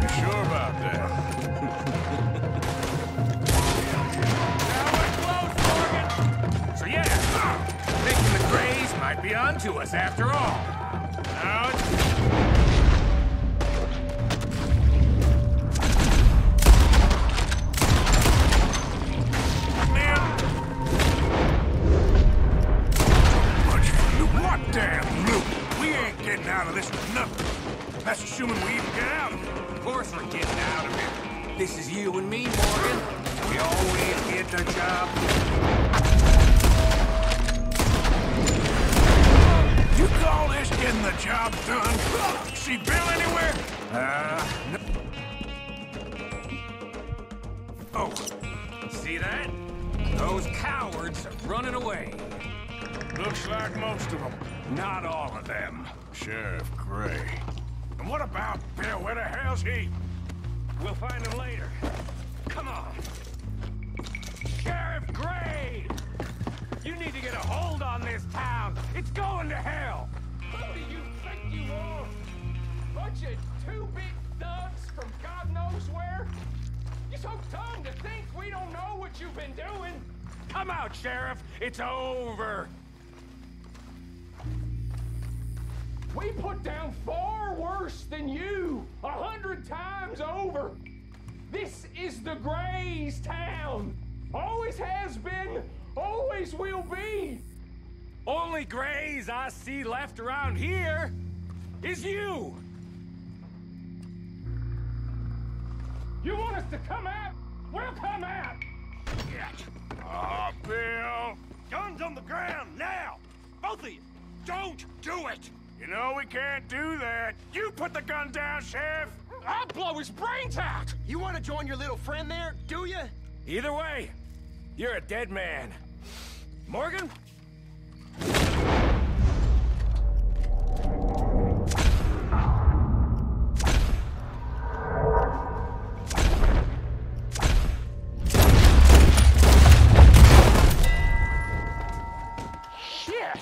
You sure about that? Now we're close, Morgan. So yeah, thinking the Greys might be onto us after all. Now it's... Damn loot! We ain't getting out of this with nothing. That's assuming we even get out of it. Of course we're getting out of it. This is you and me, Morgan. We always get the job. You call this getting the job done? See Bill anywhere? No. Oh, see that? Those cowards are running away. Looks like most of them. Not all of them. Sheriff Gray. And what about Bill? Where the hell's he? We'll find him later. Come on. Sheriff Gray! You need to get a hold on this town. It's going to hell. What do you think you are? Bunch of two big thugs from God knows where? You You're so dumb to think we don't know what you've been doing. Come out, Sheriff. It's over. We put down far worse than you, 100 times over. This is the Grays' town. Always has been, always will be. Only Grays I see left around here is you. You want us to come out? We'll come out. Bill. Guns on the ground now. Both of you. Don't do it. You know we can't do that. You put the gun down, Sheriff. I'll blow his brains out. You want to join your little friend there, do you? Either way, you're a dead man. Morgan? Shit!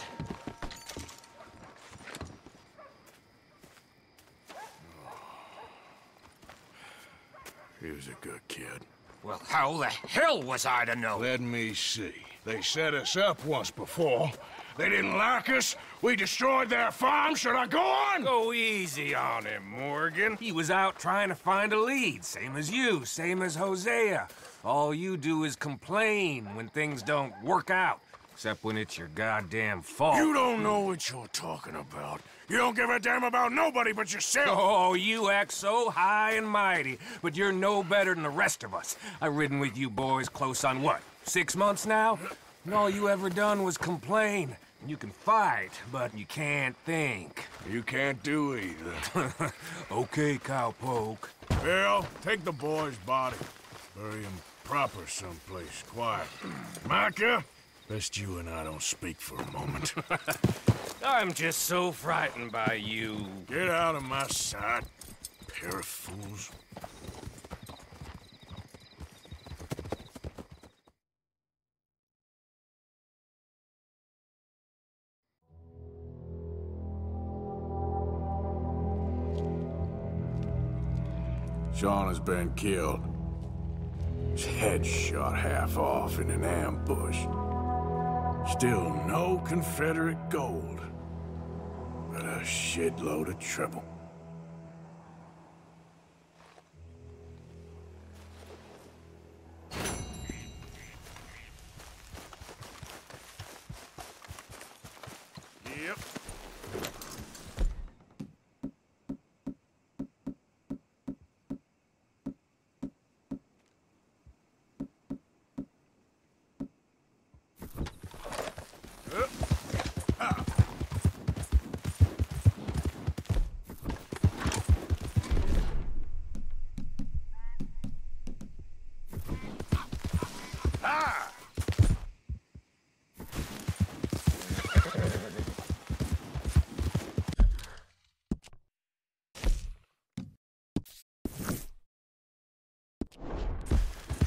He was a good kid. Well, how the hell was I to know? Let me see. They set us up once before. They didn't like us. We destroyed their farm. Should I go on? Go easy on him, Morgan. He was out trying to find a lead, same as you, same as Hosea. All you do is complain when things don't work out, except when it's your goddamn fault. You don't know what you're talking about. You don't give a damn about nobody but yourself. Oh, you act so high and mighty, but you're no better than the rest of us. I've ridden with you boys close on what, 6 months now? And all you ever done was complain. You can fight, but you can't think. You can't do either. Okay, cowpoke. Bill, take the boy's body. Bury him proper someplace quiet. Micah, best you and I don't speak for a moment. I'm just so frightened by you. Get out of my sight, pair of fools. Sean has been killed. His head shot half off in an ambush. Still no Confederate gold, but a shitload of trouble. Yep.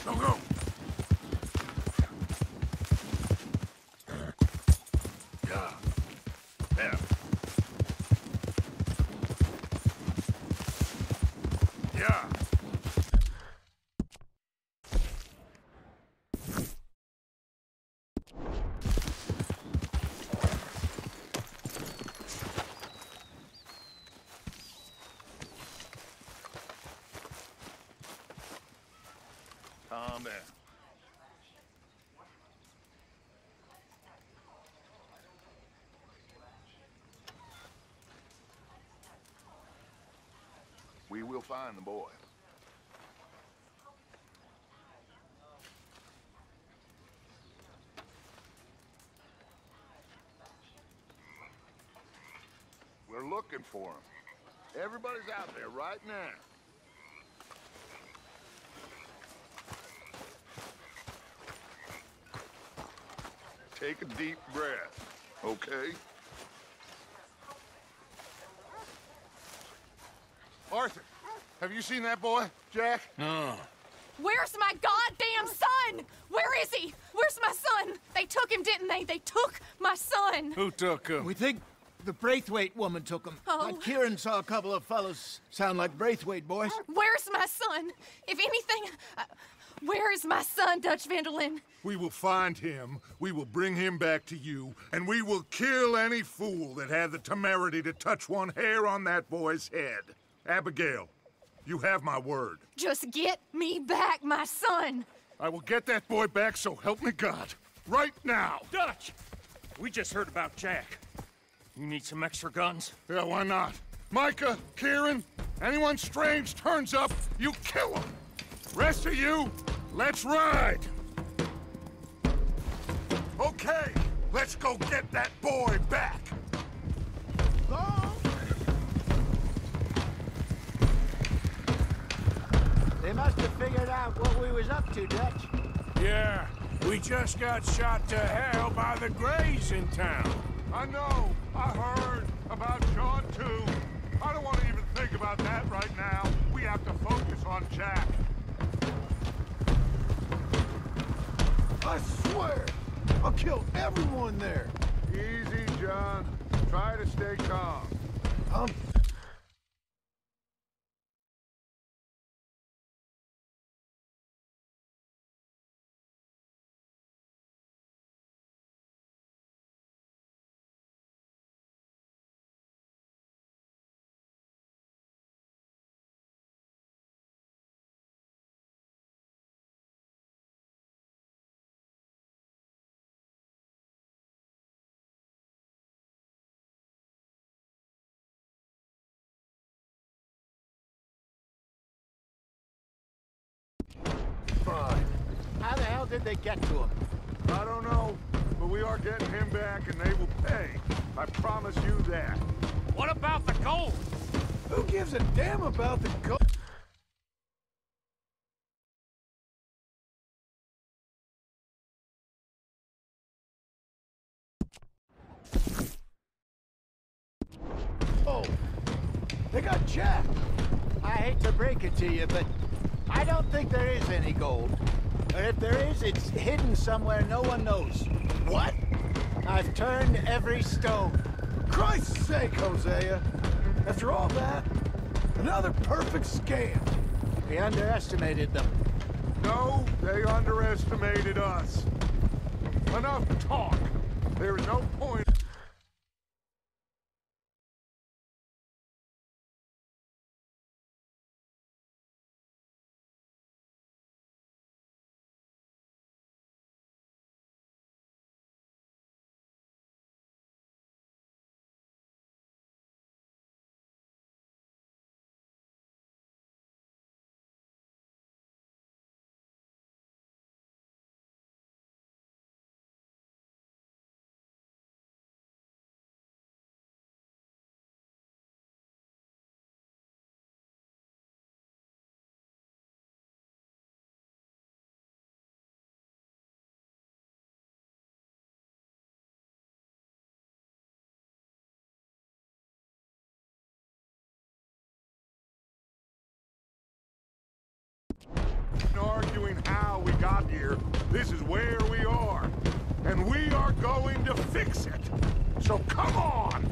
Go, go. Yeah. There. Yeah. Calm down. We will find the boy. We're looking for him. Everybody's out there right now. Take a deep breath, okay? Arthur, have you seen that boy, Jack? No. Where's my goddamn son? Where is he? Where's my son? They took him, didn't they? They took my son. Who took him? We think The Braithwaite woman took him. Oh. Kieran saw a couple of fellows sound like Braithwaite boys. Where's my son? If anything, where is my son, Dutch Vanderlyn? We will find him, we will bring him back to you, and we will kill any fool that had the temerity to touch one hair on that boy's head. Abigail, you have my word. Just get me back, my son. I will get that boy back, so help me God. Right now. Dutch! We just heard about Jack. You need some extra guns? Yeah, why not? Micah, Kieran, anyone strange turns up, you kill him. Rest of you, let's ride. Okay, let's go get that boy back. They must have figured out what we was up to, Dutch. Yeah, we just got shot to hell by the Greys in town. I know. I heard about John, too. I don't want to even think about that right now. We have to focus on Jack. I swear, I'll kill everyone there. Easy, John. Try to stay calm. Fine. How the hell did they get to him? I don't know, but we are getting him back and they will pay. I promise you that. What about the gold? Who gives a damn about the gold? Oh, they got Jack. I hate to break it to you, but I don't think there is any gold. Or if there is, it's hidden somewhere no one knows. What? I've turned every stone. Christ's sake, Hosea. After all that, another perfect scam. We underestimated them. No, they underestimated us. Enough talk. There is no point. Arguing how we got here. This is where we are. And we are going to fix it. So come on!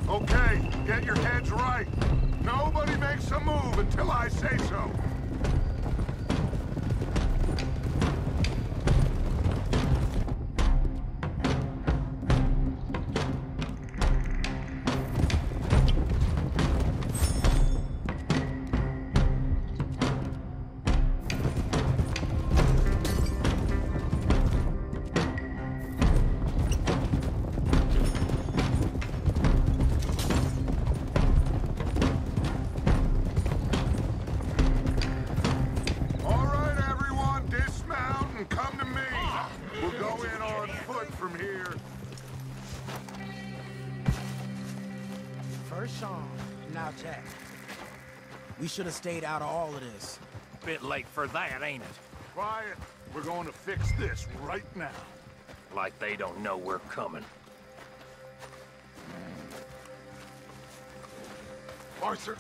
Okay, get your heads right. Nobody makes a move until I say so. First song, now Jack. We should have stayed out of all of this. Bit late for that, ain't it? Quiet. We're going to fix this right now. Like they don't know we're coming. Arthur,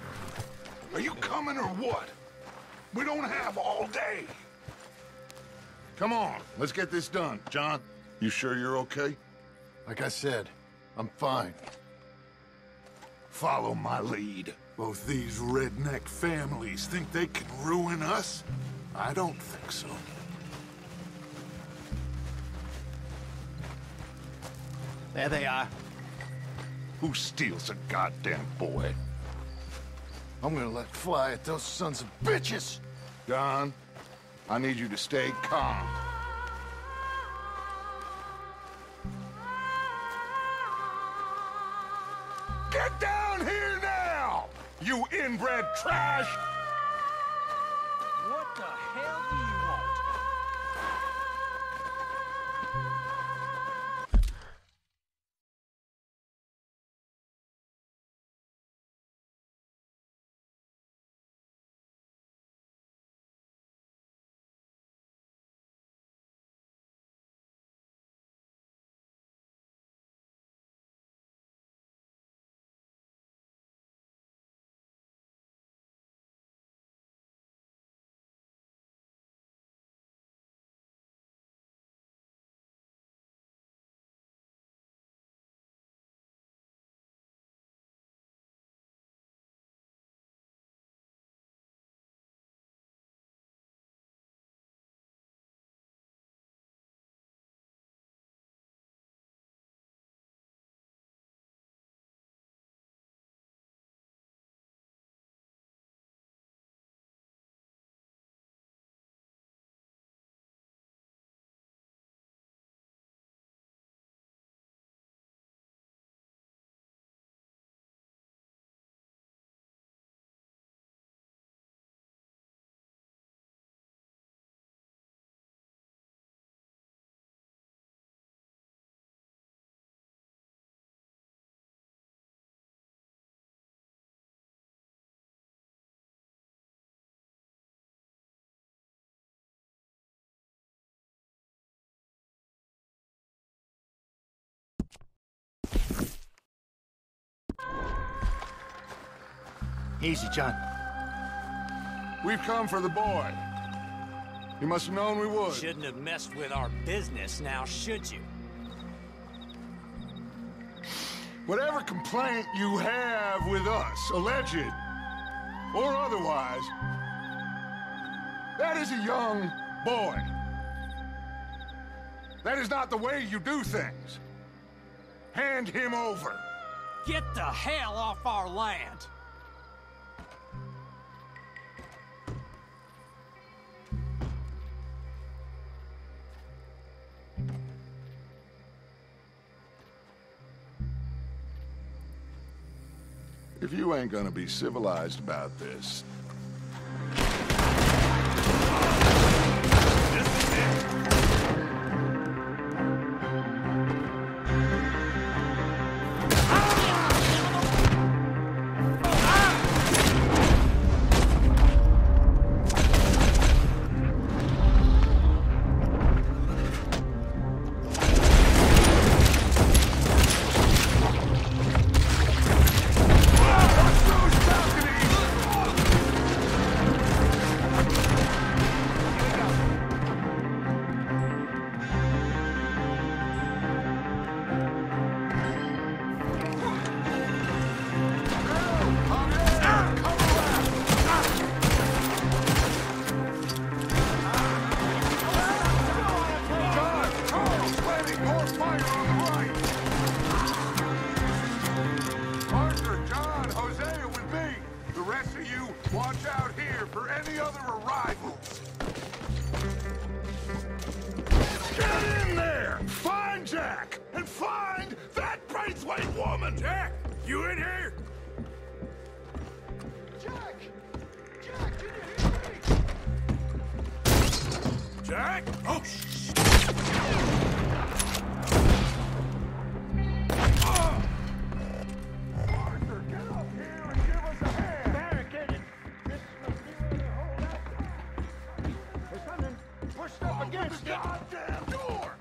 Are you coming or what? We don't have all day. Come on, let's get this done. John, you sure you're okay? Like I said, I'm fine. Follow my lead. Both these redneck families think they can ruin us? I don't think so. There they are. Who steals a goddamn boy? I'm gonna let fly at those sons of bitches! Don, I need you to stay calm. Get down here now, you inbred trash! What the hell do you want? Easy, John. We've come for the boy. You must have known we would. Shouldn't have messed with our business now, should you? Whatever complaint you have with us, alleged or otherwise, that is a young boy. That is not the way you do things. Hand him over. Get the hell off our land! If you ain't gonna be civilized about this, watch out here for any other arrivals. Get in there! Find Jack! And find that Braithwaite woman! Jack! You in here? Jack! Jack, can you hear me? Jack? Oh, Arthur, get up here and give us a hand! Barricaded! This must be where they hold out. There's something pushed up against the goddamn door!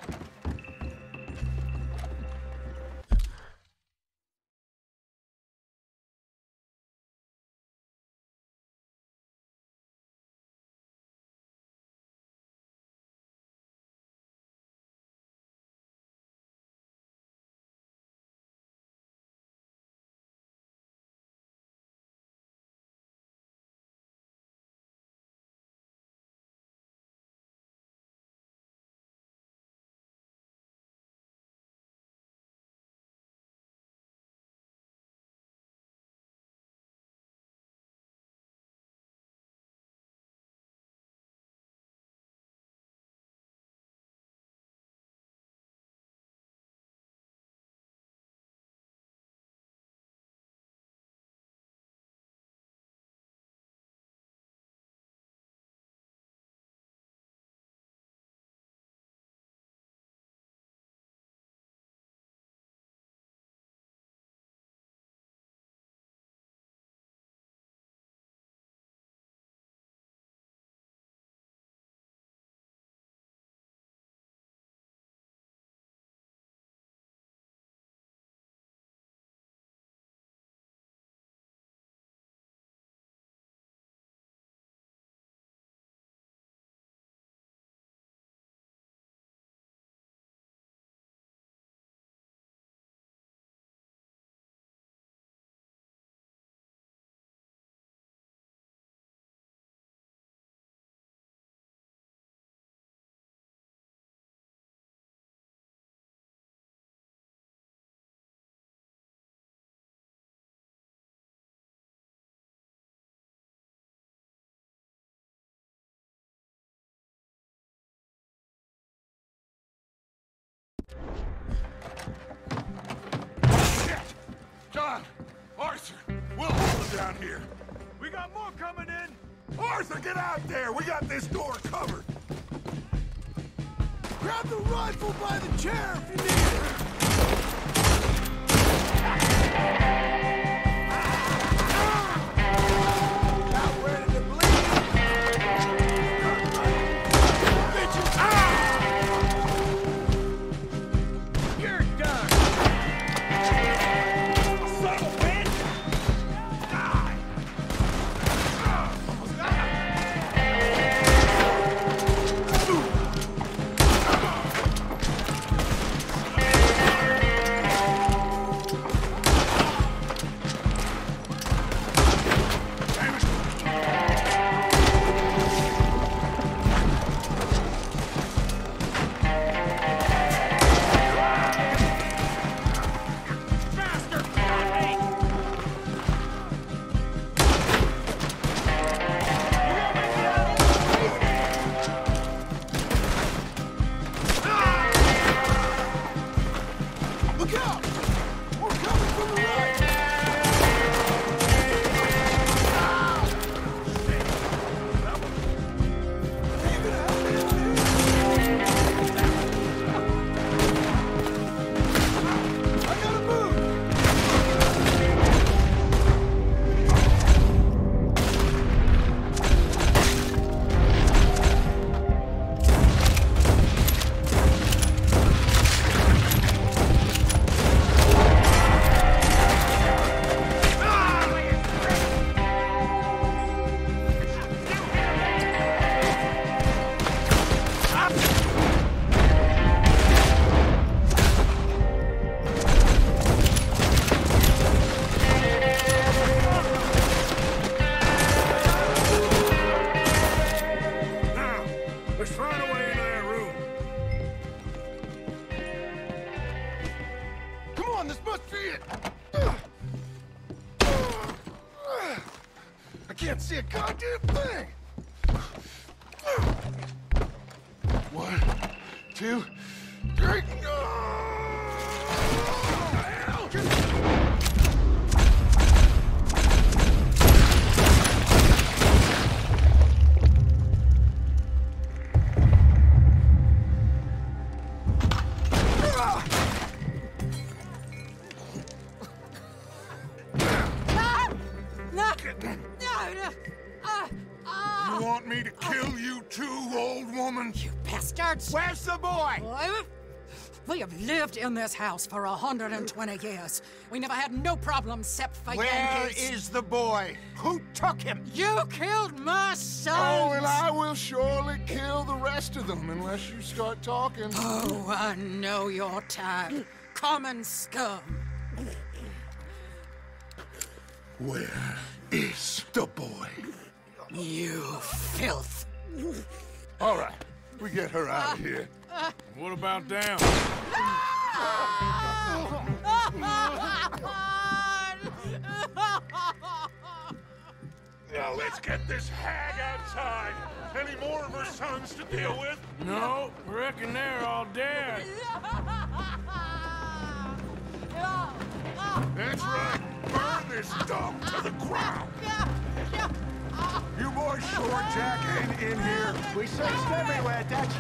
John! Arthur! We'll hold them down here. We got more coming in! Arthur, get out there! We got this door covered! Grab the rifle by the chair if you need it! Not ready to bleed! Bitches! You're done! Son of a bitch! Die! Almost got Look out! We're coming from the right! I gotta move! Now, let's find a way into that room. Come on, this must be it! I can't see a goddamn thing! 1, 2, 3. You want me to kill you too, old woman? You bastards! Where's the boy? We have lived in this house for 120 years. We never had no problems except for Where Yankees. is the boy? Who took him? You killed my son! Oh, and I will surely kill the rest of them unless you start talking. Oh, I know your type. Common scum. Where is the boy? You filth. All right, we get her out of here. What about down? Now let's get this hag outside. Any more of her sons to deal with? No, reckon they're all dead. That's right. Burn this dump to the ground. You boys sure Jack ain't in here? We searched everywhere, Dutch.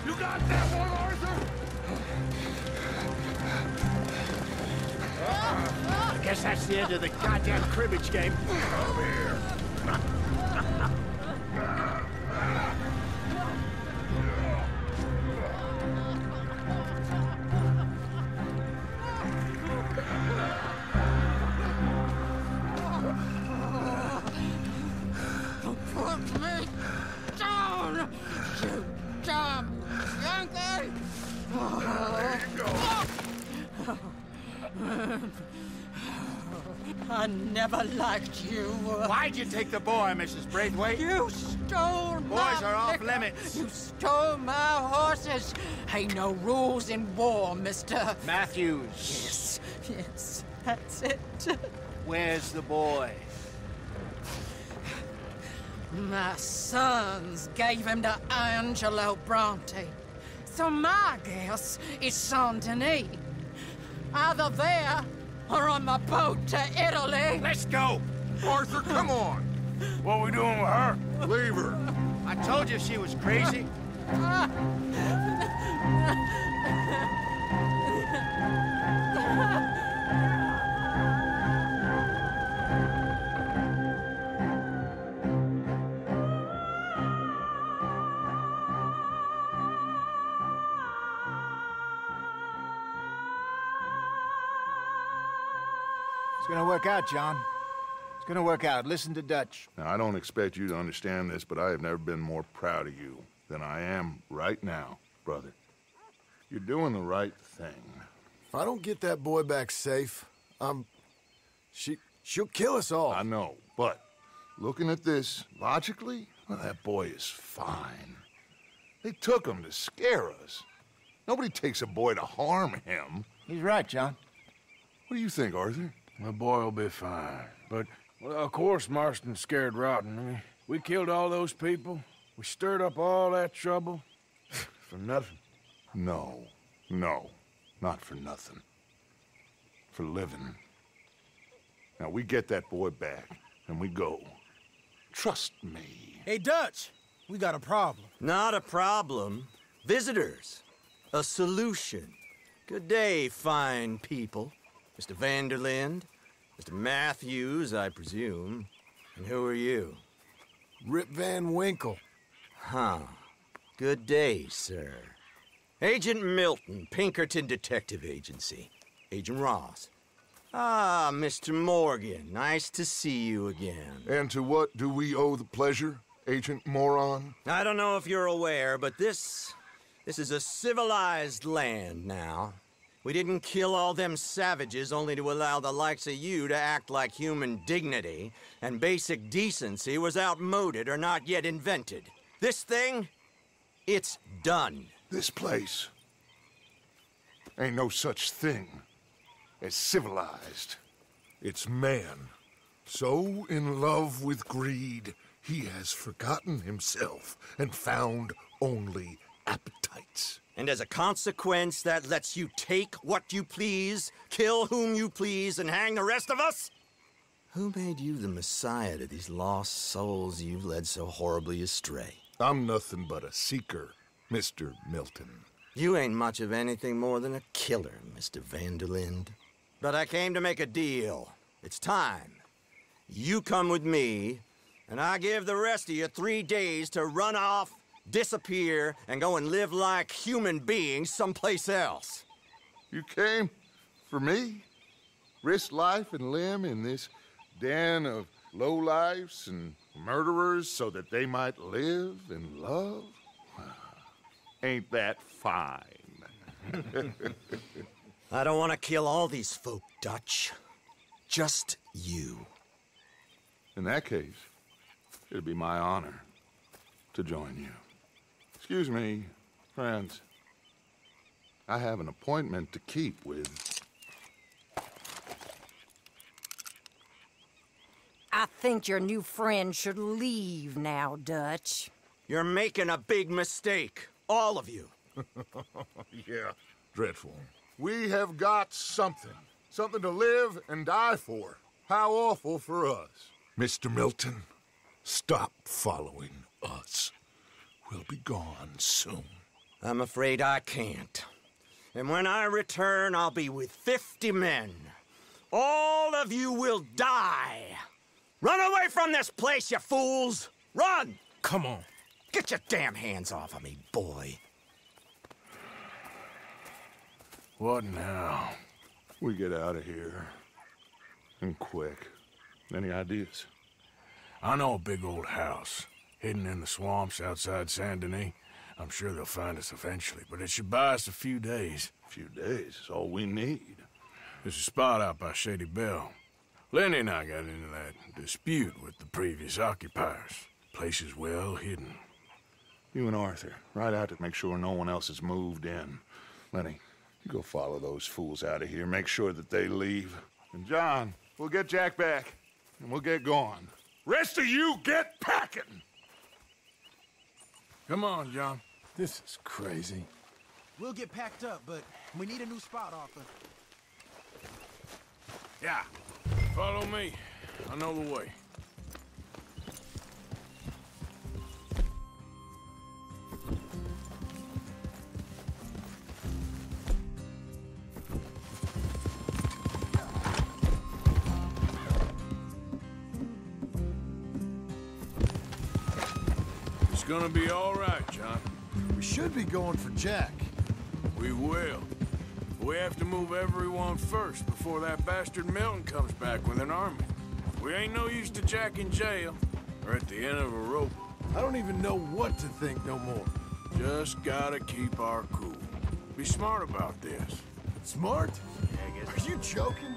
You got that one, Arthur? I guess that's the end of the goddamn cribbage game. Come here. Put me down, you dumb Yankee! There you go. I never liked you. Why'd you take the boy, Mrs. Braithwaite? You stole my Boys are off liquor. limits. You stole my horses. Ain't no rules in war, mister. Matthews. Yes, that's it. Where's the boy? My sons gave him to Angelo Bronte. So my guess is Saint-Denis. Either there or on the boat to Italy. Let's go! Arthur, come on! What are we doing with her? Leave her. I told you she was crazy. It's gonna work out, John. It's gonna work out. Listen to Dutch. Now, I don't expect you to understand this, but I have never been more proud of you than I am right now, brother. You're doing the right thing. If I don't get that boy back safe, she'll kill us all. I know, but looking at this logically, well, that boy is fine. They took him to scare us. Nobody takes a boy to harm him. He's right, John. What do you think, Arthur? My boy will be fine. But, well, of course Marston's scared rotten. I mean, we killed all those people. We stirred up all that trouble. For nothing. No, not for nothing. For living. Now, we get that boy back, and we go. Trust me. Hey, Dutch, we got a problem. Not a problem. Visitors. A solution. Good day, fine people. Mr. Vanderlind, Mr. Matthews, I presume. And who are you? Rip Van Winkle. Huh. Good day, sir. Agent Milton, Pinkerton Detective Agency. Agent Ross. Ah, Mr. Morgan, nice to see you again. And to what do we owe the pleasure, Agent Moron? I don't know if you're aware, but this is a civilized land now. We didn't kill all them savages only to allow the likes of you to act like human dignity, and basic decency was outmoded or not yet invented. This thing, it's done. This place ain't no such thing as civilized. It's man, so in love with greed, he has forgotten himself and found only appetites. And as a consequence, that lets you take what you please, kill whom you please, and hang the rest of us? Who made you the messiah to these lost souls you've led so horribly astray? I'm nothing but a seeker, Mr. Milton. You ain't much of anything more than a killer, Mr. Vanderlind. But I came to make a deal. It's time. You come with me, and I give the rest of you 3 days to run off, disappear, and go and live like human beings someplace else. You came for me? Risk life and limb in this den of lowlifes and murderers so that they might live and love? Ain't that fine? I don't want to kill all these folk, Dutch. Just you. In that case, it'd be my honor to join you. Excuse me, friends. I have an appointment to keep with... I think your new friend should leave now, Dutch. You're making a big mistake. All of you. Yeah, dreadful. We have got something. Something to live and die for. How awful for us. Mr. Milton, stop following us. We'll be gone soon. I'm afraid I can't. And when I return, I'll be with 50 men. All of you will die. Run away from this place, you fools! Run! Come on. Get your damn hands off of me, boy. What now? We get out of here. And quick. Any ideas? I know a big old house, hidden in the swamps outside Saint-Denis. I'm sure they'll find us eventually, but it should buy us a few days. A few days is all we need. There's a spot out by Shady Bell. Lenny and I got into that dispute with the previous occupiers. Place is well hidden. You and Arthur, ride out to make sure no one else has moved in. Lenny, you go follow those fools out of here. Make sure that they leave. And John, we'll get Jack back, and we'll get going. Rest of you get packing! Come on, John. This is crazy. We'll get packed up, but we need a new spot, Arthur. Yeah. Follow me. I know the way. It's gonna be all right, John. We should be going for Jack. We will. We have to move everyone first before that bastard Milton comes back with an army. We ain't no use to Jack in jail or at the end of a rope. I don't even know what to think no more. Just gotta keep our cool. Be smart about this. Smart? Are you joking?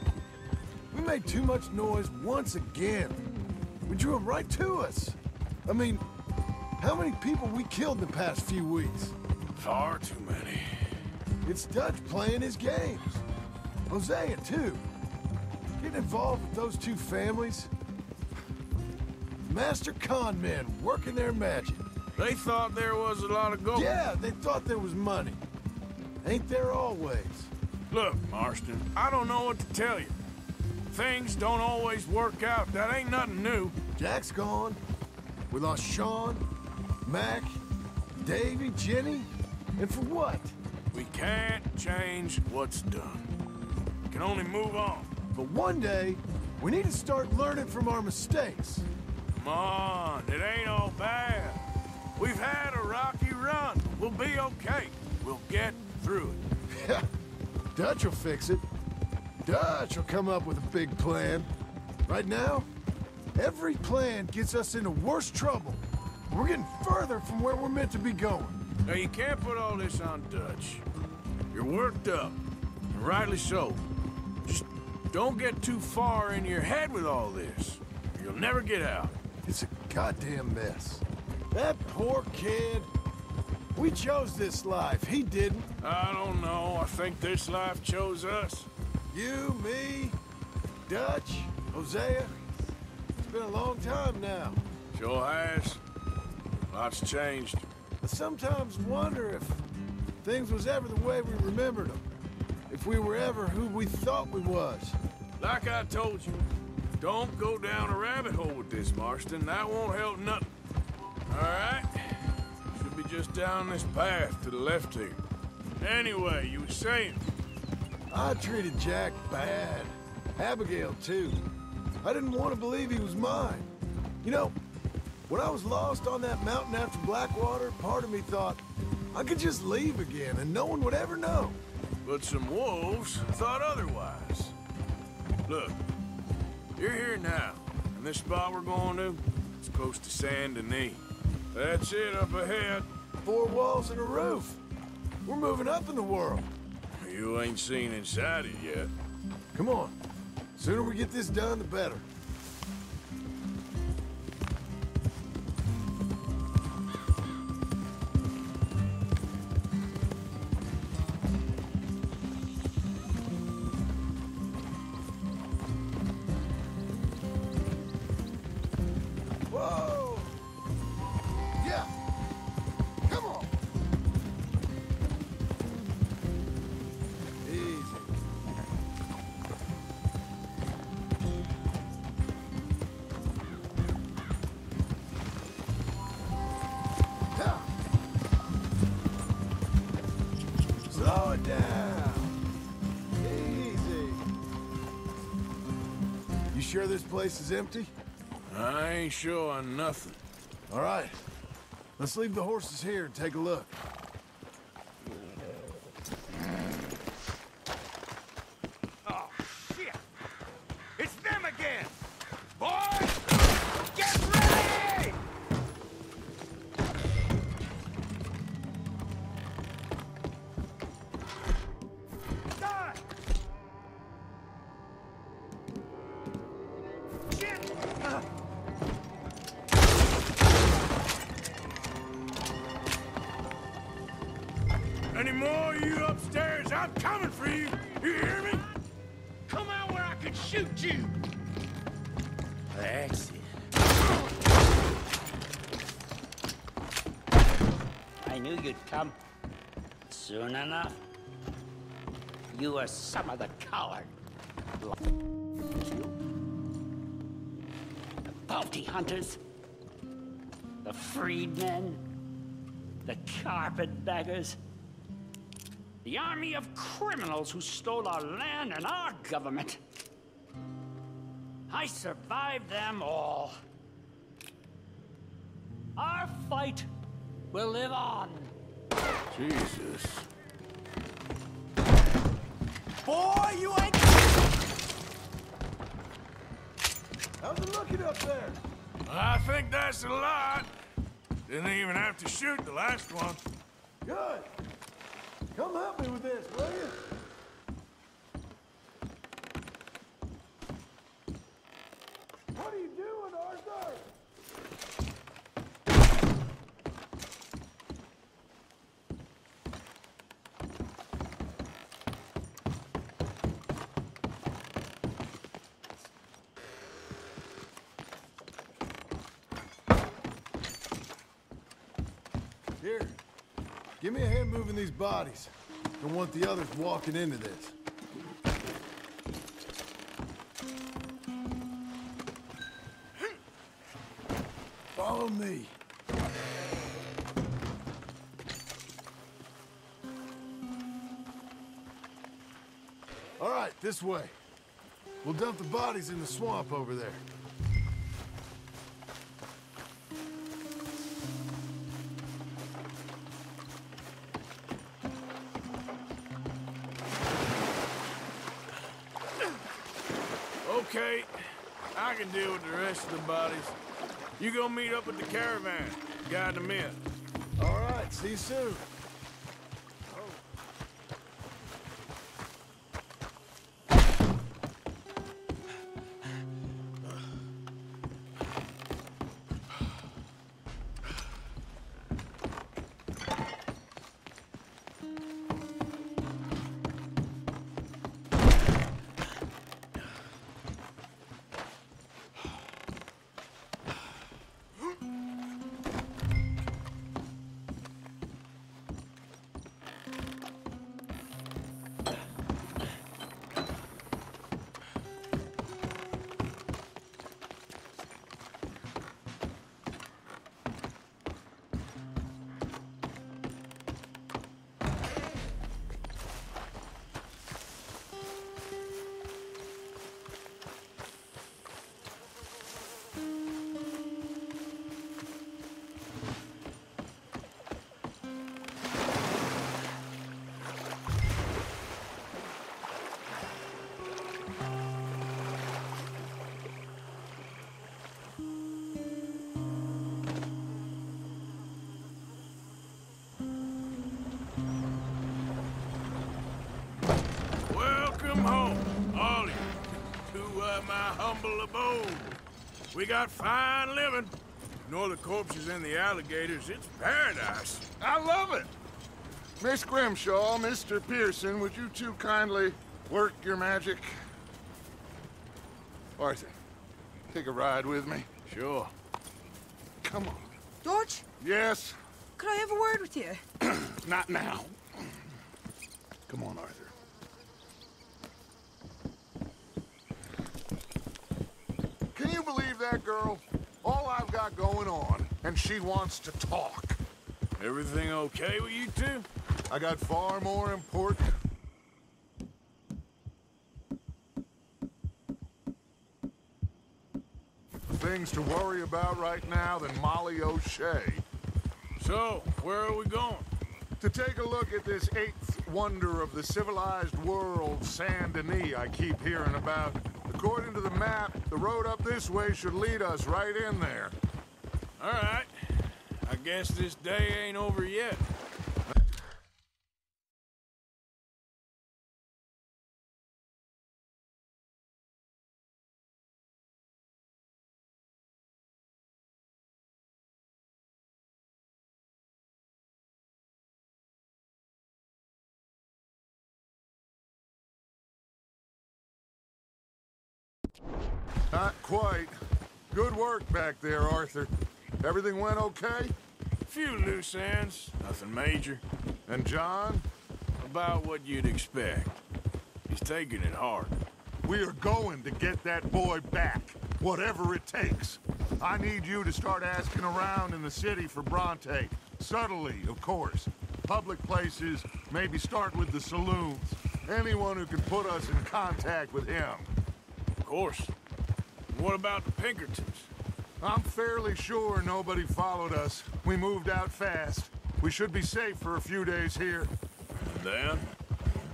We made too much noise once again. We drew them right to us. I mean, how many people we killed in the past few weeks? Far too many. It's Dutch playing his games. Hosea, too. Getting involved with those two families. Master con men working their magic. They thought there was a lot of gold. Yeah, they thought there was money. Ain't there always? Look, Marston, I don't know what to tell you. Things don't always work out. That ain't nothing new. Jack's gone. We lost Sean, Mac, Davy, Jenny. And for what? We can't change what's done. We can only move on. But one day, we need to start learning from our mistakes. Come on, it ain't all bad. We've had a rocky run. We'll be okay. We'll get through it. Yeah, Dutch will fix it. Dutch will come up with a big plan. Right now, every plan gets us into worse trouble. We're getting further from where we're meant to be going. Now, you can't put all this on Dutch. You're worked up, and rightly so. Just don't get too far in your head with all this. Or you'll never get out. It's a goddamn mess. That poor kid. We chose this life. He didn't. I don't know. I think this life chose us. You, me, Dutch, Hosea. It's been a long time now. Sure has. Lots changed. I sometimes wonder if things was ever the way we remembered them. If we were ever who we thought we was. Like I told you, don't go down a rabbit hole with this, Marston. That won't help nothing. All right? Should be just down this path to the left here. Anyway, you were saying? I treated Jack bad. Abigail, too. I didn't want to believe he was mine. You know, when I was lost on that mountain after Blackwater, part of me thought I could just leave again and no one would ever know. But some wolves thought otherwise. Look, you're here now, and this spot we're going to, it's close to Saint Denis. That's it up ahead. 4 walls and a roof. We're moving up in the world. You ain't seen inside it yet. Come on. Sooner we get this done, the better. Whoa! Yeah! Come on! Easy. Yeah. Slow it down. Easy. You sure this place is empty? I ain't sure on nothing. All right. Let's leave the horses here and take a look. Oh, shit! It's them again! Boys! Get ready! Die! Shit! Any more of you upstairs? I'm coming for you. You hear me? Come out where I can shoot you! That's it. I knew you'd come. Soon enough. You are some of the colored. The bounty hunters. The freedmen. The carpetbaggers. The army of criminals who stole our land and our government. I survived them all. Our fight will live on. Jesus. Boy, you ain't... How's it looking up there? I think that's a lot. Didn't even have to shoot the last one. Good. Come help me with this, will you? What are you doing, Arthur? Here, give me a hand moving these bodies. Don't want the others walking into this. Follow me. All right, this way. We'll dump the bodies in the swamp over there. Okay, I can deal with the rest of the bodies. You go meet up with the caravan, guide them in. All right, see you soon. Welcome home, all of you, to my humble abode. We got fine living. Ignore the corpses and the alligators. It's paradise. I love it. Miss Grimshaw, Mr. Pearson, would you two kindly work your magic? Arthur, take a ride with me. Sure. Come on. George? Yes? Could I have a word with you? Not now. Come on, Arthur. Can you believe that girl? All I've got going on, and she wants to talk. Everything okay with you two? I got far more important things to worry about right now than Molly O'Shea. So, where are we going? To take a look at this eighth wonder of the civilized world, Saint Denis, I keep hearing about. According to the map, the road up this way should lead us right in there. All right. I guess this day ain't over yet. Not quite. Good work back there, Arthur. Everything went okay? Few loose ends, nothing major. And John? About what you'd expect. He's taking it hard. We are going to get that boy back, whatever it takes. I need you to start asking around in the city for Bronte. Subtly, of course. Public places, maybe start with the saloons. Anyone who can put us in contact with him. Of course. What about the Pinkertons? I'm fairly sure nobody followed us. We moved out fast. We should be safe for a few days here. And then?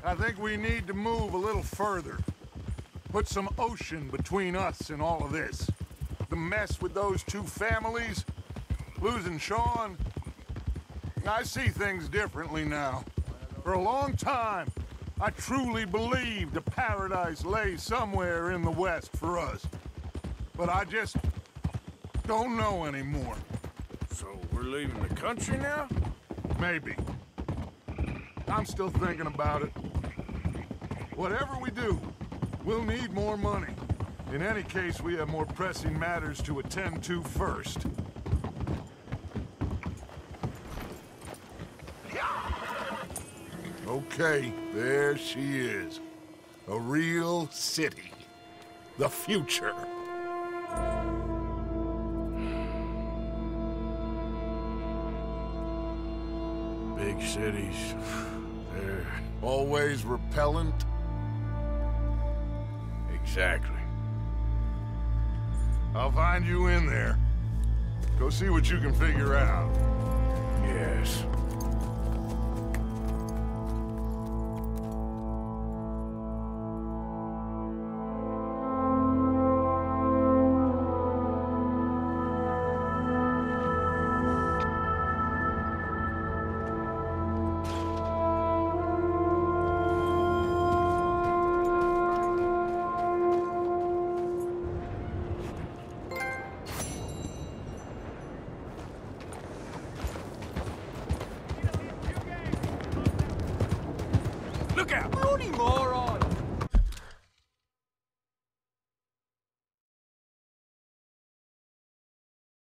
I think we need to move a little further. Put some ocean between us and all of this. The mess with those two families, losing Sean. I see things differently now. For a long time, I truly believed a paradise lay somewhere in the West for us. But I just don't know anymore. So we're leaving the country now? Maybe. I'm still thinking about it. Whatever we do, we'll need more money. In any case, we have more pressing matters to attend to first. Okay, there she is. A real city. The future. Big cities, they're always repellent. Exactly. I'll find you in there. Go see what you can figure out. Yes. Look out! Moody moron!